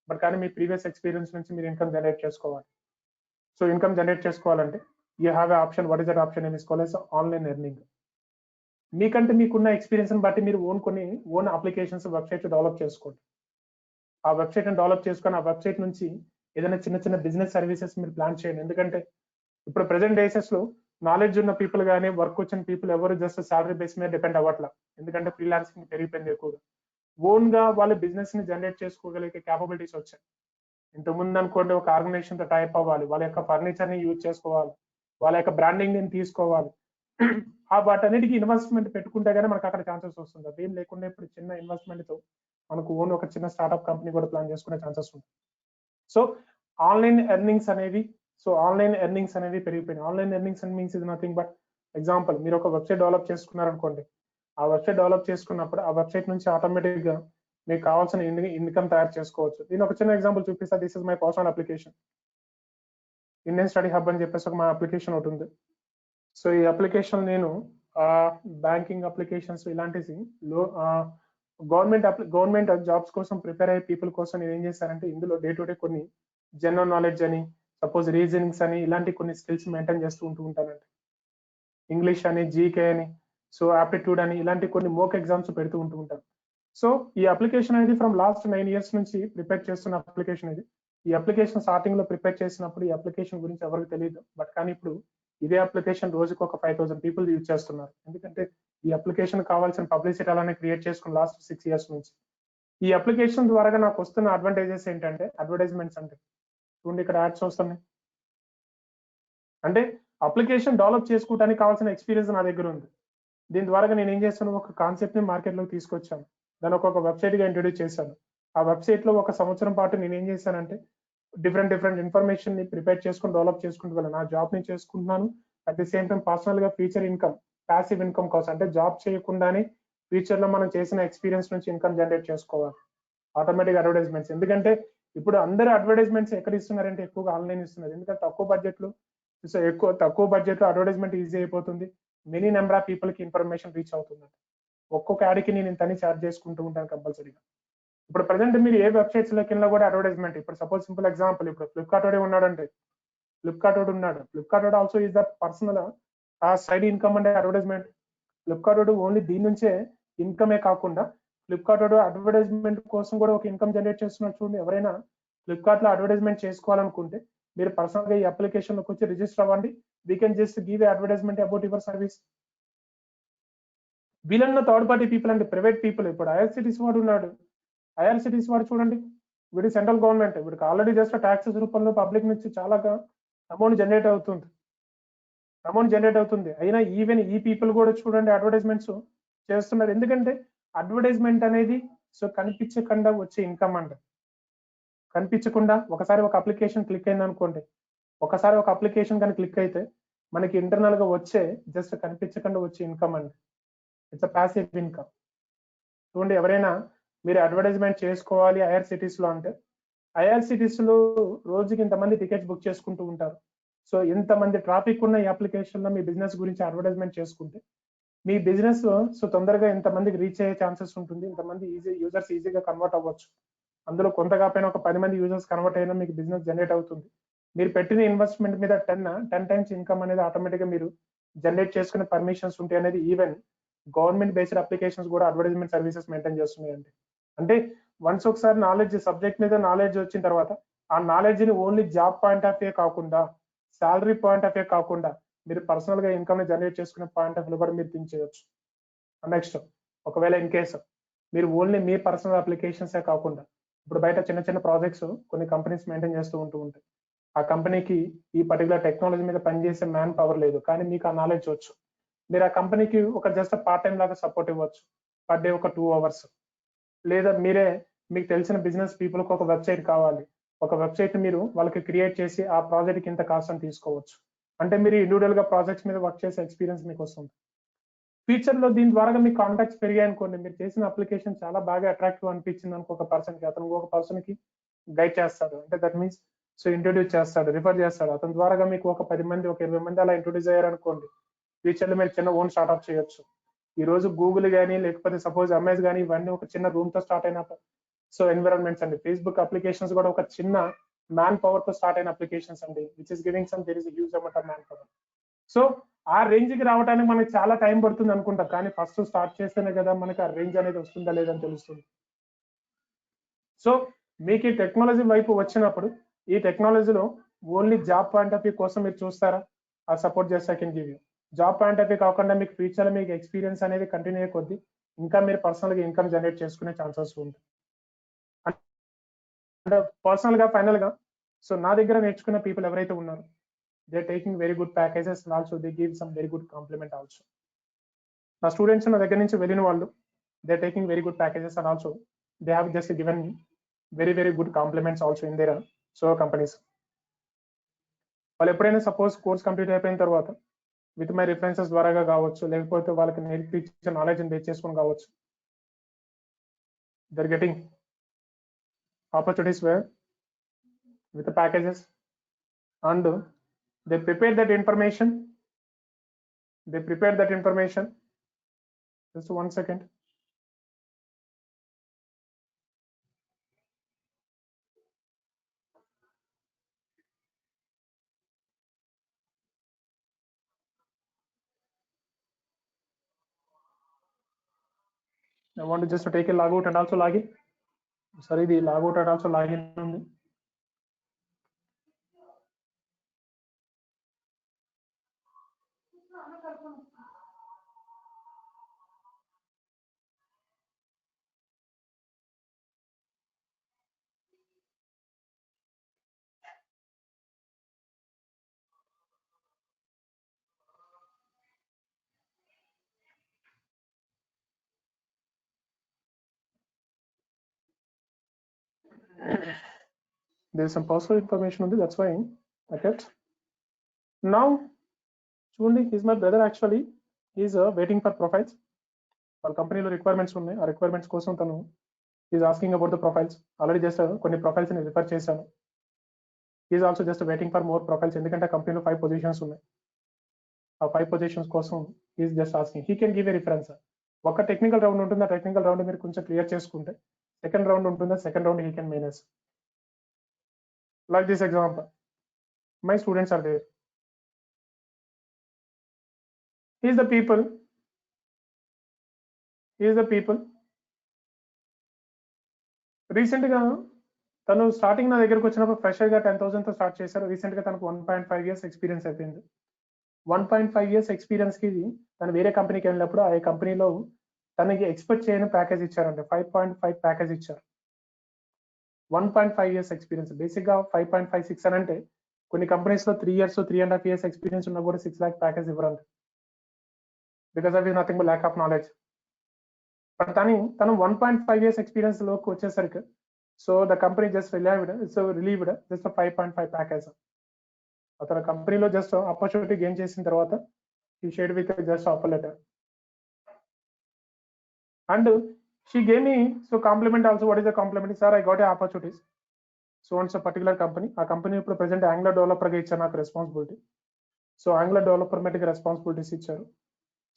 బట్ కానీ మీ ప్రీవియస్ ఎక్స్పీరియన్స్ నుంచి మీరు ఇన్కమ్ జనరేట్ చేసుకోవాలి. సో ఇన్కమ్ జనరేట్ చేసుకోవాలంటే you have a option. What is that option? Is called as online earning. మీకంటే మీకున్న ఎక్స్పీరియన్స్ బట్టి మీరు ఓన్ అప్లికేషన్స్, వెబ్సైట్ డెవలప్ చేసుకోండి. ఆ వెబ్సైట్ డెవలప్ చేసుకొని ఆ వెబ్సైట్ నుంచి ఏదైనా చిన్న చిన్న బిజినెస్ సర్వీసెస్ మీరు ప్లాన్ చేయండి. ఎందుకంటే ఇప్పుడు ప్రెసెంట్ డేసెస్ లో నాలెడ్జ్ ఉన్న పీపుల్ కానీ వర్క్ వచ్చిన పీపుల్ ఎవరు జస్ట్ సాలరీ బేస్ మీద డిపెండ్ అవ్వట్లా. ఎందుకంటే ఫ్రీలాన్సింగ్ పెరిగిపోయింది ఎక్కువగా. ఓన్ గా వాళ్ళ బిజినెస్ ని జనరేట్ చేసుకోగలిగే క్యాపబిలిటీస్ వచ్చాయి. ఇంతకుముందు అనుకోండి, ఒక ఆర్గనైజేషన్ తో టైప్ అవ్వాలి, వాళ్ళ యొక్క ఫర్నిచర్ ని యూజ్ చేసుకోవాలి, వాళ్ళ యొక్క బ్రాండింగ్ ని తీసుకోవాలి. ఆ వాటన్నిటికీ ఇన్వెస్ట్మెంట్ పెట్టుకుంటే గానీ మనకు అక్కడ ఛాన్సెస్ వస్తుంది. అదేం లేకుండా ఇప్పుడు చిన్న ఇన్వెస్ట్మెంట్ తో మనకు ఓన్ ఒక చిన్న స్టార్ట్అప్ కంపెనీ కూడా ప్లాన్ చేసుకునే ఛాన్సెస్ ఉంది. సో ఆన్లైన్ ఎర్నింగ్స్ అనేవి పెరిగిపోయినాయి. ఆన్లైన్ ఎర్నింగ్స్ అండ్ మీన్స్ ఇది నథింగ్ బట్, ఎగ్జాంపుల్ మీరు ఒక వెబ్సైట్ డెవలప్ చేసుకున్నారనుకోండి. ఆ వెబ్సైట్ డెవలప్ చేసుకున్నప్పుడు ఆ వెబ్సైట్ నుంచి ఆటోమేటిక్ గా మీకు కావాల్సిన ఇన్కమ్ తయారు చేసుకోవచ్చు. నేను ఒక చిన్న ఎగ్జాంపుల్ చూపిస్తా. This is my personal application. Indian study hub అని చెప్పేసి ఒక మా అప్లికేషన్ ఒకటి ఉంది. సో ఈ అప్లికేషన్ నేను బ్యాంకింగ్ అప్లికేషన్స్ ఇలాంటివి గవర్నమెంట్ జాబ్స్ కోసం ప్రిపేర్ అయ్యే పీపుల్ కోసం నేను ఏం చేశానంటే, ఇందులో డే టు డే కొన్ని జనరల్ నాలెడ్జ్ అని, సపోజ్ రీజనింగ్స్ అని, ఇలాంటి కొన్ని స్కిల్స్ మెయింటైన్ చేస్తూ ఉంటానండి. ఇంగ్లీష్ అని, జీకే అని, సో ఆప్టిట్యూడ్ అని, ఇలాంటి కొన్ని మోక్ ఎగ్జామ్స్ పెడుతూ ఉంటాను. సో ఈ అప్లికేషన్ అనేది ఫ్రమ్ లాస్ట్ 9 years నుంచి ప్రిపేర్ చేస్తున్న అప్లికేషన్ ఇది. ఈ అప్లికేషన్ స్టార్టింగ్ లో ప్రిపేర్ చేసినప్పుడు ఈ అప్లికేషన్ గురించి ఎవరికి తెలియదు, బట్ కానీ ఇప్పుడు ఇదే అప్లికేషన్ రోజుకి ఒక 5,000 people యూజ్ చేస్తున్నారు. ఎందుకంటే ఈ అప్లికేషన్ కావాల్సిన పబ్లిసిటీ అలానే క్రియేట్ చేసుకుని లాస్ట్ 6 years నుంచి. ఈ అప్లికేషన్ ద్వారా నాకు వస్తున్న అడ్వాంటేజెస్ ఏంటంటే, అడ్వర్టైజ్మెంట్స్ అంటే చూడండి ఇక్కడ యాడ్స్ వస్తున్నాయి. అంటే అప్లికేషన్ డెవలప్ చేసుకోవడానికి కావాల్సిన ఎక్స్పీరియన్స్ నా దగ్గర ఉంది. దీని ద్వారా నేను ఏం చేస్తాను, ఒక కాన్సెప్ట్ ని మార్కెట్ లోకి తీసుకొచ్చాను. దాని ఒక వెబ్సైట్ గా ఇంట్రొడ్యూస్ చేశాను. ఆ వెబ్సైట్ లో 1 సంవత్సరం పాటు నేను ఏం చేశానంటే, డిఫరెంట్ ఇన్ఫర్మేషన్ ని ప్రిపేర్ చేసుకుని డెవలప్ చేసుకుంటూ వెళ్ళాను. నా జాబ్ ని చేసుకుంటున్నాను, at the same time personal గా ఫ్యూచర్ ఇన్కమ్, ప్యాసివ్ ఇన్కమ్ కోసం, అంటే జాబ్ చేయకుండానే ఫ్యూచర్ లో మనం చేసిన ఎక్స్పీరియన్స్ నుంచి ఇన్కమ్ జనరేట్ చేసుకోవాలి. ఆటోమేటిక్ అడ్వర్టైజ్మెంట్స్, ఎందుకంటే ఇప్పుడు అందరూ అడ్వర్టైజ్మెంట్స్ ఎక్కడ ఇస్తున్నారంటే ఎక్కువగా ఆన్లైన్ ఇస్తున్నారు. ఎందుకంటే తక్కువ బడ్జెట్ లో అడ్వర్టైజ్మెంట్ ఈజీ అయిపోతుంది. మెనీ నెంబర్ ఆఫ్ పీపుల్ కి ఇన్ఫర్మేషన్ రీచ్ అవుతుంది. ఒక్కొక్క యాడ్కి నేను ఇంతని ఛార్జ్ చేసుకుంటూ ఉంటాను కంపల్సరీగా. ఇప్పుడు ప్రజెంట్ మీరు ఏ వెబ్సైట్స్ లోకి వెళ్ళినా కూడా అడ్వర్టైజ్మెంట్. ఇప్పుడు సపోజ్ సింపుల్ ఎగ్జాంపుల్, ఇప్పుడు ఫ్లిప్కార్ట్ వాడే ఉన్నాడంటే, Flipkart also is the personal side income అంటే అడ్వర్టైజ్మెంట్. ఫ్లిప్కార్ట్ ఓన్లీ దీని నుంచే ఇన్కమే కాకుండా ఫ్లిప్కార్ట్ అడ్వర్టైజ్మెంట్ కోసం కూడా ఒక ఇన్కమ్ జనరేట్ చేస్తున్నారు. చూడండి, ఎవరైనా ఫ్లిప్కార్ట్ లో అడ్వర్టైజ్మెంట్ చేసుకోవాలనుకుంటే మీరు పర్సనల్ గా ఈ అప్లికేషన్ లోకి వచ్చి రిజిస్టర్ అవ్వండి. We can just give advertisement about your service. వీళ్ళన్న థర్డ్ పార్టీ పీపుల్ అంటే ప్రైవేట్ పీపుల్. ఇప్పుడు ఐఆర్సిటీసీ వాడు ఉన్నాడు, ఐఆర్సిటీసీ వాడు చూడండి, వీడి సెంట్రల్ గవర్నమెంట్, వీడికి ఆల్రెడీ జస్ట్ ట్యాక్సెస్ రూపంలో పబ్లిక్ నుంచి చాలా అమౌంట్ జనరేట్ అవుతుంది. అయినా ఈవెన్ ఈ పీపుల్ కూడా చూడండి అడ్వర్టైజ్మెంట్స్ చేస్తున్నారు. ఎందుకంటే అడ్వర్టైజ్మెంట్ అనేది సో కనిపించకుండా వచ్చే ఇన్కమ్ అంట. కనిపించకుండా ఒకసారి ఒక అప్లికేషన్ క్లిక్ అయింది అనుకోండి, ఒకసారి ఒక అప్లికేషన్ కానీ క్లిక్ అయితే మనకి ఇంటర్నల్ గా వచ్చే జస్ట్ కనిపించకుండా వచ్చే ఇన్కమ్ అండి. It's a passive income. చూడండి, ఎవరైనా మీరు అడ్వర్టైజ్మెంట్ చేసుకోవాలి ఐఆర్సిటీస్ లో అంటే, ఐఆర్సిటీస్ లో రోజుకి ఇంతమంది టికెట్స్ బుక్ చేసుకుంటూ ఉంటారు. సో ఇంతమంది ట్రాఫిక్ ఉన్న ఈ అప్లికేషన్ లో మీ బిజినెస్ గురించి అడ్వర్టైజ్మెంట్ చేసుకుంటే మీ బిజినెస్ సో తొందరగా ఇంతమందికి రీచ్ అయ్యే ఛాన్సెస్ ఉంటుంది. ఇంతమంది యూజర్స్ ఈజీగా కన్వర్ట్ అవ్వచ్చు. అందులో కొంత కాకపోయినా ఒక 10 మంది యూజర్స్ కన్వర్ట్ అయినా మీకు బిజినెస్ జనరేట్ అవుతుంది. మీరు పెట్టిన ఇన్వెస్ట్మెంట్ మీద 10 టైమ్స్ ఇన్కమ్ అనేది ఆటోమేటిక్ గా మీరు జనరేట్ చేసుకునే పర్మిషన్స్ ఉంటాయి అనేది ఈవెన్ గవర్నమెంట్ బేస్డ్ అప్లికేషన్స్ కూడా అడ్వర్టైజ్మెంట్ సర్వీసెస్ మెయింటైన్ చేస్తున్నాయండి. అంటే వన్స్ ఒకసారి నాలెడ్జ్ సబ్జెక్ట్ మీద నాలెడ్జ్ వచ్చిన తర్వాత ఆ నాలెడ్జ్ ని only job point of view కాకుండా, శాలరీ పాయింట్ ఆఫ్ వ్యూ కాకుండా మీరు పర్సనల్ గా ఇన్కమ్ ని జనరేట్ చేసుకునే పాయింట్ ఆఫ్ వ్యూ కూడా మీరు థింక్ చేయొచ్చు. నెక్స్ట్, ఒకవేళ ఇన్ కేసు మీరు ఓన్లీ మీ పర్సనల్ అప్లికేషన్స్ కాకుండా ఇప్పుడు బయట చిన్న చిన్న ప్రాజెక్ట్స్ కొన్ని కంపెనీస్ మెయింటైన్ చేస్తూ ఉంటాయి. ఆ కంపెనీకి ఈ పర్టికులర్ టెక్నాలజీ మీద పనిచేసే మ్యాన్ పవర్ లేదు, కానీ మీకు ఆ నాలెడ్జ్ వచ్చు. మీరు ఆ కంపెనీకి ఒక జస్ట్ పార్ట్ టైం లాగా సపోర్ట్ ఇవ్వచ్చు, పర్ డే ఒక 2 hours. లేదా మీరే మీకు తెలిసిన బిజినెస్ పీపుల్ కి ఒక వెబ్సైట్ కావాలి, ఒక వెబ్సైట్ మీరు వాళ్ళకి క్రియేట్ చేసి ఆ ప్రాజెక్ట్ కి ఇంత కాస్ట్ అని తీసుకోవచ్చు. అంటే మీరు ఇండివిజువల్ గా ప్రాజెక్ట్స్ మీద వర్క్ చేసే ఎక్స్పీరియన్స్ మీకు వస్తుంది. ఫ్యూచర్ లో దీని ద్వారా మీకు కాంటాక్ట్స్ పెరిగాయి అనుకోండి, మీరు చేసిన అప్లికేషన్ చాలా బాగా అట్రాక్టివ్ అనిపించింది అనుకో ఒక పర్సన్ కి, అతను ఒక పర్సన్ కి గైడ్ చేస్తాడు. అంటే దట్ మీన్స్ సో ఇంట్రొడ్యూస్ చేస్తాడు, రిఫర్ చేస్తాడు. అతని ద్వారా మీకు ఒక 10 మంది, ఒక 20 మంది అలా ఇంట్రొడ్యూస్ అయ్యారు అనుకోండి, ఫ్యూచర్ లో మీరు చిన్న ఓన్ స్టార్ట్అప్ చేయొచ్చు. ఈ రోజు గూగుల్ కానీ లేకపోతే సపోజ్ అమెజాన్ కానీ ఇవన్నీ ఒక చిన్న రూమ్ తో స్టార్ట్ అయిన సో ఎన్విరాన్మెంట్స్ అండి. ఫేస్బుక్ అప్లికేషన్స్ కూడా ఒక చిన్న మ్యాన్ పవర్ తో స్టార్ట్ అయిన అప్లికేషన్స్ అండి, which is giving some there is huge amount of manpower. So ఆ రేంజ్ కి రావడానికి మనకి చాలా టైం పడుతుంది అనుకుంటాం, కానీ ఫస్ట్ స్టార్ట్ చేస్తేనే కదా మనకి ఆ రేంజ్ అనేది వస్తుందా లేదని తెలుస్తుంది. సో మీకు ఈ టెక్నాలజీ వైపు వచ్చినప్పుడు ఈ టెక్నాలజీలో only job point of view కోసం మీరు చూస్తారా? ఆ సపోర్ట్ చేస్తే I can give you. Job point of view కాకుండా మీకు ఫ్యూచర్ లో మీకు ఎక్స్పీరియన్స్ అనేది కంటిన్యూ అయ్యే కొద్దీ ఇంకా మీరు పర్సనల్ గా ఇన్కమ్ జనరేట్ చేసుకునే ఛాన్సెస్ ఉంటాయి. అంటే పర్సనల్ గా ఫైనల్ గా సో నా దగ్గర నేర్చుకున్న పీపుల్ ఎవరైతే ఉన్నారో they're taking very good packages and also they give some very good compliment also. నా స్టూడెంట్స్ నా దగ్గర నుంచి వెళ్ళిన వాళ్ళు they're taking very good packages and also they have just given me very good compliments also in their so companies. వాళ్ళు ఎప్పుడైనా suppose course complete అయిపోయిన తర్వాత విత్ మై రిఫరెన్సెస్ ద్వారా కావచ్చు, లేకపోతే వాళ్ళకి నేర్పించే నాలెడ్జ్ బేస్ చేసుకొని కావచ్చు, they're getting opportunities where with the packages and they prepare that information. Just 1 second. I want to just take a log out and also log in. Sorry, the log out and also log in. There's some personal information on this, that's why I kept. Now, చూడండి, he's my brother actually. He's waiting for profiles. వాళ్ళ కంపెనీలో requirements ఉన్నాయి, ఆ requirements కోసం తను is asking about the profiles. Already just కొన్ని profiles ని refer చేశాను. Is also just waiting for more profiles, ఎందుకంటే కంపెనీలో 5 పొజిషన్స్ ఉన్నాయి. ఆ 5 పొజిషన్స్ కోసం is just asking. He can give A reference. ఒక టెక్నికల్ రౌండ్ ఉంటుంది, ఆ టెక్నికల్ రౌండ్ మీరు కొంచెం క్లియర్ చేసుకుంటే second round untunda, second round he can minus. Like this example, my students are there. He is the people. Recent గా తను starting నా దగ్గరకు వచ్చినప్పుడు ఫ్రెషర్ గా 10,000 తో స్టార్ట్ చేశారు. రీసెంట్ గా తనకు 1.5 years ఎక్స్పీరియన్స్ అయిపోయింది. 1.5 years ఎక్స్పీరియన్స్ కి తను వేరే కంపెనీకి వెళ్ళినప్పుడు ఆ కంపెనీలో తనకి ఎక్స్పెక్ట్ చేయని ప్యాకేజ్ ఇచ్చారంటే 5.5 ప్యాకేజ్ ఇచ్చారు. 1.5 years ఎక్స్పీరియన్స్, బేసిక్ గా 5.56 అని అంటే కొన్ని కంపెనీస్ లో 3 years 3.5 years ఎక్స్పీరియన్స్ ఉన్నా కూడా 6 lakh ప్యాకేజ్ ఇవ్వరండి, because of nothing but lack of knowledge. But తను 1.5 years ఎక్స్పీరియన్స్ లోకి వచ్చేసరికి so the company just relieved just 5.5 package. అతను కంపెనీలో జస్ట్ ఆపర్చునిటీ గెయిన్ చేసిన తర్వాత he shared with just offer letter and she gave me so compliment also. What is the compliment? Sir, I got a opportunities so on a particular company. ఆ company ఇప్పుడు present Angular developer గా ఇచ్చారు నాకు responsibility. So Angular developer మీద responsibilities ఇచ్చారు.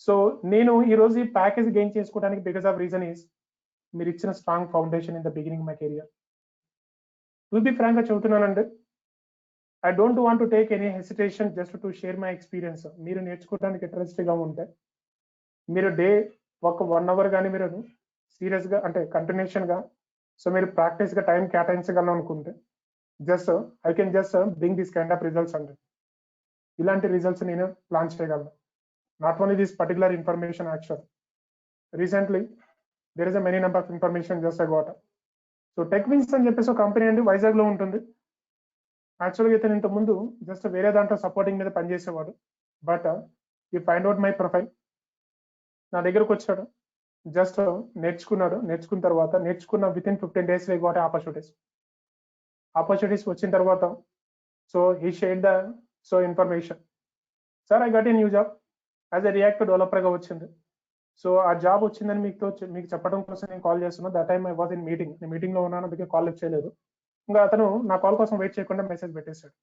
సో నేను ఈ రోజు ఈ ప్యాకేజ్ గెయిన్ చేసుకోవడానికి బికాస్ ఆఫ్ రీజన్ ఈస్ మీరు ఇచ్చిన strong foundation in the beginning my career. To be frank గా చెబుతున్నానండి, I don't want to take any hesitation just to share my experience. మీరు నేర్చుకోవడానికి ఇంట్రెస్ట్గా ఉంటే మీరు డే ఒక 1 hour కానీ మీరు సీరియస్గా అంటే కంటిన్యూషన్గా సో మీరు ప్రాక్టీస్గా టైం కేటాయించగలను అనుకుంటే just I can just bring this kind of results అండి. ఇలాంటి రిజల్ట్స్ నేను ప్లాన్ చేయగలను. Not only this particular information actual. Recently there is a many number of information just I got. So tech wins అని చెప్పేసి ఒక company అండి వైజాగ్లో ఉంటుంది. యాక్చువల్గా అయితే ఇంత ముందు జస్ట్ వేరే దాంట్లో సపోర్టింగ్ మీద పనిచేసేవాడు. బట్ ఈ ఫైండ్ అవుట్ మై ప్రొఫైల్, నా దగ్గరకు వచ్చాడు, జస్ట్ నేర్చుకున్నాడు. నేర్చుకున్న తర్వాత with in 15 days I got opportunities వచ్చిన తర్వాత so he share the so information. Sir I got a new job as a React డెవలపర్గా వచ్చింది. సో ఆ జాబ్ వచ్చిందని మీకు చెప్పడం కోసం నేను కాల్ చేస్తున్నాను. That time I was in meeting. నేను మీటింగ్లో ఉన్నాను, అందుకే కాల్ లిఫ్ట్ చేయలేదు. ఇంకా అతను నా కాల్ కోసం వెయిట్ చేయకుండా మెసేజ్ పెట్టేశాడు.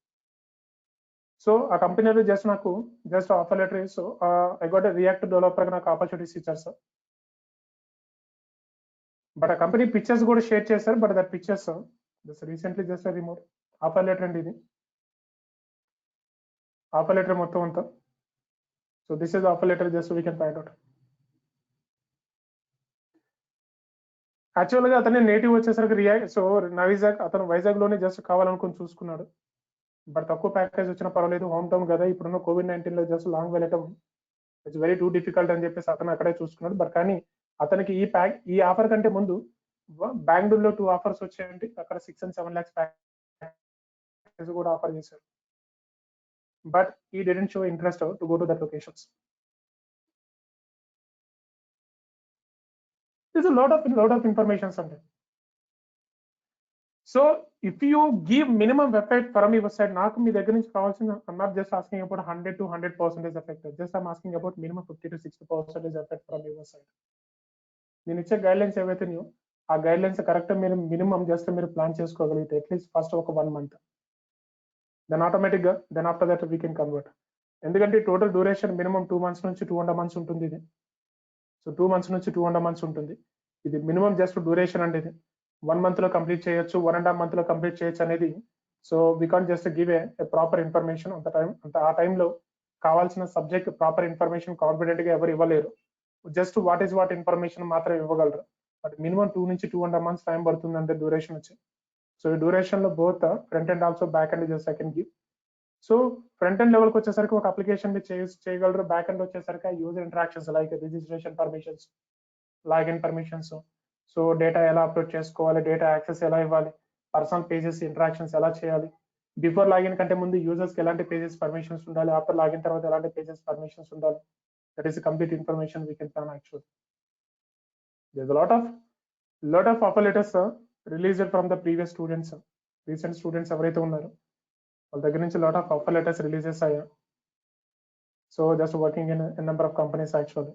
సో ఆ కంపెనీలో జస్ట్ నాకు just offer letter. So I got react developer నాకు ఆపర్చునిటీస్ ఇచ్చారు సార్. బట్ ఆ కంపెనీ పిక్చర్స్ కూడా షేర్ చేశారు. But that pictures just recently just remove. Offer letter అండి ఇది, ఆఫర్ లెటర్ మొత్తం అంతా. So this is offer letter, just we can find out. యాక్చువల్గా అతని నేటివ్ వచ్చేసరికి సో అతను వైజాగ్ లోనే జస్ట్ కావాలనుకుని చూసుకున్నాడు. బట్ తక్కువ ప్యాకేజ్ వచ్చినా పర్వాలేదు, హోమ్ టౌన్ కదా, ఇప్పుడున్న COVID-19 లో జస్ట్ లాంగ్ వెళ్ళటం ఇట్స్ వెరీ టూ డిఫికల్ట్ అని చెప్పేసి అతను అక్కడే చూసుకున్నాడు. బట్ కానీ అతనికి ఈ ఆఫర్ కంటే ముందు బెంగళూరులో 2 offers వచ్చాయండి. అక్కడ 6 and 7 lakhs ప్యాకేజ్ కూడా ఆఫర్ చేశారు. బట్ ఈ didn't show interest to go to that locations. There's a lot of information on it. So if you give minimum effect from your side, నాకు మీ దగ్గర నుంచి కావాల్సిన, I'm not just asking about 100 to 100% effect, just I'm asking about minimum 50 to 60% effect from your side. నేను ఇచ్చే guidelines ఏవైతే ఆ guidelines correct మీరు minimum just మీరు ప్లాన్ చేసుకోగలిగితే అట్లీస్ట్ ఫస్ట్ ఒక 1 month, దెన్ ఆటోమేటిక్గా then after that we can convert. ఎందుకంటే టోటల్ డ్యూరేషన్ మినిమం 2 months నుంచి 2.5 months ఉంటుంది ఇది. సో 2 months నుంచి 2.5 months ఉంటుంది. ఇది మినిమం జస్ట్ డ్యూరేషన్ అంటే ఇది 1 month లో కంప్లీట్ చేయొచ్చు, 1.5 month లో కంప్లీట్ చేయొచ్చు అనేది. So we can't just give a proper information ఆ టైంలో కావాల్సిన సబ్జెక్ట్ ప్రాపర్ ఇన్ఫర్మేషన్ కాన్ఫిడెంట్ గా ఎవరు ఇవ్వలేరు. జస్ట్ వాట్ ఇన్ఫర్మేషన్ మాత్రం ఇవ్వగలరు. బట్ మినిమం 2 నుంచి 2.5 months టైం పడుతుంది అంటే డ్యూరేషన్ వచ్చి. సో ఈ డ్యూరేషన్ లో both front and also back and just I can give. So front and లెవెల్కి వచ్చేసరికి ఒక అప్లికేషన్ మీరు చేయగలరు. బ్యాక్ అండ్ వచ్చేసరికి user interactions like registration permissions, login permissions, so data ఎలా అప్లోడ్ చేసుకోవాలి, డేటా యాక్సెస్ ఎలా ఇవ్వాలి, పర్సనల్ పేజెస్ ఇంటరాక్షన్స్ ఎలా చేయాలి, బిఫోర్ లాగిన్ కంటే ముందు యూజర్స్ కి ఎలాంటి పేజెస్ పర్మిషన్స్ ఉండాలి, ఆఫ్టర్ లాగిన్ తర్వాత ఎలాంటి పేజెస్ పర్మిషన్స్ ఉండాలి. That is complete information we can plan actually. There is lot of offer letters released from the previous students. Recent students ఎవరైతే ఉన్నారో వాళ్ళ దగ్గర నుంచి lot of offer letters releases అయ్యా. So just working in a number of companies actually.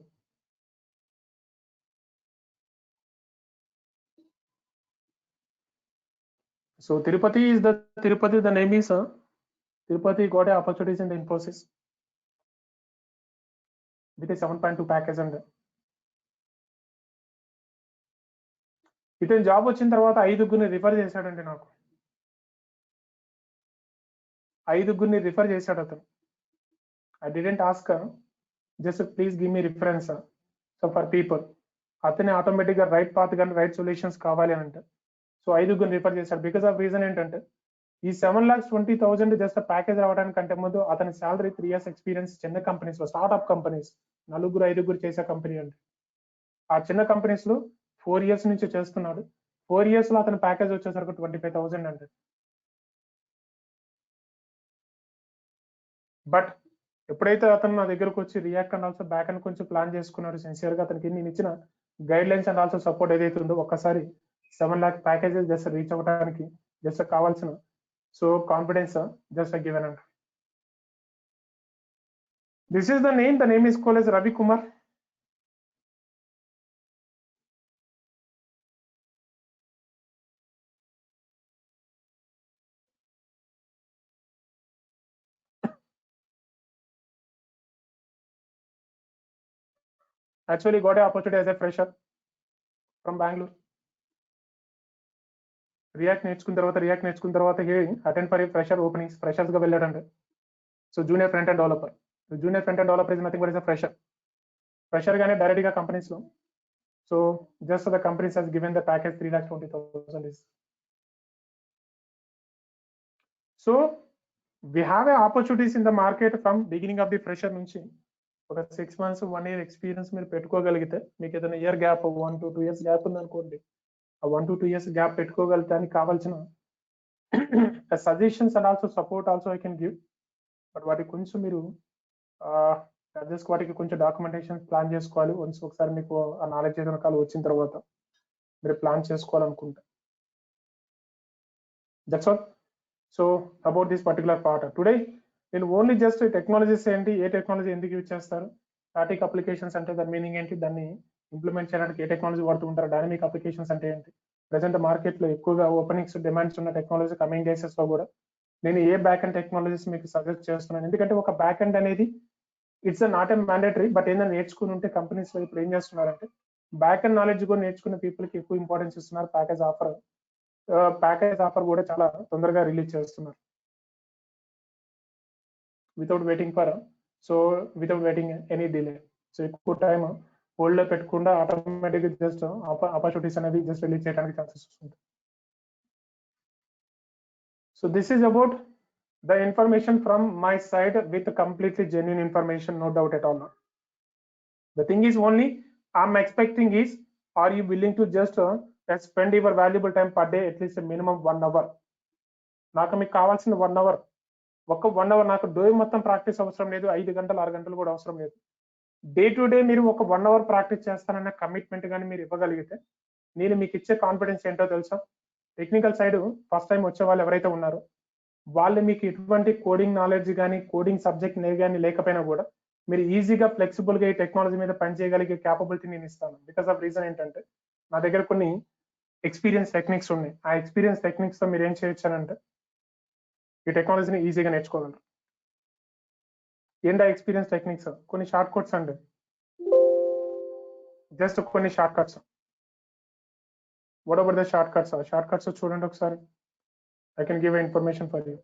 So Tirupati, the name is Tirupati got a opportunities in the Infosys with a 7.2 package and ఇతను job వచ్చిన తర్వాత 5గురిని refer చేశాడండి నాకు. 5గురిని refer చేశాడు అతను. I didn't ask, just please give me reference so for people. అతనే automatic గా right path కానీ రైట్ సొల్యూషన్స్ కావాలి అని అంటే సో 5గురిని రిఫర్ చేశాడు. బికాస్ ఆఫ్ రీజన్ ఏంటంటే ఈ 7,20,000 జస్ట్ ప్యాకేజ్ రావడానికి కంటే ముందు అతని శాలరీ 3 years ఎక్స్పీరియన్స్ చిన్న కంపెనీస్ లో, స్టార్ట్అప్ కంపెనీస్, 4-5 చేసే కంపెనీ అంటే ఆ చిన్న కంపెనీస్ లో 4 years నుంచి చేస్తున్నాడు. 4 years లో అతని ప్యాకేజ్ వచ్చేసరికి 25,000 అంటే. బట్ ఎప్పుడైతే అతను నా దగ్గరకు వచ్చి react and also back and కొంచెం ప్లాన్ చేసుకున్నాడు సిన్సియర్ గా, అతనికి నేను ఇచ్చిన guide lines and also support ఏదైతే ఉందో ఒక్కసారి 7 lakh ప్యాకేజెస్ జస్ట్ రీచ్ అవ్వడానికి జస్ట్ కావాల్సిన so confidence just given and this is the name is called as Ravi Kumar. Actually got an opportunity as a fresher from Bangalore. React నేర్చుకున్న తర్వాత attend for fresher openings, freshers గా వెళ్ళాడంటే so junior front and developer. Junior front and developer is nothing but is a fresher గానే direct గా companies లో so just the companies has given the package 3,20,000 is. సో we have a opportunities in the market from beginning of the fresher నుంచి ఒక 6 months 1 year experience మీరు పెట్టుకోగలిగితే మీకు ఏదైనా year gap 1 to 2 years gap ఉందనుకోండి, ఆ 1 to 2 years గ్యాప్ పెట్టుకోగలిగడానికి కావాల్సిన suggestions and also support also I can give. But వాటికి కొంచెం మీరు జస్ట్ వాటికి కొంచెం డాక్యుమెంటేషన్ ప్లాన్ చేసుకోవాలి. వన్స్ ఒకసారి మీకు ఆ నాలెడ్జ్ ఏదైనా కాలు వచ్చిన తర్వాత మీరు ప్లాన్ చేసుకోవాలనుకుంటే that's all. So about this particular part today నేను ఓన్లీ జస్ట్ టెక్నాలజీస్ ఏంటి, ఏ టెక్నాలజీ ఎందుకు యూజ్ చేస్తారు, స్టాటిక్ అప్లికేషన్స్ అంటే దాని మీనింగ్ ఏంటి, దాన్ని ఇంప్లిమెంట్ చేయడానికి ఏ టెక్నాలజీ వాడుతూ ఉంటారు, డైనమిక్ అప్లికేషన్స్ అంటే ఏంటి, ప్రెసెంట్ మార్కెట్ లో ఎక్కువగా ఓపెనింగ్స్ డిమాండ్స్ ఉన్న టెక్నాలజీ కమింగ్ డేసెస్ లో కూడా నేను ఏ బ్యాక్ అండ్ టెక్నాలజీస్ మీకు సజెస్ట్ చేస్తున్నాను. ఎందుకంటే ఒక బ్యాక్ అండ్ అనేది it's not a mandatory, but ఏదైనా నేర్చుకుని ఉంటే కంపెనీస్ లో ఇప్పుడు ఏం చేస్తున్నారంటే బ్యాక్ అండ్ నాలెడ్జ్ కూడా నేర్చుకున్న పీపుల్ కి ఎక్కువ ఇంపార్టెన్స్ ఇస్తున్నారు. ప్యాకేజ్ ఆఫర్ కూడా చాలా తొందరగా రిలీజ్ చేస్తున్నారు without waiting any delay. So ఎక్కువ టైం హోల్డ్ లో పెట్టకుండా ఆటోమేటిక్ జస్ట్ ఆపర్చునిటీస్ అనేది జస్ట్ రిలీజ్ చేయడానికి ఛాన్సెస్ ఉంటుంది. So this is about the information from my side with completely genuine information, no doubt at all. The thing is only I'm expecting is, are you willing to just spend your valuable time per day at least a minimum 1 hour? నాకు మీకు కావాల్సిన 1 hour, ఒక 1 hour. నాకు day మొత్తం practice అవసరం లేదు, 5 గంటలు 6 గంటలు కూడా అవసరం లేదు. డే టు డే మీరు ఒక 1 hour ప్రాక్టీస్ చేస్తానన్న కమిట్మెంట్ కానీ మీరు ఇవ్వగలిగితే నేను మీకు ఇచ్చే కాన్ఫిడెన్స్ ఏంటో తెలుసా. టెక్నికల్ సైడ్ ఫస్ట్ టైం వచ్చే వాళ్ళు ఎవరైతే ఉన్నారో వాళ్ళు మీకు ఎటువంటి కోడింగ్ నాలెడ్జ్ కానీ కోడింగ్ సబ్జెక్ట్ కానీ లేకపోయినా కూడా మీరు ఈజీగా ఫ్లెక్సిబుల్ గా ఈ టెక్నాలజీ మీద పనిచేయగలిగే క్యాపబిలిటీ నేను ఇస్తాను. బికాస్ ఆఫ్ రీజన్ ఏంటంటే నా దగ్గర కొన్ని ఎక్స్పీరియన్స్ టెక్నిక్స్ ఉన్నాయి. ఆ ఎక్స్పీరియన్స్ టెక్నిక్స్ తో మీరు ఏం చేయొచ్చానంటే ఈ టెక్నాలజీని ఈజీగా నేర్చుకోగలరు. ఏంటా ఎక్స్పీరియన్స్ టెక్నిక్స్? కొన్ని షార్ట్ కట్స్ అండి, జస్ట్ కొన్ని shortcuts. What about the shortcuts? Shortcuts చూడండి ఒకసారి. I can give information for you.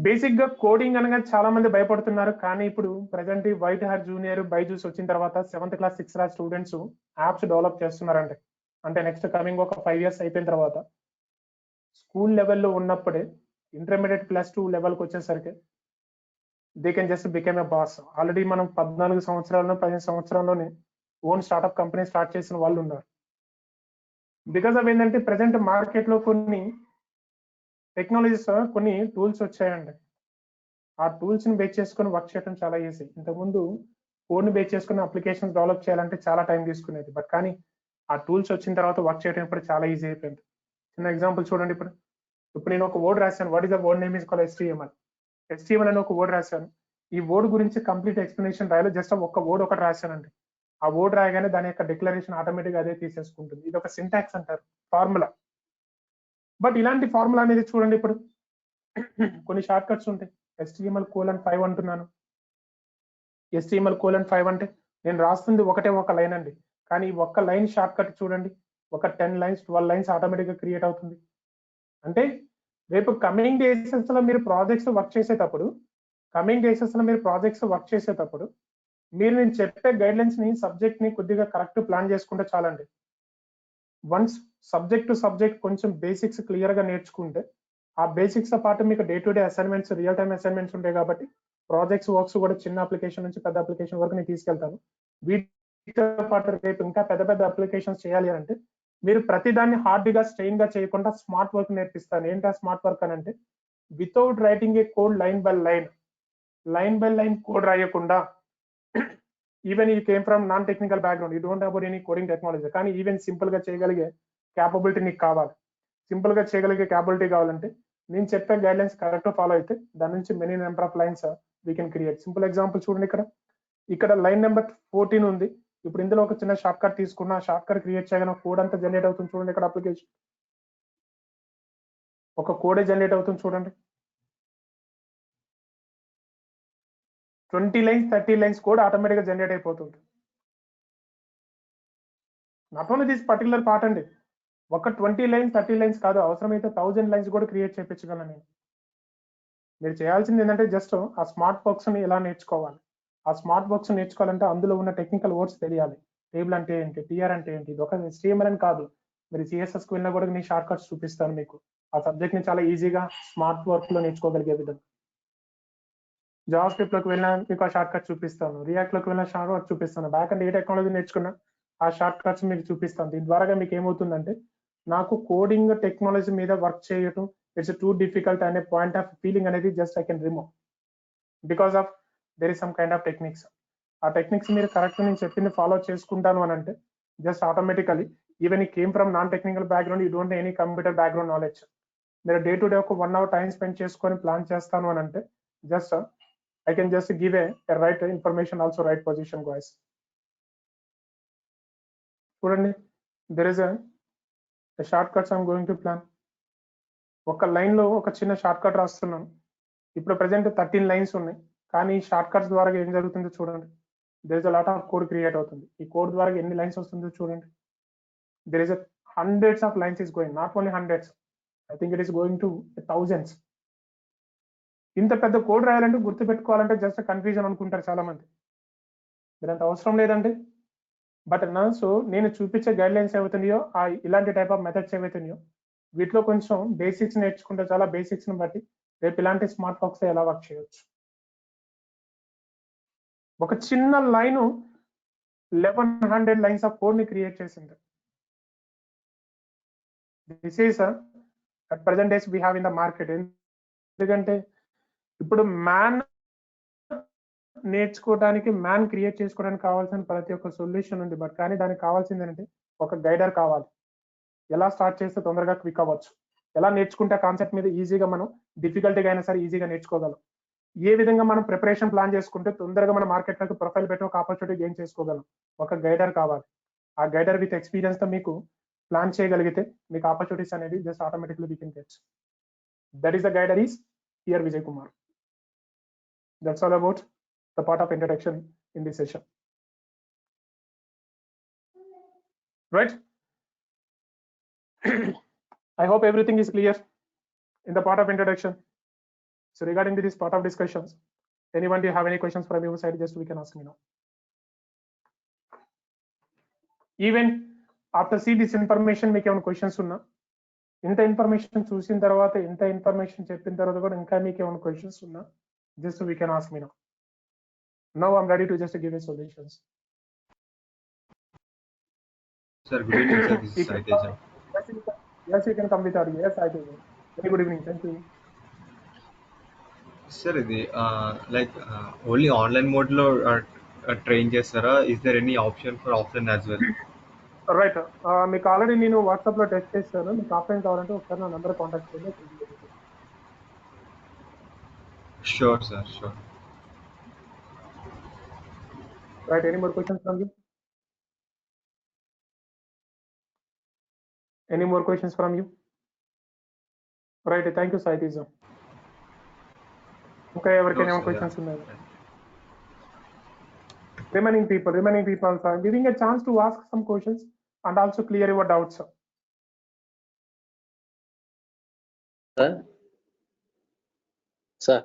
Basic గా కోడింగ్ అనగా చాలా మంది భయపడుతున్నారు, కానీ ఇప్పుడు present White Hat Junior Byju's వచ్చిన తర్వాత 7th class 6th class students apps develop చేస్తున్నారంటే అంటే నెక్స్ట్ కమింగ్ ఒక 5 years అయిపోయిన తర్వాత స్కూల్ లెవెల్లో ఉన్నప్పుడే ఇంటర్మీడియట్ +2 లెవెల్కి వచ్చేసరికి they can just become a boss. Already మనం 14 సంవత్సరాల్లో 15 సంవత్సరాల్లోనే ఓన్ స్టార్ట్అప్ కంపెనీ స్టార్ట్ చేసిన వాళ్ళు ఉన్నారు. బికాస్ ఆఫ్ ఏంటంటే ప్రెసెంట్ మార్కెట్ లో కొన్ని టెక్నాలజీస్, కొన్ని టూల్స్ వచ్చాయండి. ఆ టూల్స్ ని బేస్ చేసుకుని వర్క్ చేయడం చాలా ఈజీ. ఇంతకుముందు కోడ్ ని బేస్ చేసుకుని అప్లికేషన్స్ డెవలప్ చేయాలంటే చాలా టైం తీసుకునేది, బట్ కానీ ఆ టూల్స్ వచ్చిన తర్వాత వర్క్ చేయడం ఇప్పుడు చాలా ఈజీ అయిపోయింది. చిన్న ఎగ్జాంపుల్ చూడండి. ఇప్పుడు నేను ఒక వర్డ్ రాశాను. What is the word name is called HTML అని ఒక వర్డ్ రాశాను. ఈ వర్డ్ గురించి కంప్లీట్ ఎక్స్ప్లెనేషన్ రాయాలి. జస్ట్ ఒక వర్డ్ ఒకటి రాశానండి. ఆ వర్డ్ రాయగానే దాని యొక్క డిక్లరేషన్ ఆటోమేటిక్ అదే తీసేసుకుంటుంది. ఇది ఒక సింటాక్స్ అంటారు, ఫార్ములా. బట్ ఇలాంటి ఫార్ములా అనేది చూడండి, ఇప్పుడు కొన్ని షార్ట్ కట్స్ ఉంటాయి. HTML:5 అంటున్నాను. HTML:5 అంటే నేను రాస్తుంది ఒకటే ఒక లైన్ అండి, కానీ ఒక్క లైన్ షార్ట్ కట్ చూడండి, ఒక 10 లైన్స్ 12 లైన్స్ ఆటోమేటిక్గా క్రియేట్ అవుతుంది. అంటే రేపు కమింగ్ డేసెస్ లో మీరు ప్రాజెక్ట్స్ వర్క్ చేసేటప్పుడు మీరు నేను చెప్పే గైడ్లైన్స్ ని సబ్జెక్ట్ ని కొద్దిగా కరెక్ట్ ప్లాన్ చేసుకుంటే చాలండి. వన్స్ సబ్జెక్ట్ టు సబ్జెక్ట్ కొంచెం బేసిక్స్ క్లియర్ గా నేర్చుకుంటే, ఆ బేసిక్స్ పాటు మీకు day to day assignments, real time assignments ఉంటాయి కాబట్టి ప్రాజెక్ట్స్ వర్క్స్ కూడా చిన్న అప్లికేషన్ నుంచి పెద్ద అప్లికేషన్ వరకు నేను తీసుకెళ్తాను. వీటితో పాటు రేపు ఇంకా పెద్ద పెద్ద అప్లికేషన్స్ చేయాలి అంటే మీరు ప్రతిదాన్ని హార్డ్ గా స్ట్రెయిన్ గా చేయకుండా స్మార్ట్ వర్క్ నేర్పిస్తాను. ఏంటి ఆ స్మార్ట్ వర్క్ అని అంటే, without writing a code line by line code రాయకుండా, even you came from non technical background, you don't about any coding technology, కానీ ఈవెన్ సింపుల్ గా చేయగలిగే క్యాపబిలిటీ నీకు కావాలి. సింపుల్ గా చేయగలిగే క్యాపబిలిటీ కావాలంటే నేను చెప్పే గైడ్లైన్స్ కరెక్ట్ ఫాలో అయితే దాని నుంచి many number of lines we can create. Simple example చూడండి, ఇక్కడ లైన్ నెంబర్ 14 ఉంది. ఇప్పుడు ఇందులో ఒక చిన్న షార్ట్ కట్ తీసుకున్న, షార్ట్ కట్ క్రియేట్ చేయగానే కోడ్ అంతా జనరేట్ అవుతుంది చూడండి. ఇక్కడ అప్లికేషన్ ఒక కోడే జనరేట్ అవుతుంది చూడండి. 20 లైన్స్ 30 లైన్స్ కోడ్ ఆటోమేటిక్ గా జనరేట్ అయిపోతుంది. Not only this particular part అండి, ఒక 20 లైన్స్ 30 లైన్స్ కాదు, అవసరమైతే 1000 లైన్స్ కూడా క్రియేట్ చేయించగలను నేను. మీరు చేయాల్సింది ఏంటంటే జస్ట్ ఆ స్మార్ట్ వర్క్స్ ని ఎలా నేర్చుకోవాలి. ఆ స్మార్ట్ వర్క్స్ నేర్చుకోవాలంటే అందులో ఉన్న టెక్నికల్ వర్డ్స్ తెలియాలి. టేబుల్ అంటే ఏంటి, టిఆర్ అంటే ఏంటి, ఇది ఒక HTML అని కాదు, మీరు సిఎస్ఎస్ కు వెళ్ళినా కూడా నేను షార్ట్ కట్స్ చూపిస్తాను మీకు. ఆ సబ్జెక్ట్ ని చాలా ఈజీగా స్మార్ట్ వర్క్ లో నేర్చుకోగలిగే విధంగా. జావా స్క్రిప్ట్ లోకి వెళ్ళినా మీకు ఆ షార్ట్ కట్ చూపిస్తాను, రియాక్ట్ లోకి వెళ్ళిన షార్ట్ కట్ చూపిస్తాను, బ్యాక్ అండ్ ఏ టెక్నాలజీ నేర్చుకున్నా ఆ షార్ట్ కట్స్ మీకు చూపిస్తాను. దీని ద్వారా మీకు ఏమవుతుందంటే, నాకు కోడింగ్ టెక్నాలజీ మీద వర్క్ చేయటం ఇట్స్ టూ డిఫికల్ట్ అనే పాయింట్ ఆఫ్ ఫీలింగ్ అనేది just I can remove, because of there is some kind of techniques. ఆ టెక్నిక్స్ మీరు కరెక్ట్ నేను చెప్పింది ఫాలో చేసుకుంటాను అని అంటే జస్ట్ ఆటోమేటికలీ, ఈవెన్ ఈ came from non technical background, you don't any computer background knowledge, మీరు డే టు డే ఒక 1 hour టైం స్పెండ్ చేసుకొని ప్లాన్ చేస్తాను అని అంటే just I can just give a right information, also right position, guys. చూడండి, there is a shortcuts I'm going to plan. ఒక line లో ఒక చిన్న షార్ట్ కట్ రాస్తున్నాను. ఇప్పుడు ప్రెసెంట్ 13 లైన్స్ ఉన్నాయి, కానీ షార్ట్ కట్స్ ద్వారా ఏం జరుగుతుందో చూడండి. there is a lot of code create అవుతుంది. ఈ కోడ్ ద్వారా ఎన్ని లైన్స్ వస్తుందో చూడండి. there is a hundreds of lines is going, not only hundreds, I think it is going to thousands. ఇంత పెద్ద కోడ్ రాయాలంటే గుర్తు పెట్టుకోవాలంటే జస్ట్ కన్ఫ్యూజన్ అనుకుంటారు చాలా మంది, మీరంత అవసరం లేదండి. బట్ నా సో నేను చూపించే గైడ్ లైన్స్ ఏవైతున్నాయో, ఆ ఇలాంటి టైప్ ఆఫ్ మెథడ్స్ ఏవైతున్నాయో వీటిలో కొంచెం బేసిక్స్ నేర్చుకుంటే చాలా, బేసిక్స్ ని బట్టి రేపు ఇలాంటి స్మార్ట్ వర్క్స్ ఎలా వర్క్ చేయొచ్చు. ఒక చిన్న లైన్ 1100 లైన్స్ ఆఫ్ కోడ్ ని క్రియేట్ చేసింది. This is at present days we have in the market. ఎందుకంటే ఇప్పుడు మ్యాన్ నేర్చుకోవడానికి, మ్యాన్ క్రియేట్ చేసుకోవడానికి కావాల్సిన ప్రతి ఒక్క సొల్యూషన్ ఉంది, బట్ కానీ దానికి కావాల్సింది ఏంటంటే ఒక గైడర్ కావాలి. ఎలా స్టార్ట్ చేస్తే తొందరగా క్విక్ అవ్వచ్చు, ఎలా నేర్చుకుంటే కాన్సెప్ట్ మీద ఈజీగా మనం డిఫికల్టీగా అయినా సరే ఈజీగా నేర్చుకోగలం, ఏ విధంగా మనం ప్రిపరేషన్ ప్లాన్ చేసుకుంటే తొందరగా మన మార్కెట్లోకి ప్రొఫైల్ పెట్టి ఒక ఆపర్చునిటీ గెయిన్ చేసుకోగలం. ఒక గైడర్ కావాలి. ఆ గైడర్ విత్ ఎక్స్పీరియన్స్ తో మీకు ప్లాన్ చేయగలిగితే మీకు ఆపర్చునిటీస్ అనేది just automatically we can get. That is the guider is here Vijay Kumar. That's all about the part of introduction in this session, right? I hope everything is clear in the part of introduction. So regarding this part of discussions, anyone do you have any questions from your side, just we can ask me now. Even after see this information, మీకు ఏమైనా questions ఉన్నా, ఇంత information చూసిన తర్వాత, ఇంత information చెప్పిన తర్వాత కూడా ఇంకా మీకు ఏమైనా క్వశ్చన్స్ ఉన్నా, just we can ask me now. Now I'm ready to just give you solutions. Sir, good evening, sir. This is Sai Teja. Yes, you can come with audio. Yes, Sai Teja. Very good evening. Thank you. Sir, ఇది only online mode లో train చేస్తారా? Is there any option for offline as well? Right, మీకు already నేను WhatsApp లో text చేస్తాను. మీకు offline కావాలంటే ఒకసారి నా నెంబర్ కాంటాక్ట్ చేయండి. Sure sir, sure. Right, any more questions from you? Any more questions from you? Right, thank you, Sai Teja. Okay, ఎవరికైనా ఏమైనా క్వశ్చన్స్ ఉన్నాయా? remaining people are giving a chance to ask some questions and also clear your doubts. Sir.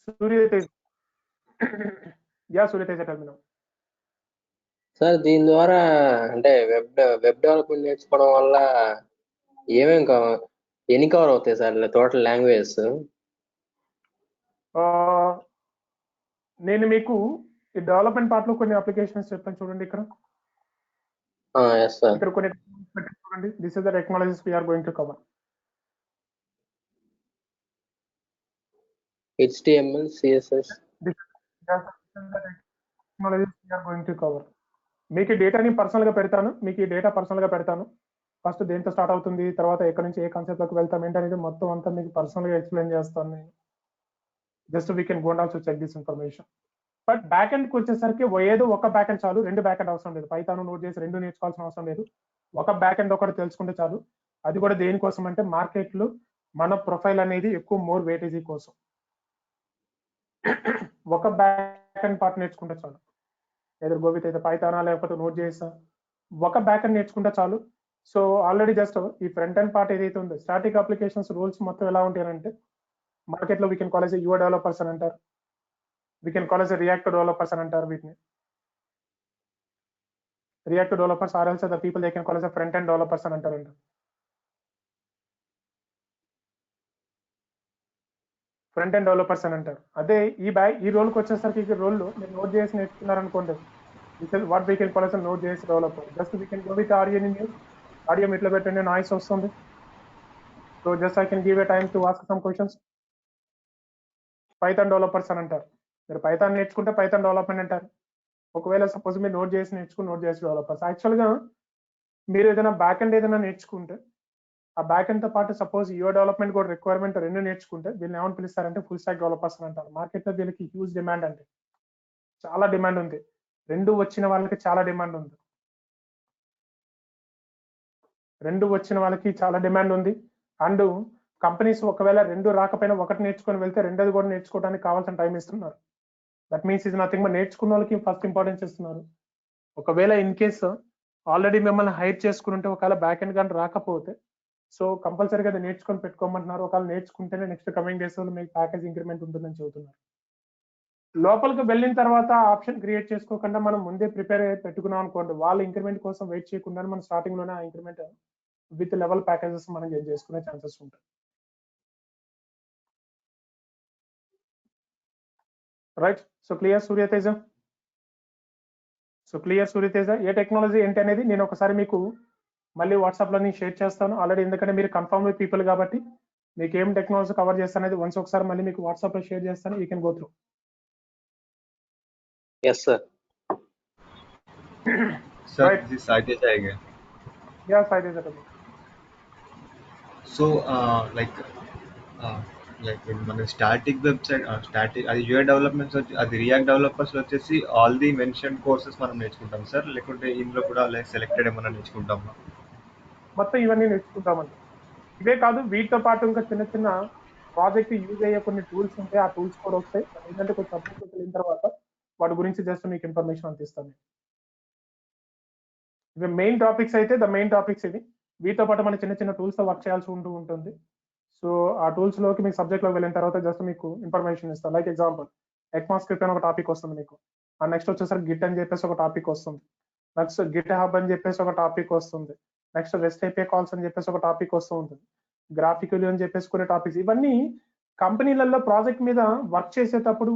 Surya Tej. Yeah, Surya Tej, tell me now. Sir దీని ద్వారా అంటే web development నేర్చుకోవడం వల్ల ఎన్ని cover అవుతాయి సార్ టోటల్ లాంగ్వేజెస్? నేను మీకు ఈ డెవలప్మెంట్ పార్ట్ లో కొన్ని అప్లికేషన్స్ చెప్తాను చూడండి ఇక్కడ. yes sir. ఇక్కడ కొన్ని చూడండి. This is the technologies we are going to cover. HTML, CSS. Technologies we are going to cover. మీకు ఈ డేటాని పర్సనల్ గా పెడతాను. ఫస్ట్ దేంతో స్టార్ట్ అవుతుంది, తర్వాత ఎక్కడి నుంచి ఏ కాన్సెప్ట్ లోకి వెళ్తాం ఏంటనేది మొత్తం అంతా మీకు పర్సనల్ గా ఎక్స్ప్లెయిన్ చేస్తాను నేను. Just we can go and also check this information. But back end కి వచ్చేసరికి ఏదో ఒక బ్యాక్ ఎండ్ చాలు, 2 బ్యాక్ ఎండ్ అవసరం లేదు. పైథాన్ నోట్ చేసి 2 నేర్చుకోవాల్సిన అవసరం లేదు. ఒక బ్యాక్ ఎండ్ ఒకటి తెలుసుకుంటే చాలు. అది కూడా దేనికోసం అంటే మార్కెట్ లో మన ప్రొఫైల్ అనేది ఎక్కువ మోర్ వెయిటేజీ కోసం. ఒక బ్యాక్ ఎండ్ పార్ట్ నేర్చుకుంటే చాలు. ఏదో గోవిత్ అయితే పైథానా లేకపోతే నోట్ చేసా, ఒక బ్యాక్ ఎండ్ నేర్చుకుంటే చాలు. సో ఆల్రెడీ జస్ట్ ఈ ఫ్రంట్ ఎండ్ పార్ట్ ఏదైతే ఉందో స్టాటిక్ అప్లికేషన్స్ రూల్స్ మొత్తం ఎలా ఉంటాయంటే మార్కెట్ లో we can call as your developers అని అంటారు, we can call as react developers అని అంటారు. వీటిని react developers or else the people they can call as front end developers అని అంటారంట. ఫ్రంట్ ఎండ్ డెవలపర్స్ అని అంటారు. అదే ఈ రోల్కి వచ్చేసరికి ఈ రోల్లో మీరు నోట్ చేసి నేర్చుకున్నారనుకోండి, what we can call as note చేసి developer. Just we can go with audio news. Audio ఇట్లా పెట్టండి, నాయిస్ వస్తుంది. So just I can give a time to ask some questions. Python developers అని అంటారు. మీరు పైథాన్ నేర్చుకుంటే పైథాన్ డెవలప్మెంట్ అంటారు. ఒకవేళ సపోజ్ మీరు నోట్ చేసి డెవలపర్స్. యాక్చువల్గా మీరు ఏదైనా బ్యాక్ ఎండ్ ఏదైనా నేర్చుకుంటే ఆ బ్యాక్ ఎండ్ తో పాటు సపోజ్ యువర్ డెవలప్మెంట్ కూడా రిక్వైర్మెంట్ 2 నేర్చుకుంటే వీళ్ళని ఏమని పిలుస్తారంటే ఫుల్ స్టాక్ డెవలపర్స్ అని అంటారు. మార్కెట్ లో వీళ్ళకి హ్యూజ్ డిమాండ్, అంటే చాలా డిమాండ్ ఉంది. 2 వచ్చిన వాళ్ళకి చాలా డిమాండ్ ఉంది. 2 వచ్చిన వాళ్ళకి చాలా డిమాండ్ ఉంది. అండ్ కంపెనీస్ ఒకవేళ 2 రాకపోయినా ఒకటి నేర్చుకొని వెళ్తే రెండోది కూడా నేర్చుకోవడానికి కావాల్సిన టైం ఇస్తున్నారు. దట్ మీన్స్ ఇది నథింగ్ బట్ నేర్చుకున్న వాళ్ళకి ఫస్ట్ ఇంపార్టెన్స్ ఇస్తున్నారు. ఒకవేళ ఇన్ కేస్ ఆల్రెడీ మిమ్మల్ని హైర్ చేసుకుంటే ఒకవేళ బ్యాక్ ఎండ్ కానీ రాకపోతే సో కంపల్సరీగా అది నేర్చుకొని పెట్టుకోమంటున్నారు. ఒకవేళ నేర్చుకుంటేనే నెక్స్ట్ కమింగ్ డేస్ లో మీకు ప్యాకేజ్ ఇంక్రిమెంట్ ఉంటుందని చెబుతున్నారు. లోపలికి వెళ్ళిన తర్వాత ఆప్షన్ క్రియేట్ చేసుకోకుండా మనం ముందే ప్రిపేర్ అయ్యి పెట్టుకున్నాం అనుకోండి, వాళ్ళ ఇంక్రిమెంట్ కోసం వెయిట్ చేయకుండా మనం స్టార్టింగ్ లోనే ఆ ఇంక్రిమెంట్ విత్ లెవెల్ ప్యాకేజెస్ మనం గెయిన్ చేసుకునే ఛాన్సెస్ ఉంటాయి. రైట్. So clear Suryateja? ఏ టెక్నాలజీ ఏంటి అనేది నేను ఒకసారి మీకు మళ్ళీ వాట్సాప్ లో షేర్ చేస్తాను. ఆల్రెడీ ఎందుకంటే మీరు కన్ఫర్మ్ విత్ పీపుల్ కాబట్టి మీకు ఏం టెక్నాలజీ కవర్ చేస్తాను అనేది వన్స్ ఒకసారి మళ్ళీ మీకు వాట్సాప్ లో షేర్ చేస్తాను. You can go through. Yes sir. Sir, Right. this is Saiteja again. Yeah, Saiteja. So, మన స్టాటిక్ వెబ్సైట్ అది యూఐ డెవలప్మెంట్స్ అది రియాక్ట్ డెవలపర్స్ వచ్చేసి ఆల్ ది మెన్షన్ కోర్సెస్ మనం నేర్చుకుంటాం సార్, లేకుంటే ఇందులో కూడా సెలెక్టెడ్ ఏమన్నా నేర్చుకుంటామా? మొత్తం ఇవన్నీ నేర్చుకుంటామండి. ఇవే కాదు, వీటితో పాటు ఇంకా చిన్న చిన్న ప్రాజెక్ట్ యూజ్ అయ్యే కొన్ని టూల్స్ ఉంటాయి. ఆ టూల్స్ కూడా వస్తాయి. ఏంటంటే కొంచెం సబ్జెక్ట్ వెళ్ళిన తర్వాత వాటి గురించి జస్ట్ మీకు ఇన్ఫర్మేషన్ అందిస్తాను. ఇవి మెయిన్ టాపిక్స్ అయితే మెయిన్ టాపిక్స్ ఇవి. వీటితో పాటు మన చిన్న చిన్న టూల్స్ తో వర్క్ చేయాల్సి ఉంటుంది. సో ఆ టూల్స్ లోకి మీకు సబ్జెక్ట్ లోకి వెళ్ళిన తర్వాత జస్ట్ మీకు ఇన్ఫర్మేషన్ ఇస్తాను. లైక్ ఎగ్జాంపుల్ ఎక్మాస్క్రిప్ట్ అని ఒక టాపిక్ వస్తుంది మీకు. ఆ నెక్స్ట్ వచ్చేసరికి గిట్ అని చెప్పేసి ఒక టాపిక్ వస్తుంది. నెక్స్ట్ గిట్ హబ్ అని చెప్పేసి ఒక టాపిక్ వస్తుంది. నెక్స్ట్ రెస్ట్ ఏపీఐ కాల్స్ అని చెప్పేసి ఒక టాపిక్ వస్తూ ఉంటుంది. గ్రాఫికల్ అని చెప్పేసి కొన్ని టాపిక్స్. ఇవన్నీ కంపెనీలలో ప్రాజెక్ట్ మీద వర్క్ చేసేటప్పుడు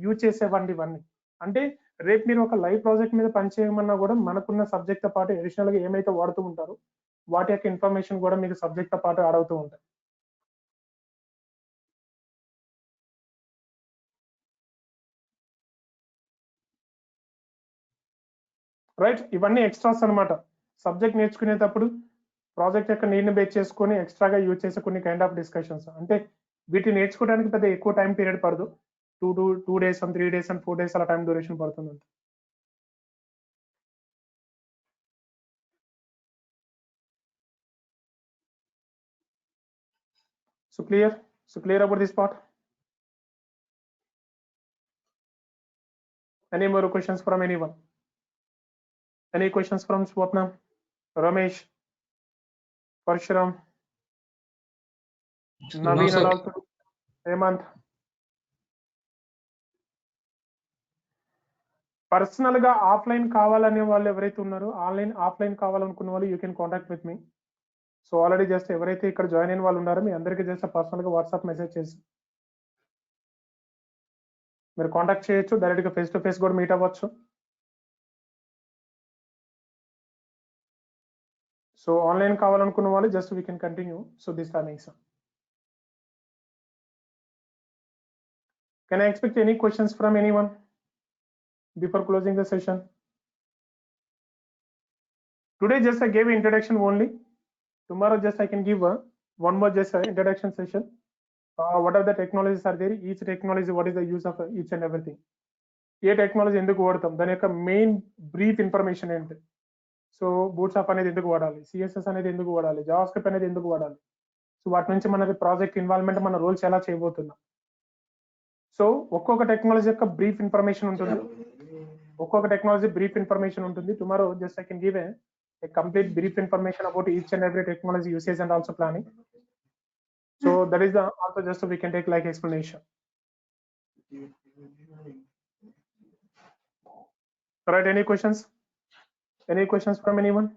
యూజ్ చేసేవండి ఇవన్నీ. అంటే రేపు మీరు ఒక లైవ్ ప్రాజెక్ట్ మీద పనిచేయమన్నా కూడా మనకున్న సబ్జెక్ట్ తో పాటు అడిషనల్ గా ఏమైతే వాడుతూ ఉంటారో వాటి యొక్క ఇన్ఫర్మేషన్ కూడా మీకు సబ్జెక్ట్ తో పాటు యాడ్ అవుతూ ఉంటాయి. రైట్. ఇవన్నీ ఎక్స్ట్రాస్ అనమాట. సబ్జెక్ట్ నేర్చుకునేటప్పుడు ప్రాజెక్ట్ యొక్క నీడ్ని బేస్ చేసుకొని ఎక్స్ట్రాగా యూజ్ చేసే కొన్ని కైండ్ ఆఫ్ డిస్కషన్స్. అంటే వీటిని నేర్చుకోవడానికి పెద్ద ఎక్కువ టైం పీరియడ్ పడదు. 2 days and 3 days and 4 days అలా టైం డ్యూరేషన్ పడుతుంది. So clear about this part? Any more questions from anyone? Any questions from Swapna, Ramesh, Parshuram, Naveen, sir. and also Hemant? Personal గా offline కావాలనే వాళ్ళు ఎవరైతే ఉన్నారో offline కావాలనుకున్న వాళ్ళు you can contact with me. So already just ఎవరైతే ఇక్కడ join అయిన వాళ్ళు ఉన్నారో మీ అందరికీ జస్ట్ పర్సనల్ గా వాట్సాప్ మెసేజ్ చేసి మీరు కాంటాక్ట్ చేయొచ్చు, డైరెక్ట్ గా ఫేస్ టు ఫేస్ కూడా మీట్ అవ్వచ్చు. సో ఆన్లైన్ కావాలనుకున్న వాళ్ళు just we can continue. So this timings. Can I expect any questions from anyone before closing the session? Today just I gave introduction only. Tomorrow just I can give one more just introduction session. What are the technologies are there? Each technology, what is the use of each and everything? A technology ఎందుకు వాడతాం, దాని యొక్క main brief information ఏంటి. So bootstrap అనేది ఎందుకు వాడాలి, CSS అనేది ఎందుకు వాడాలి, జావాస్క్రిప్ట్ అనేది ఎందుకు వాడాలి, సో వాటి నుంచి మనకి ప్రాజెక్ట్ ఇన్వాల్వ్మెంట్ మన రోల్స్ ఎలా చేయబోతున్నాం. సో ఒక్కొక్క టెక్నాలజీ యొక్క బ్రీఫ్ ఇన్ఫర్మేషన్ ఉంటుంది, ఒక్కొక్క టెక్నాలజీ బ్రీఫ్ ఇన్ఫర్మేషన్ ఉంటుంది. Tomorrow just I can give a complete brief information about each and every technology usage and also planning. So that is the also just we can take like explanation. Right, any questions? Any questions from anyone?